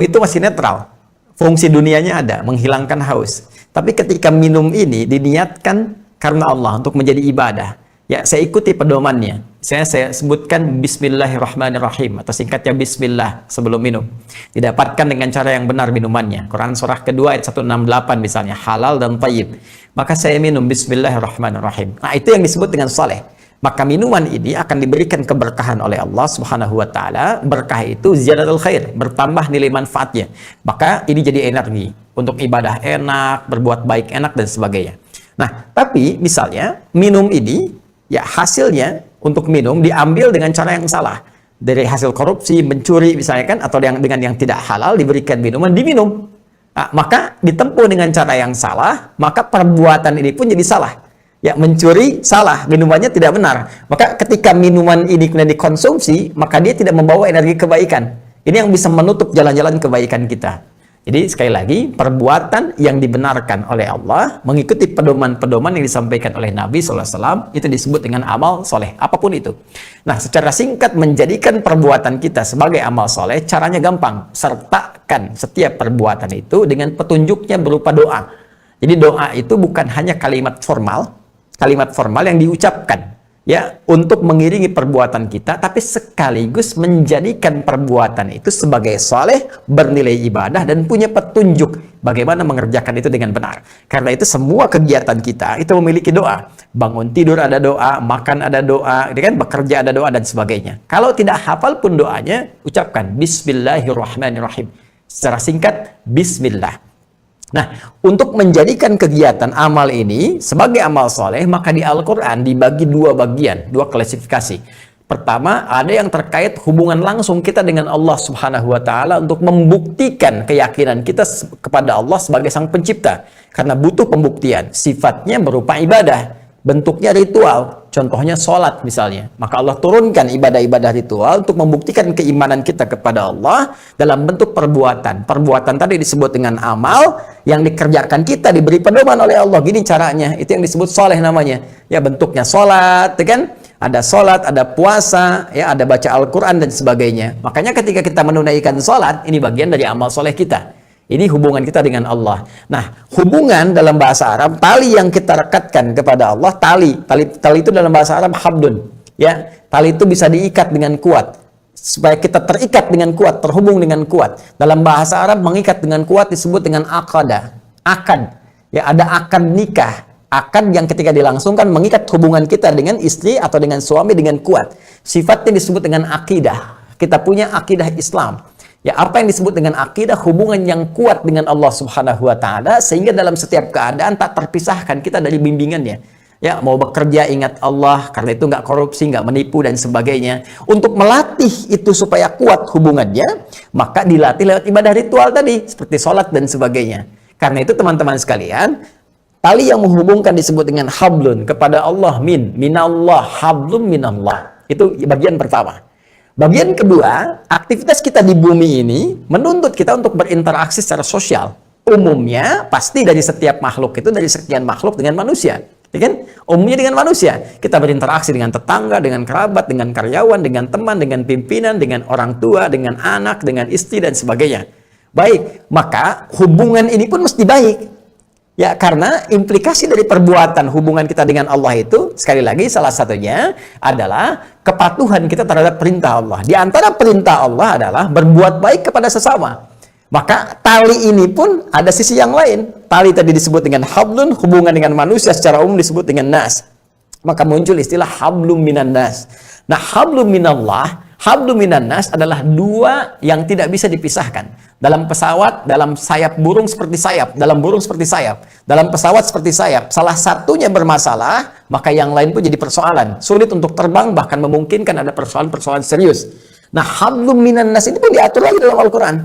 itu masih netral. Fungsi dunianya ada, menghilangkan haus. Tapi ketika minum ini diniatkan karena Allah untuk menjadi ibadah, ya saya ikuti pedomannya. Saya sebutkan Bismillahirrahmanirrahim atau singkatnya Bismillah sebelum minum. Didapatkan dengan cara yang benar minumannya. Quran surah kedua ayat 168 misalnya, halal dan thayyib. Maka saya minum Bismillahirrahmanirrahim. Nah, itu yang disebut dengan saleh. Maka minuman ini akan diberikan keberkahan oleh Allah Subhanahu wa taala. Berkah itu ziyadatul khair, bertambah nilai manfaatnya. Maka ini jadi energi untuk ibadah enak, berbuat baik enak dan sebagainya. Nah, tapi misalnya minum ini ya hasilnya untuk minum diambil dengan cara yang salah. Dari hasil korupsi, mencuri misalnya kan, atau dengan yang tidak halal diberikan minuman, diminum. Nah, maka ditempuh dengan cara yang salah, maka perbuatan ini pun jadi salah. Ya, mencuri salah, minumannya tidak benar. Maka ketika minuman ini kemudian dikonsumsi, maka dia tidak membawa energi kebaikan. Ini yang bisa menutup jalan-jalan kebaikan kita. Jadi sekali lagi, perbuatan yang dibenarkan oleh Allah, mengikuti pedoman-pedoman yang disampaikan oleh Nabi SAW, itu disebut dengan amal soleh, apapun itu. Nah, secara singkat, menjadikan perbuatan kita sebagai amal soleh, caranya gampang. Sertakan setiap perbuatan itu dengan petunjuknya berupa doa. Jadi doa itu bukan hanya kalimat formal yang diucapkan ya untuk mengiringi perbuatan kita, tapi sekaligus menjadikan perbuatan itu sebagai saleh, bernilai ibadah dan punya petunjuk bagaimana mengerjakan itu dengan benar. Karena itu semua kegiatan kita itu memiliki doa. Bangun tidur ada doa, makan ada doa, kan bekerja ada doa dan sebagainya. Kalau tidak hafal pun doanya, ucapkan Bismillahirrahmanirrahim. Secara singkat, Bismillah. Nah, untuk menjadikan kegiatan amal ini sebagai amal soleh, maka di Al-Quran dibagi dua bagian, dua klasifikasi. Pertama, ada yang terkait hubungan langsung kita dengan Allah Subhanahu wa Ta'ala untuk membuktikan keyakinan kita kepada Allah sebagai Sang Pencipta, karena butuh pembuktian. Sifatnya berupa ibadah, bentuknya ritual, contohnya sholat misalnya. Maka Allah turunkan ibadah-ibadah ritual untuk membuktikan keimanan kita kepada Allah dalam bentuk perbuatan. Perbuatan tadi disebut dengan amal yang dikerjakan kita, diberi pedoman oleh Allah. Gini caranya, itu yang disebut soleh namanya. Ya, bentuknya sholat, kan? Ada sholat, ada puasa, ya, ada baca Al-Quran dan sebagainya. Makanya ketika kita menunaikan sholat, ini bagian dari amal soleh kita. Ini hubungan kita dengan Allah. Nah, hubungan dalam bahasa Arab, tali yang kita rekatkan kepada Allah, tali itu dalam bahasa Arab hablun. Ya, tali itu bisa diikat dengan kuat supaya kita terikat dengan kuat, terhubung dengan kuat. Dalam bahasa Arab mengikat dengan kuat disebut dengan akad. Ya, ada akad nikah. Akad yang ketika dilangsungkan mengikat hubungan kita dengan istri atau dengan suami dengan kuat. Sifatnya disebut dengan akidah. Kita punya akidah Islam. Ya, apa yang disebut dengan akidah, hubungan yang kuat dengan Allah Subhanahu wa Ta'ala, sehingga dalam setiap keadaan tak terpisahkan kita dari bimbingannya. Ya, mau bekerja ingat Allah, karena itu nggak korupsi, nggak menipu dan sebagainya. Untuk melatih itu supaya kuat hubungannya, maka dilatih lewat ibadah ritual tadi, seperti sholat dan sebagainya. Karena itu teman-teman sekalian, tali yang menghubungkan disebut dengan hablun, kepada Allah, minallah, hablum minallah. Itu bagian pertama. Bagian kedua, aktivitas kita di bumi ini menuntut kita untuk berinteraksi secara sosial. Umumnya, pasti dari setiap makhluk itu, dari sekian makhluk dengan manusia. Ya kan? Umumnya dengan manusia. Kita berinteraksi dengan tetangga, dengan kerabat, dengan karyawan, dengan teman, dengan pimpinan, dengan orang tua, dengan anak, dengan istri, dan sebagainya. Baik, maka hubungan ini pun mesti baik. Ya, karena implikasi dari perbuatan hubungan kita dengan Allah itu, sekali lagi salah satunya adalah kepatuhan kita terhadap perintah Allah. Di antara perintah Allah adalah berbuat baik kepada sesama. Maka tali ini pun ada sisi yang lain. Tali tadi disebut dengan hablun, hubungan dengan manusia secara umum disebut dengan nas. Maka muncul istilah hablum minan nas. Nah, hablum minallah, hablum minan nas adalah dua yang tidak bisa dipisahkan. Dalam pesawat, dalam sayap burung seperti sayap, dalam burung seperti sayap, dalam pesawat seperti sayap. Salah satunya bermasalah, maka yang lain pun jadi persoalan. Sulit untuk terbang, bahkan memungkinkan ada persoalan-persoalan serius. Nah, hablum minan nas ini pun diatur lagi dalam Al-Quran.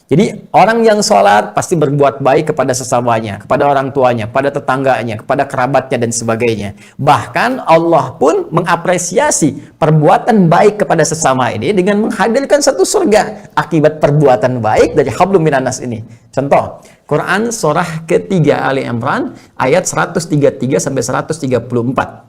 Jadi orang yang sholat pasti berbuat baik kepada sesamanya, kepada orang tuanya, pada tetangganya, kepada kerabatnya dan sebagainya. Bahkan Allah pun mengapresiasi perbuatan baik kepada sesama ini dengan menghadirkan satu surga akibat perbuatan baik dari hablum minan nas ini. Contoh, Quran surah ketiga Ali Imran ayat 133 sampai 134.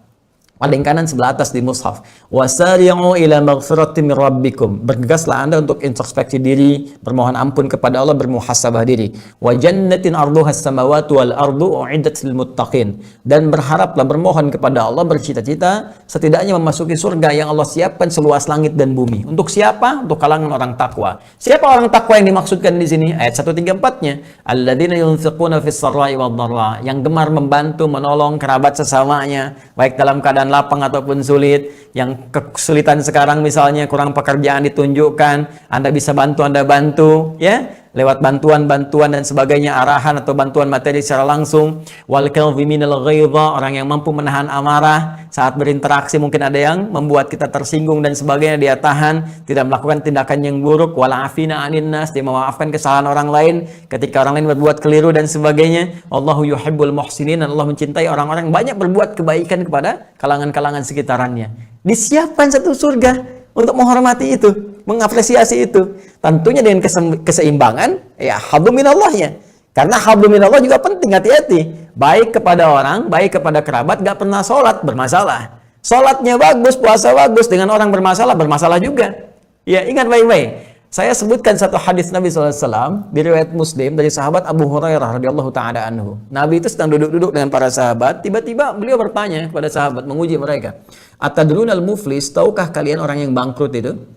Paling kanan sebelah atas di mushaf. Wasari'u ila maghfiratin min rabbikum. Bergegaslah Anda untuk introspeksi diri, bermohon ampun kepada Allah, bermuhasabah diri. Wa jannatin arduhas samawati wal ardu u'iddat lil muttaqin. Dan berharaplah, bermohon kepada Allah, bercita-cita setidaknya memasuki surga yang Allah siapkan seluas langit dan bumi. Untuk siapa? Untuk kalangan orang takwa. Siapa orang takwa yang dimaksudkan di sini? Ayat 134-nya. Alladzina yunfiquna fis sarra'i wad dharra. Yang gemar membantu, menolong kerabat sesamanya, baik dalam keadaan lapang ataupun sulit. Yang kesulitan sekarang misalnya kurang pekerjaan ditunjukkan, Anda bisa bantu, Anda bantu, ya, lewat bantuan-bantuan dan sebagainya, arahan atau bantuan materi secara langsung. Wal kadhiminal ghaidha, orang yang mampu menahan amarah saat berinteraksi, mungkin ada yang membuat kita tersinggung dan sebagainya, dia tahan, tidak melakukan tindakan yang buruk. Wal afina 'anin nas, dia memaafkan kesalahan orang lain ketika orang lain berbuat keliru dan sebagainya. Allahu yuhibbul muhsinin, dan Allah mencintai orang-orang yang banyak berbuat kebaikan kepada kalangan-kalangan sekitarnya. Disiapkan satu surga untuk menghormati itu, mengapresiasi itu. Tentunya dengan keseimbangan, ya hablum minallahnya. Karena hablum minallah juga penting, hati-hati. Baik kepada orang, baik kepada kerabat, gak pernah sholat, bermasalah. Sholatnya bagus, puasa bagus, dengan orang bermasalah, bermasalah juga. Ya, ingat baik-baik. Saya sebutkan satu hadis Nabi SAW di riwayat Muslim dari sahabat Abu Hurairah radhiyallahu taala anhu. Nabi itu sedang duduk-duduk dengan para sahabat, tiba-tiba beliau bertanya kepada sahabat, menguji mereka. Atadrunal muflis, tahukah kalian orang yang bangkrut itu?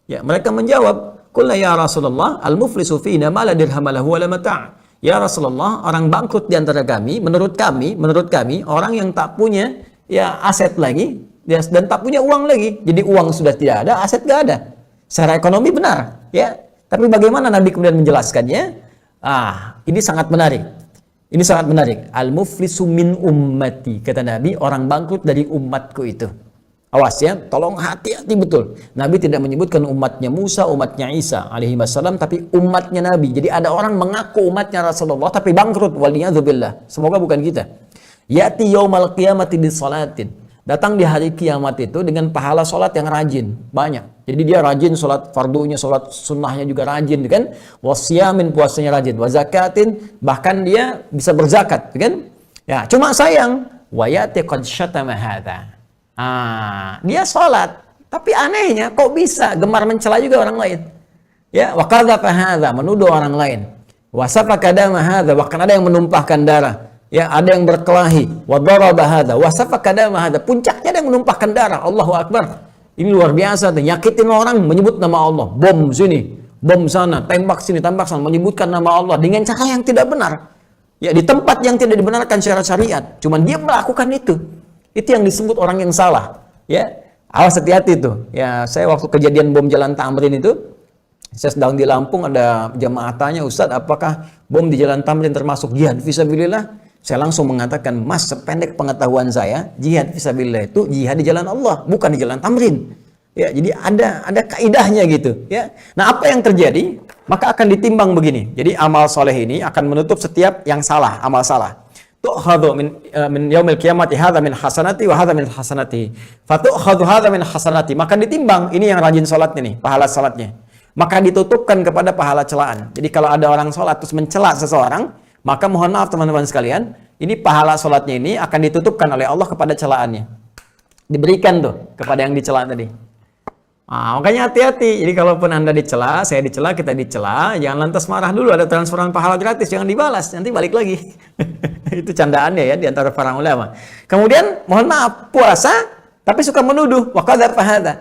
Ya, mereka menjawab, qulna ya Rasulullah, al-muflisu fina ma la dirham lahu wa la mata'. Ya Rasulullah, orang bangkrut di antara kami, menurut kami, orang yang tak punya ya aset lagi, dan tak punya uang lagi. Jadi uang sudah tidak ada, aset gak ada. Secara ekonomi benar, ya. Tapi bagaimana Nabi kemudian menjelaskannya? Ini sangat menarik. Ini sangat menarik. Al-muflisu min ummati, kata Nabi, orang bangkrut dari umatku itu. Awas ya, tolong hati-hati betul. Nabi tidak menyebutkan umatnya Musa, umatnya Isa alaihi wassalam, tapi umatnya Nabi. Jadi ada orang mengaku umatnya Rasulullah tapi bangkrut, waliyadzubillah. Semoga bukan kita. Ya'ti yaumal qiyamati bisalatin. Datang di hari kiamat itu dengan pahala sholat yang rajin, banyak. Jadi dia rajin sholat fardunya, sholat sunnahnya juga rajin, kan? Wasyamin, puasanya rajin, wazakatin, bahkan dia bisa berzakat, kan? Ya, cuma sayang, wayati qad syatama hadza. Dia sholat, tapi anehnya kok bisa gemar mencela juga orang lain. Ya, wa qadhafa hadza, menuduh orang lain. Wa safaka dama hadza, bahkan ada yang menumpahkan darah. Ya, ada yang berkelahi, wa daraba hadza, wa safaka dama hadza. Puncaknya ada yang menumpahkan darah. Allahu akbar. Ini luar biasa tuh, nyakitin orang, menyebut nama Allah, bom sini, bom sana, tembak sini, tembak sana, menyebutkan nama Allah dengan cara yang tidak benar. Ya, di tempat yang tidak dibenarkan secara syariat. Cuman dia melakukan itu. Itu yang disebut orang yang salah. Ya, awas, hati-hati tuh. Ya, saya waktu kejadian bom Jalan Tamrin itu, saya sedang di Lampung, ada jamaah tanya, Ustadz, apakah bom di Jalan Tamrin termasuk jihad fisabilillah? Saya langsung mengatakan, Mas, sependek pengetahuan saya, jihad fisabilillah itu jihad di jalan Allah, bukan di Jalan Tamrin. Ya, jadi ada kaidahnya gitu, ya. Nah, apa yang terjadi? Maka akan ditimbang begini. Jadi amal soleh ini akan menutup setiap yang salah, amal salah. Tu'khadhu min yaumil qiyamati hadza min hasanati wa hadza min hasanati. Fatu'khadhu hadza min hasanati. Maka ditimbang, ini yang rajin salatnya nih, pahala salatnya. Maka ditutupkan kepada pahala celaan. Jadi kalau ada orang salat terus mencela seseorang, maka mohon maaf teman-teman sekalian, ini pahala sholatnya ini akan ditutupkan oleh Allah kepada celaannya. Diberikan tuh kepada yang dicela tadi. Makanya hati-hati. Jadi kalaupun Anda dicela, saya dicela, kita dicela, jangan lantas marah dulu, ada transferan pahala gratis, jangan dibalas, nanti balik lagi. Itu candaannya ya di antara para ulama. Kemudian mohon maaf, puasa tapi suka menuduh, wa qadhafa hadza.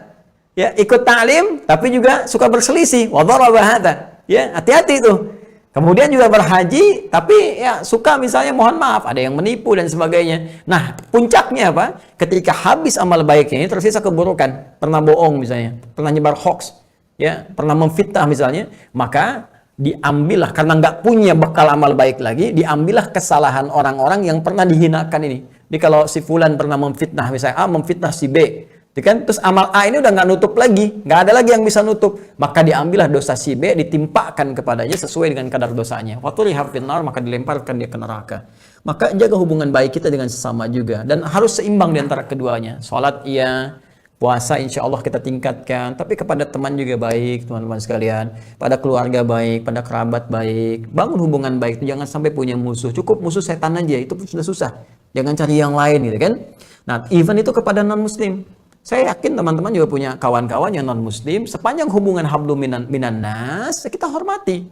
Ya, ikut ta'lim tapi juga suka berselisih, wa daraba hadza. Ya, hati-hati tuh. Kemudian juga berhaji, tapi ya suka misalnya mohon maaf, ada yang menipu dan sebagainya. Nah, puncaknya apa? Ketika habis amal baiknya ini tersisa keburukan, pernah bohong misalnya, pernah nyebar hoax, ya, pernah memfitnah misalnya, maka diambillah, karena nggak punya bekal amal baik lagi, diambillah kesalahan orang-orang yang pernah dihinakan ini. Jadi kalau si fulan pernah memfitnah, misalnya A memfitnah si B, Itu kan, terus amal A ini udah nggak nutup lagi, nggak ada lagi yang bisa nutup, maka diambillah dosa si B, ditimpakan kepadanya sesuai dengan kadar dosanya. Faturiha finnar, maka dilemparkan dia ke neraka. Maka jaga hubungan baik kita dengan sesama juga, dan harus seimbang di antara keduanya. Sholat iya, puasa insya Allah kita tingkatkan, tapi kepada teman juga baik, teman-teman sekalian, pada keluarga baik, pada kerabat baik, bangun hubungan baik itu, jangan sampai punya musuh, cukup musuh setan aja, itu pun sudah susah, jangan cari yang lain gitu kan. Nah, even itu kepada non-muslim. Saya yakin teman-teman juga punya kawan-kawan yang non-muslim, sepanjang hubungan hablum minan nas, kita hormati.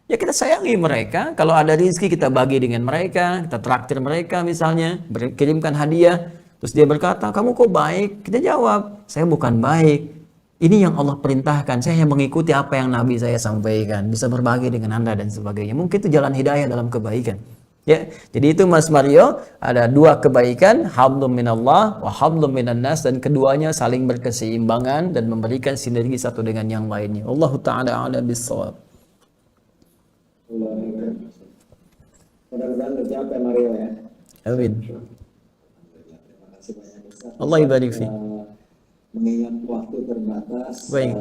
Ya kita sayangi mereka, kalau ada rezeki kita bagi dengan mereka, kita traktir mereka misalnya, kirimkan hadiah, terus dia berkata, kamu kok baik? Kita jawab, saya bukan baik. Ini yang Allah perintahkan, saya hanya mengikuti apa yang Nabi saya sampaikan, bisa berbagi dengan Anda dan sebagainya. Mungkin itu jalan hidayah dalam kebaikan. Ya, jadi itu Mas Mario, ada dua kebaikan, hablum minallah wa hablum minan nas, dan keduanya saling berkeseimbangan dan memberikan sinergi satu dengan yang lainnya. Allahu taala a'lam bissawab. Mudah-mudahan tercapai Mario ya. Amin. Terima kasih banyak Ustaz. Allah ibarik fi. Mengingat waktu terbatas, Baik.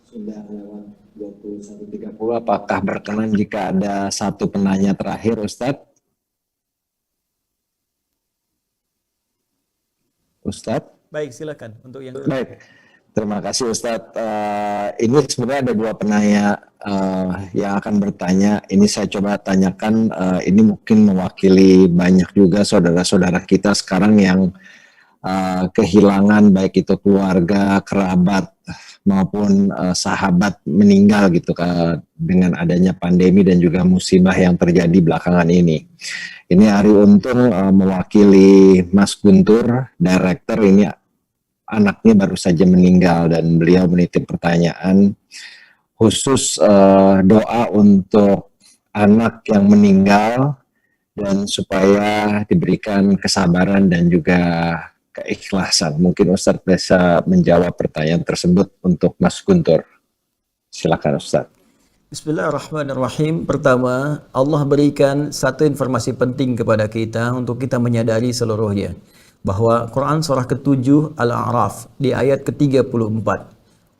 sudah lewat 21.30. Apakah berkenan jika ada satu penanya terakhir, Ustadz? Ustadz? Baik, silakan untuk yang Baik, terima kasih Ustadz. Ini sebenarnya ada dua penanya yang akan bertanya. Ini saya coba tanyakan, ini mungkin mewakili banyak juga saudara-saudara kita sekarang yang kehilangan baik itu keluarga, kerabat maupun sahabat meninggal gitu dengan adanya pandemi dan juga musibah yang terjadi belakangan ini. Ini Ari Untung mewakili Mas Guntur, Director, ini anaknya baru saja meninggal dan beliau menitip pertanyaan khusus doa untuk anak yang meninggal dan supaya diberikan kesabaran dan juga keikhlasan. Mungkin Ustadz bisa menjawab pertanyaan tersebut untuk Mas Guntur. Silakan Ustadz. Bismillahirrahmanirrahim. Pertama, Allah berikan satu informasi penting kepada kita untuk kita menyadari seluruhnya, bahwa Quran surah ke-7 Al-A'raf di ayat ke-34,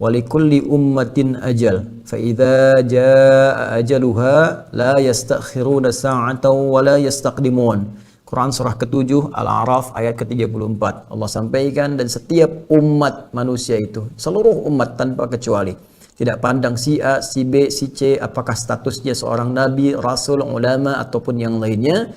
walikulli ummatin ajal fa idza jaa ajaluha la yastakhiruna sa'atan wa la yastaqdimun. Quran surah ke-7 Al-A'raf ayat ke-34. Allah sampaikan, dan setiap umat manusia itu, seluruh umat tanpa kecuali, tidak pandang si A, si B, si C, apakah statusnya seorang nabi, rasul, ulama ataupun yang lainnya,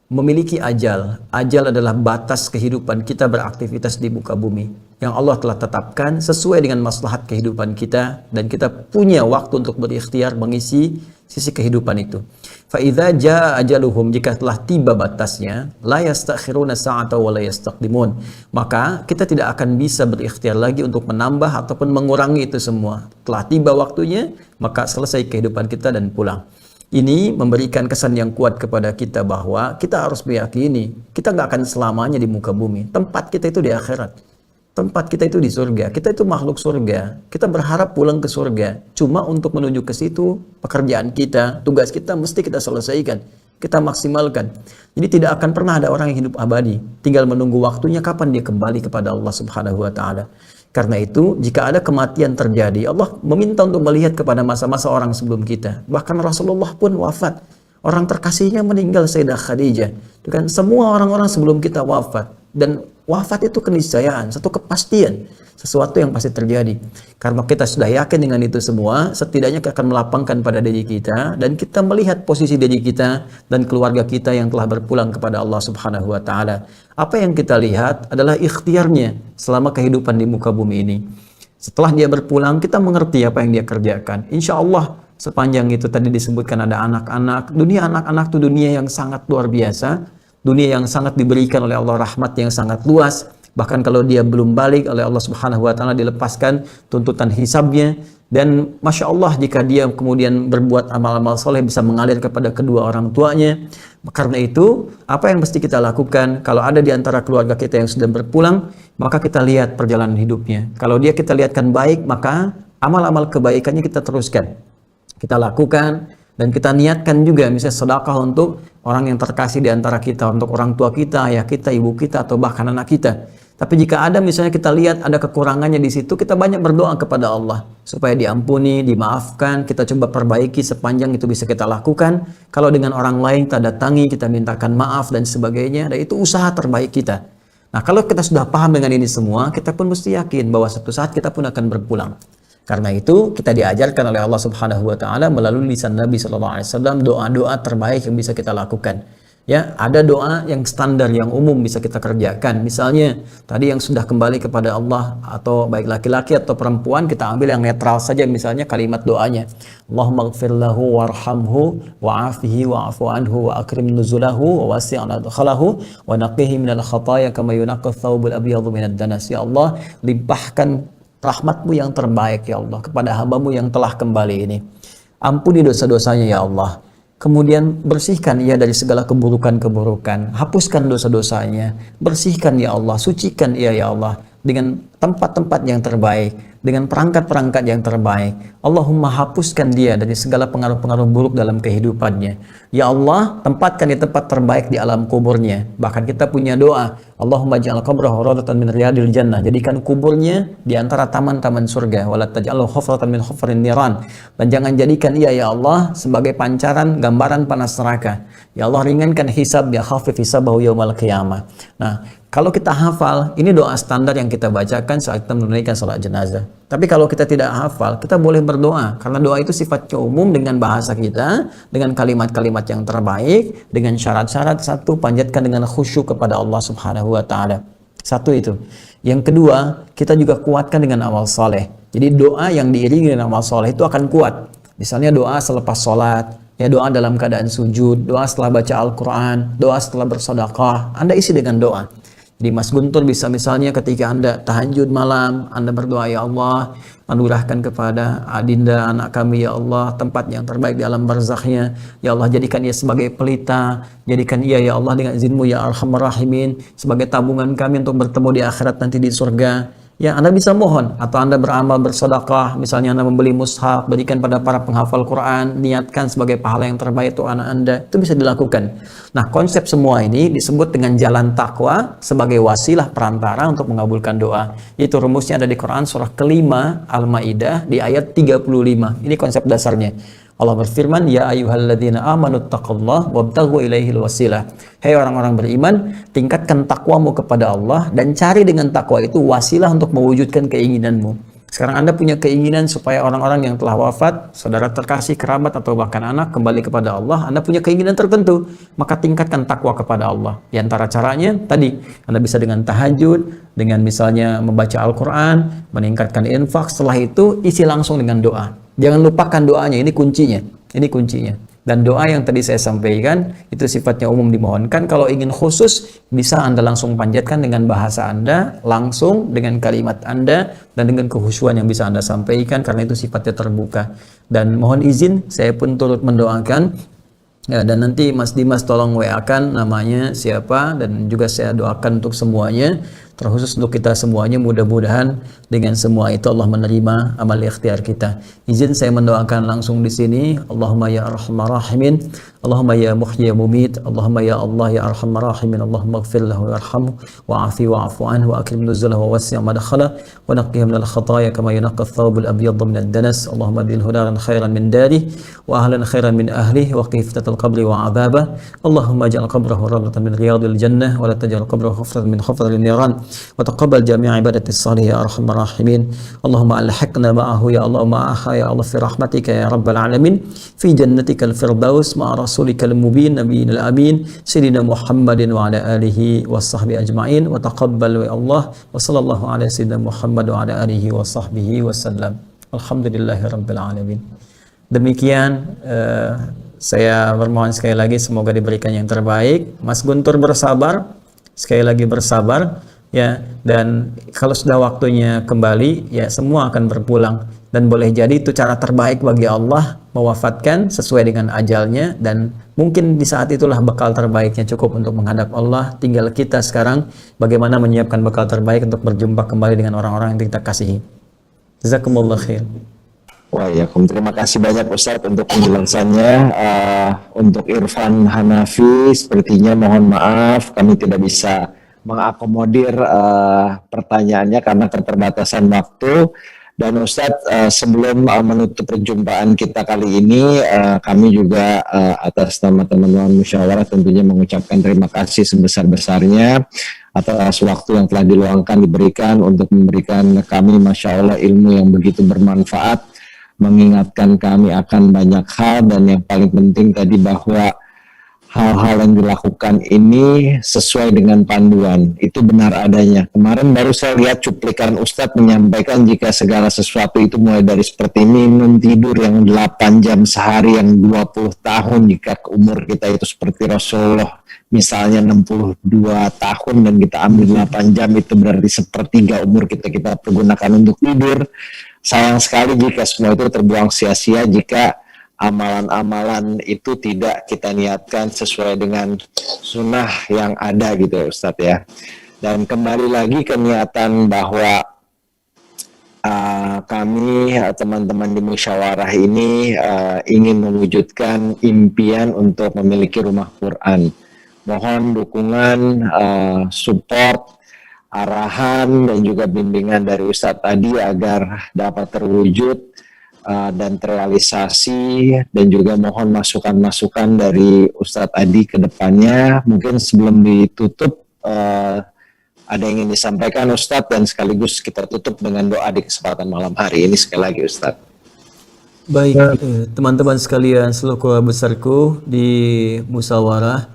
memiliki ajal. Ajal adalah batas kehidupan kita beraktivitas di muka bumi yang Allah telah tetapkan sesuai dengan maslahat kehidupan kita, dan kita punya waktu untuk berikhtiar mengisi sisi kehidupan itu. Fa idza jaa ajaluhum, jika telah tiba batasnya, la yastakhiruna sa'atan wa la yastaqdimun, maka kita tidak akan bisa berikhtiar lagi untuk menambah ataupun mengurangi itu semua. Telah tiba waktunya, maka selesai kehidupan kita dan pulang. Ini memberikan kesan yang kuat kepada kita bahwa kita harus meyakini kita nggak akan selamanya di muka bumi. Tempat kita itu di akhirat. Tempat kita itu di surga. Kita itu makhluk surga. Kita berharap pulang ke surga. Cuma untuk menuju ke situ, pekerjaan kita, tugas kita mesti kita selesaikan. Kita maksimalkan. Jadi tidak akan pernah ada orang yang hidup abadi. Tinggal menunggu waktunya kapan dia kembali kepada Allah Subhanahu wa Ta'ala. Karena itu, jika ada kematian terjadi, Allah meminta untuk melihat kepada masa-masa orang sebelum kita. Bahkan Rasulullah pun wafat. Orang terkasihnya meninggal, Sayyidah Khadijah. Itu kan, semua orang-orang sebelum kita wafat. Dan wafat itu keniscayaan, satu kepastian, sesuatu yang pasti terjadi. Karena kita sudah yakin dengan itu semua, setidaknya kita akan melapangkan pada diri kita, dan kita melihat posisi diri kita dan keluarga kita yang telah berpulang kepada Allah Subhanahu wa Ta'ala. Apa yang kita lihat adalah ikhtiarnya selama kehidupan di muka bumi ini. Setelah dia berpulang, kita mengerti apa yang dia kerjakan. Insya Allah, sepanjang itu tadi disebutkan ada anak-anak. Dunia anak-anak itu dunia yang sangat luar biasa. Dunia yang sangat diberikan oleh Allah, rahmat yang sangat luas. Bahkan kalau dia belum balik, oleh Allah Subhanahu wa Ta'ala dilepaskan tuntutan hisabnya. Dan Masya Allah, jika dia kemudian berbuat amal-amal soleh, bisa mengalir kepada kedua orang tuanya. Karena itu, apa yang mesti kita lakukan? Kalau ada di antara keluarga kita yang sudah berpulang, maka kita lihat perjalanan hidupnya. Kalau dia kita lihatkan baik, maka amal-amal kebaikannya kita teruskan, kita lakukan. Dan kita niatkan juga misalnya sedekah untuk orang yang terkasih di antara kita, untuk orang tua kita, ayah kita, ibu kita, atau bahkan anak kita. Tapi jika ada misalnya kita lihat ada kekurangannya di situ, kita banyak berdoa kepada Allah supaya diampuni, dimaafkan, kita coba perbaiki sepanjang itu bisa kita lakukan. Kalau dengan orang lain kita datangi, kita mintakan maaf dan sebagainya, dan itu usaha terbaik kita. Nah, kalau kita sudah paham dengan ini semua, kita pun mesti yakin bahwa suatu saat kita pun akan berpulang. Karena itu kita diajarkan oleh Allah Subhanahu wa taala melalui lisan Nabi sallallahu alaihi wasallam doa-doa terbaik yang bisa kita lakukan. Ya, ada doa yang standar, yang umum bisa kita kerjakan. Misalnya, tadi yang sudah kembali kepada Allah, atau baik laki-laki atau perempuan, kita ambil yang netral saja, misalnya kalimat doanya. Allahumma gfir lahu warhamhu wa'afihi wa'afu anhu wa akrim nuzulahu wa wasi'an adkhalahu wa naqihi minal khataya kama yunaqqa thawbul abyadu minad danas. Ya Allah, limpahkan rahmatmu yang terbaik ya Allah kepada hambamu yang telah kembali ini. Ampuni dosa-dosanya ya Allah. Kemudian bersihkan ia dari segala keburukan-keburukan. Hapuskan dosa-dosanya. Bersihkan ya Allah. Sucikan ia ya Allah dengan tempat-tempat yang terbaik, dengan perangkat-perangkat yang terbaik. Allahumma hapuskan dia dari segala pengaruh-pengaruh buruk dalam kehidupannya. Ya Allah, tempatkan di tempat terbaik di alam kuburnya. Bahkan kita punya doa, Allahumma ja'al qabrahu rawdatan min riyadil jannah. Jadikan kuburnya di antara taman-taman surga. Wala taj'alhu hufratan min hufrin niran. Dan jangan jadikan ia ya Allah sebagai pancaran gambaran panas neraka. Ya Allah, ringankan hisab ya khafif hisabahu yaumal qiyamah. Nah, kalau kita hafal, ini doa standar yang kita bacakan saat kita menunaikan salat jenazah. Tapi kalau kita tidak hafal, kita boleh berdoa. Karena doa itu sifatnya umum dengan bahasa kita, dengan kalimat-kalimat yang terbaik, dengan syarat-syarat. Satu, panjatkan dengan khusyuk kepada Allah Subhanahu wa taala. Satu itu. Yang kedua, kita juga kuatkan dengan amal soleh. Jadi doa yang diiringi dengan amal soleh itu akan kuat. Misalnya doa selepas sholat, ya doa dalam keadaan sujud, doa setelah baca Al-Quran, doa setelah bersedekah. Anda isi dengan doa. Jadi Mas Guntur bisa misalnya ketika Anda tahajud malam, Anda berdoa, ya Allah, anugerahkan kepada Adinda anak kami ya Allah tempat yang terbaik di alam barzakhnya. Ya Allah, jadikan ia sebagai pelita, jadikan ia ya Allah dengan izinmu ya Arhamar Rahimin sebagai tabungan kami untuk bertemu di akhirat nanti di surga. Ya, Anda bisa mohon, atau Anda beramal bersedekah, misalnya Anda membeli mushaf, berikan pada para penghafal Quran, niatkan sebagai pahala yang terbaik untuk anak Anda, itu bisa dilakukan. Nah, konsep semua ini disebut dengan jalan takwa sebagai wasilah perantara untuk mengabulkan doa. Itu rumusnya ada di Quran surah kelima Al-Maidah di ayat 35. Ini konsep dasarnya. Allah berfirman, ya ayyuhalladzina amanu taqullaha wabtaghu ilaihil wasilah. Hei orang-orang beriman, tingkatkan takwamu kepada Allah dan cari dengan takwa itu wasilah untuk mewujudkan keinginanmu. Sekarang Anda punya keinginan supaya orang-orang yang telah wafat, saudara terkasih, kerabat atau bahkan anak kembali kepada Allah. Anda punya keinginan tertentu, maka tingkatkan takwa kepada Allah. Di antara caranya tadi, Anda bisa dengan tahajud, dengan misalnya membaca Al-Quran, meningkatkan infak. Setelah itu isi langsung dengan doa. Jangan lupakan doanya, ini kuncinya. Ini kuncinya. Dan doa yang tadi saya sampaikan, itu sifatnya umum dimohonkan. Kalau ingin khusus, bisa Anda langsung panjatkan dengan bahasa Anda, langsung dengan kalimat Anda, dan dengan kehusuan yang bisa Anda sampaikan, karena itu sifatnya terbuka. Dan mohon izin, saya pun turut mendoakan, ya, dan nanti Mas Dimas tolong WA-kan namanya siapa, dan juga saya doakan untuk semuanya, terkhusus untuk kita semuanya, mudah-mudahan dengan semua itu Allah menerima amal ikhtiar kita. Izin saya mendoakan langsung di sini. Allahumma ya arhamar rahimin, Allahumma ya muhyi mumit, Allahumma ya Allah ya arhamar rahimin, Allahumma ighfir lahu warhamhu wa'afi wa'fu anhu wa akrim nuzulahu wa wasi' madkhalahu wa naqqihi minal khataaya kama yunqqa ath-thawbul abyadu minad danas. Allahumma adkhilhu daran khairan min darihi wa ahlan khairan min ahlihi wa qih fitnatal qabri wa 'adzabahu. Allahumma ij'al qabrahu rawdatan min riyadil jannah wa la taj'al qabrahu hufratan min hufril niran. وتقبل جميع عبادة الصالح يا أرحم الراحمين. اللهم ألحقنا معه يا الله معها يا الله في رحمتك يا رب العالمين في جنتك الفردوس مع رسولك المبين نبينا الأمين سيدنا محمد وعلى آله وصحبه أجمعين. وتقبل يا الله وصلى الله على سيدنا محمد وعلى آله وصحبه وسلم. Alhamdulillahi Rabbil Alamin. Demikian saya bermohon sekali lagi semoga diberikan yang terbaik. Mas Guntur bersabar, sekali lagi bersabar. Ya, dan kalau sudah waktunya kembali, ya semua akan berpulang. Dan boleh jadi itu cara terbaik bagi Allah mewafatkan sesuai dengan ajalnya, dan mungkin di saat itulah bekal terbaiknya cukup untuk menghadap Allah. Tinggal kita sekarang bagaimana menyiapkan bekal terbaik untuk berjumpa kembali dengan orang-orang yang kita kasihi. Jazakumullah khair. Waalaikumsalam. Terima kasih banyak Ustadz untuk penjelasannya. Untuk Irfan Hanafi, sepertinya mohon maaf kami tidak bisa mengakomodir pertanyaannya karena keterbatasan waktu. Dan Ustadz, sebelum menutup perjumpaan kita kali ini, kami juga atas nama teman-teman musyawarah tentunya mengucapkan terima kasih sebesar-besarnya atas waktu yang telah diluangkan diberikan untuk memberikan kami, Masya Allah, ilmu yang begitu bermanfaat, mengingatkan kami akan banyak hal, dan yang paling penting tadi bahwa hal-hal yang dilakukan ini sesuai dengan panduan, itu benar adanya. Kemarin baru saya lihat cuplikan Ustadz menyampaikan jika segala sesuatu itu mulai dari seperti minum, tidur yang 8 jam sehari, yang 20 tahun, jika umur kita itu seperti Rasulullah misalnya 62 tahun dan kita ambil 8 jam, itu berarti sepertiga umur kita pergunakan untuk tidur. Sayang sekali jika semua itu terbuang sia-sia jika amalan-amalan itu tidak kita niatkan sesuai dengan sunnah yang ada gitu ya Ustadz ya. Dan kembali lagi ke niatan bahwa kami teman-teman di musyawarah ini ingin mewujudkan impian untuk memiliki rumah Quran. Mohon dukungan, support, arahan dan juga bimbingan dari Ustadz tadi agar dapat terwujud dan terrealisasi, dan juga mohon masukan-masukan dari Ustadz Adi ke depannya. Mungkin sebelum ditutup ada yang ingin disampaikan Ustadz, dan sekaligus kita tutup dengan doa di kesempatan malam hari ini sekali lagi Ustadz. Baik, teman-teman sekalian, seluruh keluarga besarku di musyawarah,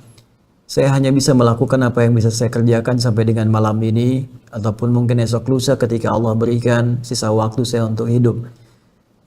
saya hanya bisa melakukan apa yang bisa saya kerjakan sampai dengan malam ini, ataupun mungkin esok lusa ketika Allah berikan sisa waktu saya untuk hidup.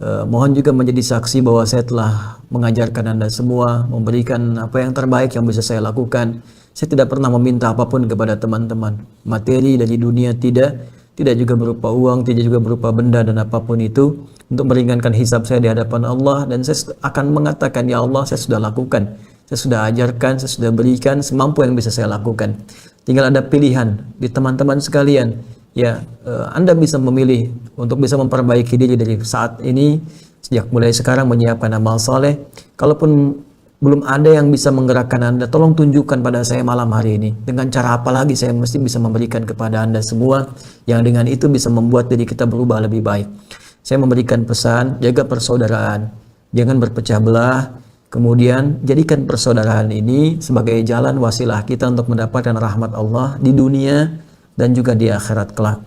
Mohon juga menjadi saksi bahwa saya telah mengajarkan Anda semua, memberikan apa yang terbaik yang bisa saya lakukan. Saya tidak pernah meminta apapun kepada teman-teman. Materi dari dunia tidak juga berupa uang, tidak juga berupa benda dan apapun itu, untuk meringankan hisab saya di hadapan Allah. Dan saya akan mengatakan, ya Allah, saya sudah lakukan, saya sudah ajarkan, saya sudah berikan semampu yang bisa saya lakukan. Tinggal ada pilihan di teman-teman sekalian. Ya, Anda bisa memilih untuk bisa memperbaiki diri dari saat ini, sejak mulai sekarang menyiapkan amal soleh. Kalaupun belum ada yang bisa menggerakkan Anda, tolong tunjukkan pada saya malam hari ini. Dengan cara apa lagi saya mesti bisa memberikan kepada Anda semua, yang dengan itu bisa membuat diri kita berubah lebih baik. Saya memberikan pesan, jaga persaudaraan, jangan berpecah belah. Kemudian jadikan persaudaraan ini sebagai jalan wasilah kita untuk mendapatkan rahmat Allah di dunia dan juga di akhirat kelak.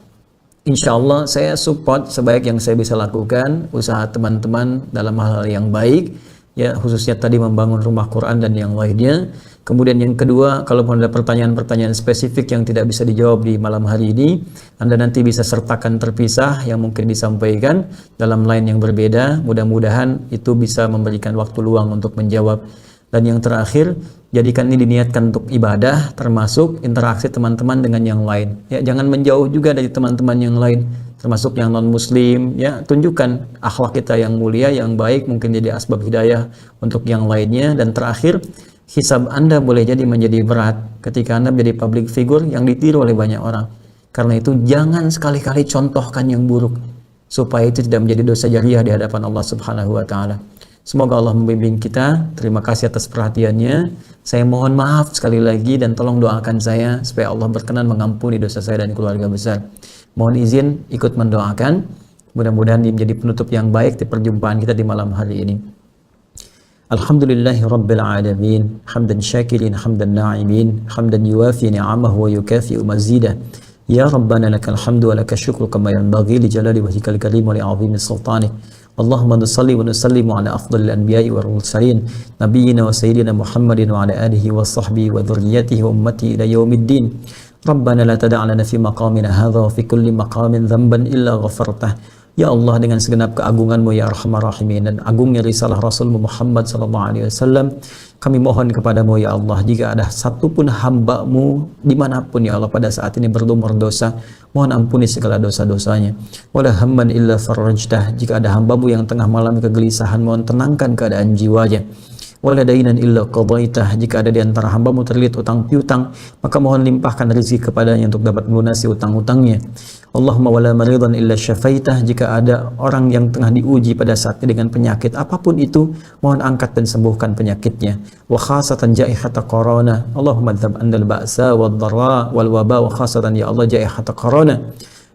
Insya Allah saya support sebaik yang saya bisa lakukan usaha teman-teman dalam hal yang baik, ya, khususnya tadi membangun rumah Quran dan yang lainnya. Kemudian yang kedua, kalau ada pertanyaan-pertanyaan spesifik yang tidak bisa dijawab di malam hari ini, Anda nanti bisa sertakan terpisah yang mungkin disampaikan dalam line yang berbeda. Mudah-mudahan itu bisa memberikan waktu luang untuk menjawab. Dan yang terakhir, jadikan ini diniatkan untuk ibadah, termasuk interaksi teman-teman dengan yang lain. Ya, jangan menjauh juga dari teman-teman yang lain, termasuk yang non-muslim. Ya, tunjukkan akhlak kita yang mulia, yang baik, mungkin jadi asbab hidayah untuk yang lainnya. Dan terakhir, hisab Anda boleh jadi menjadi berat ketika Anda menjadi public figure yang ditiru oleh banyak orang. Karena itu jangan sekali-kali contohkan yang buruk, supaya itu tidak menjadi dosa jariah di hadapan Allah Subhanahu wa Ta'ala. Semoga Allah membimbing kita. Terima kasih atas perhatiannya. Saya mohon maaf sekali lagi dan tolong doakan saya supaya Allah berkenan mengampuni dosa saya dan keluarga besar. Mohon izin ikut mendoakan. Mudah-mudahan ini menjadi penutup yang baik di perjumpaan kita di malam hari ini. Alhamdulillahi Rabbil Alamin. Hamdan syakirin, hamdan na'imin, hamdan yuwafi ni'amahu wa yukafi'u mazidah. Ya Rabbana lakal hamdu wa lakal syukru kama yanbaghi li jalali wajhikal karim wa li 'azimi sultanik. Allahumma nusalli wa nusallimu ala afdhalil anbiya'i wal mursalin nabiyyina wa sayyidina Muhammadin wa ala alihi wa sahbihi wa dhurriyyatihi wa ummati ila yaumiddin. Rabbana la tada' lana fi maqamina hadha wa fi kulli maqamin dhanban illa ghafartah. Ya Allah, dengan segenap keagungan-Mu ya Arhamar Rahimin dan agungnya risalah Rasul Muhammad sallallahu alaihi wasallam, kami mohon kepadamu ya Allah, jika ada satupun hamba-Mu dimanapun ya Allah pada saat ini berlumur dosa, mohon ampuni segala dosa-dosanya. Wala hamman illa farajtah, jika ada hamba-Mu yang tengah malam kegelisahan, mohon tenangkan keadaan jiwanya. wala dainan illa qadaitah. Jika ada di antara hambamu terlilit utang piutang, maka mohon limpahkan rezeki kepadanya untuk dapat melunasi utang-utangnya. Allahumma wala maridan illa syafaitah. Jika ada orang yang tengah diuji pada saatnya dengan penyakit apapun itu, mohon angkat dan sembuhkan penyakitnya. Wa khasatan jaihata corona, Allahumma dzab andal ba'sa wad dharra wal waba, wa khasatan ya Allah jaihata corona.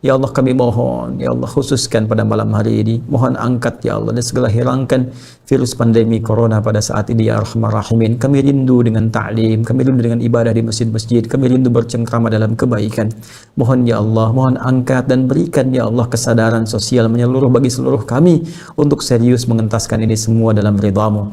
Ya Allah kami mohon, ya Allah khususkan pada malam hari ini, mohon angkat ya Allah dan segala hilangkan virus pandemi corona pada saat ini ya Arhamar Rahimin. Kami rindu dengan ta'lim, kami rindu dengan ibadah di masjid-masjid, kami rindu bercengkrama dalam kebaikan. Mohon ya Allah, mohon angkat dan berikan ya Allah kesadaran sosial menyeluruh bagi seluruh kami untuk serius mengentaskan ini semua dalam ridha-Mu.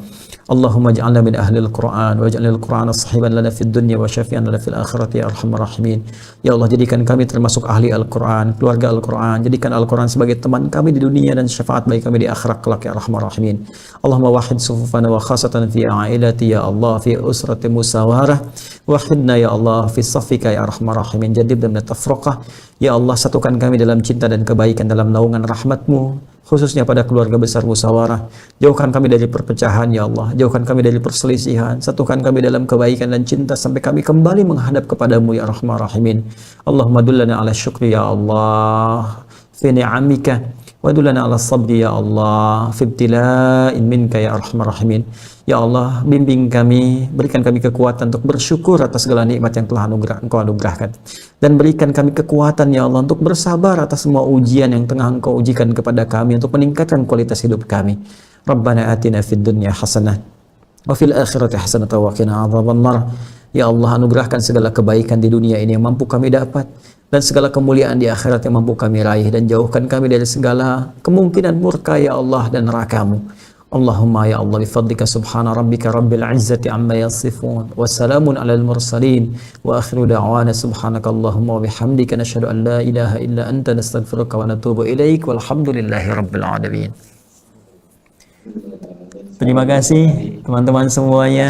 Allahumma ja'alna min ahlil Qur'an wa ja'alil Qur'ana sahiban lana fid dunya wa syafi'an lana fil akhirati ya Arhamar Rahimin. Ya Allah, jadikan kami termasuk ahli Al-Qur'an, keluarga Al-Qur'an. Jadikan Al-Qur'an sebagai teman kami di dunia dan syafaat bagi kami di akhirat kelak ya Arhamar Rahimin. Allahumma wahid sufufana wa khasatan fi ailati ya Allah, fi usrati musawarah. Wahidna ya Allah fi safika ya Arhamar Rahimin. Jadid dan tafraqah. Ya Allah, satukan kami dalam cinta dan kebaikan dalam naungan rahmat-Mu, khususnya pada keluarga besar Musawarah. Jauhkan kami dari perpecahan ya Allah, jauhkan kami dari perselisihan, satukan kami dalam kebaikan dan cinta sampai kami kembali menghadap kepadamu ya Arhamar Rahimin. Allahumma dullana ala syukri ya Allah fi ni'amika wa dullana ala sabri ya Allah fi ibtila'in minka ya Arhamar Rahimin. Ya Allah, bimbing kami, berikan kami kekuatan untuk bersyukur atas segala nikmat yang telah Engkau anugerahkan, dan berikan kami kekuatan ya Allah untuk bersabar atas semua ujian yang tengah Engkau ujikan kepada kami untuk meningkatkan kualitas hidup kami. Rabbana atina fid dunya hasanah wa fil akhirati hasanah wa qina adzabannar. Ya Allah, anugerahkan segala kebaikan di dunia ini yang mampu kami dapat, dan segala kemuliaan di akhirat yang mampu kami raih, dan jauhkan kami dari segala kemungkinan murka ya Allah dan neraka-Mu. Allahumma ya Allah bifadlika subhana rabbika rabbil izzati amma yasifun wa salamun alal mursalin wa akhiru da'wana subhanaka Allahumma wa bihamdika nashhadu an la ilaha illa anta nastaghfiruka wa natubu ilaik walhamdulillahi rabbil alamin. Terima kasih teman-teman semuanya.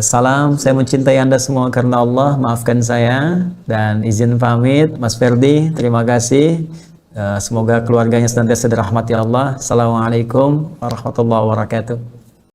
Salam, saya mencintai Anda semua karena Allah. Maafkan saya dan izin pamit. Mas Ferdi, terima kasih. Semoga keluarganya senantiasa dirahmati Allah. Assalamualaikum warahmatullahi wabarakatuh.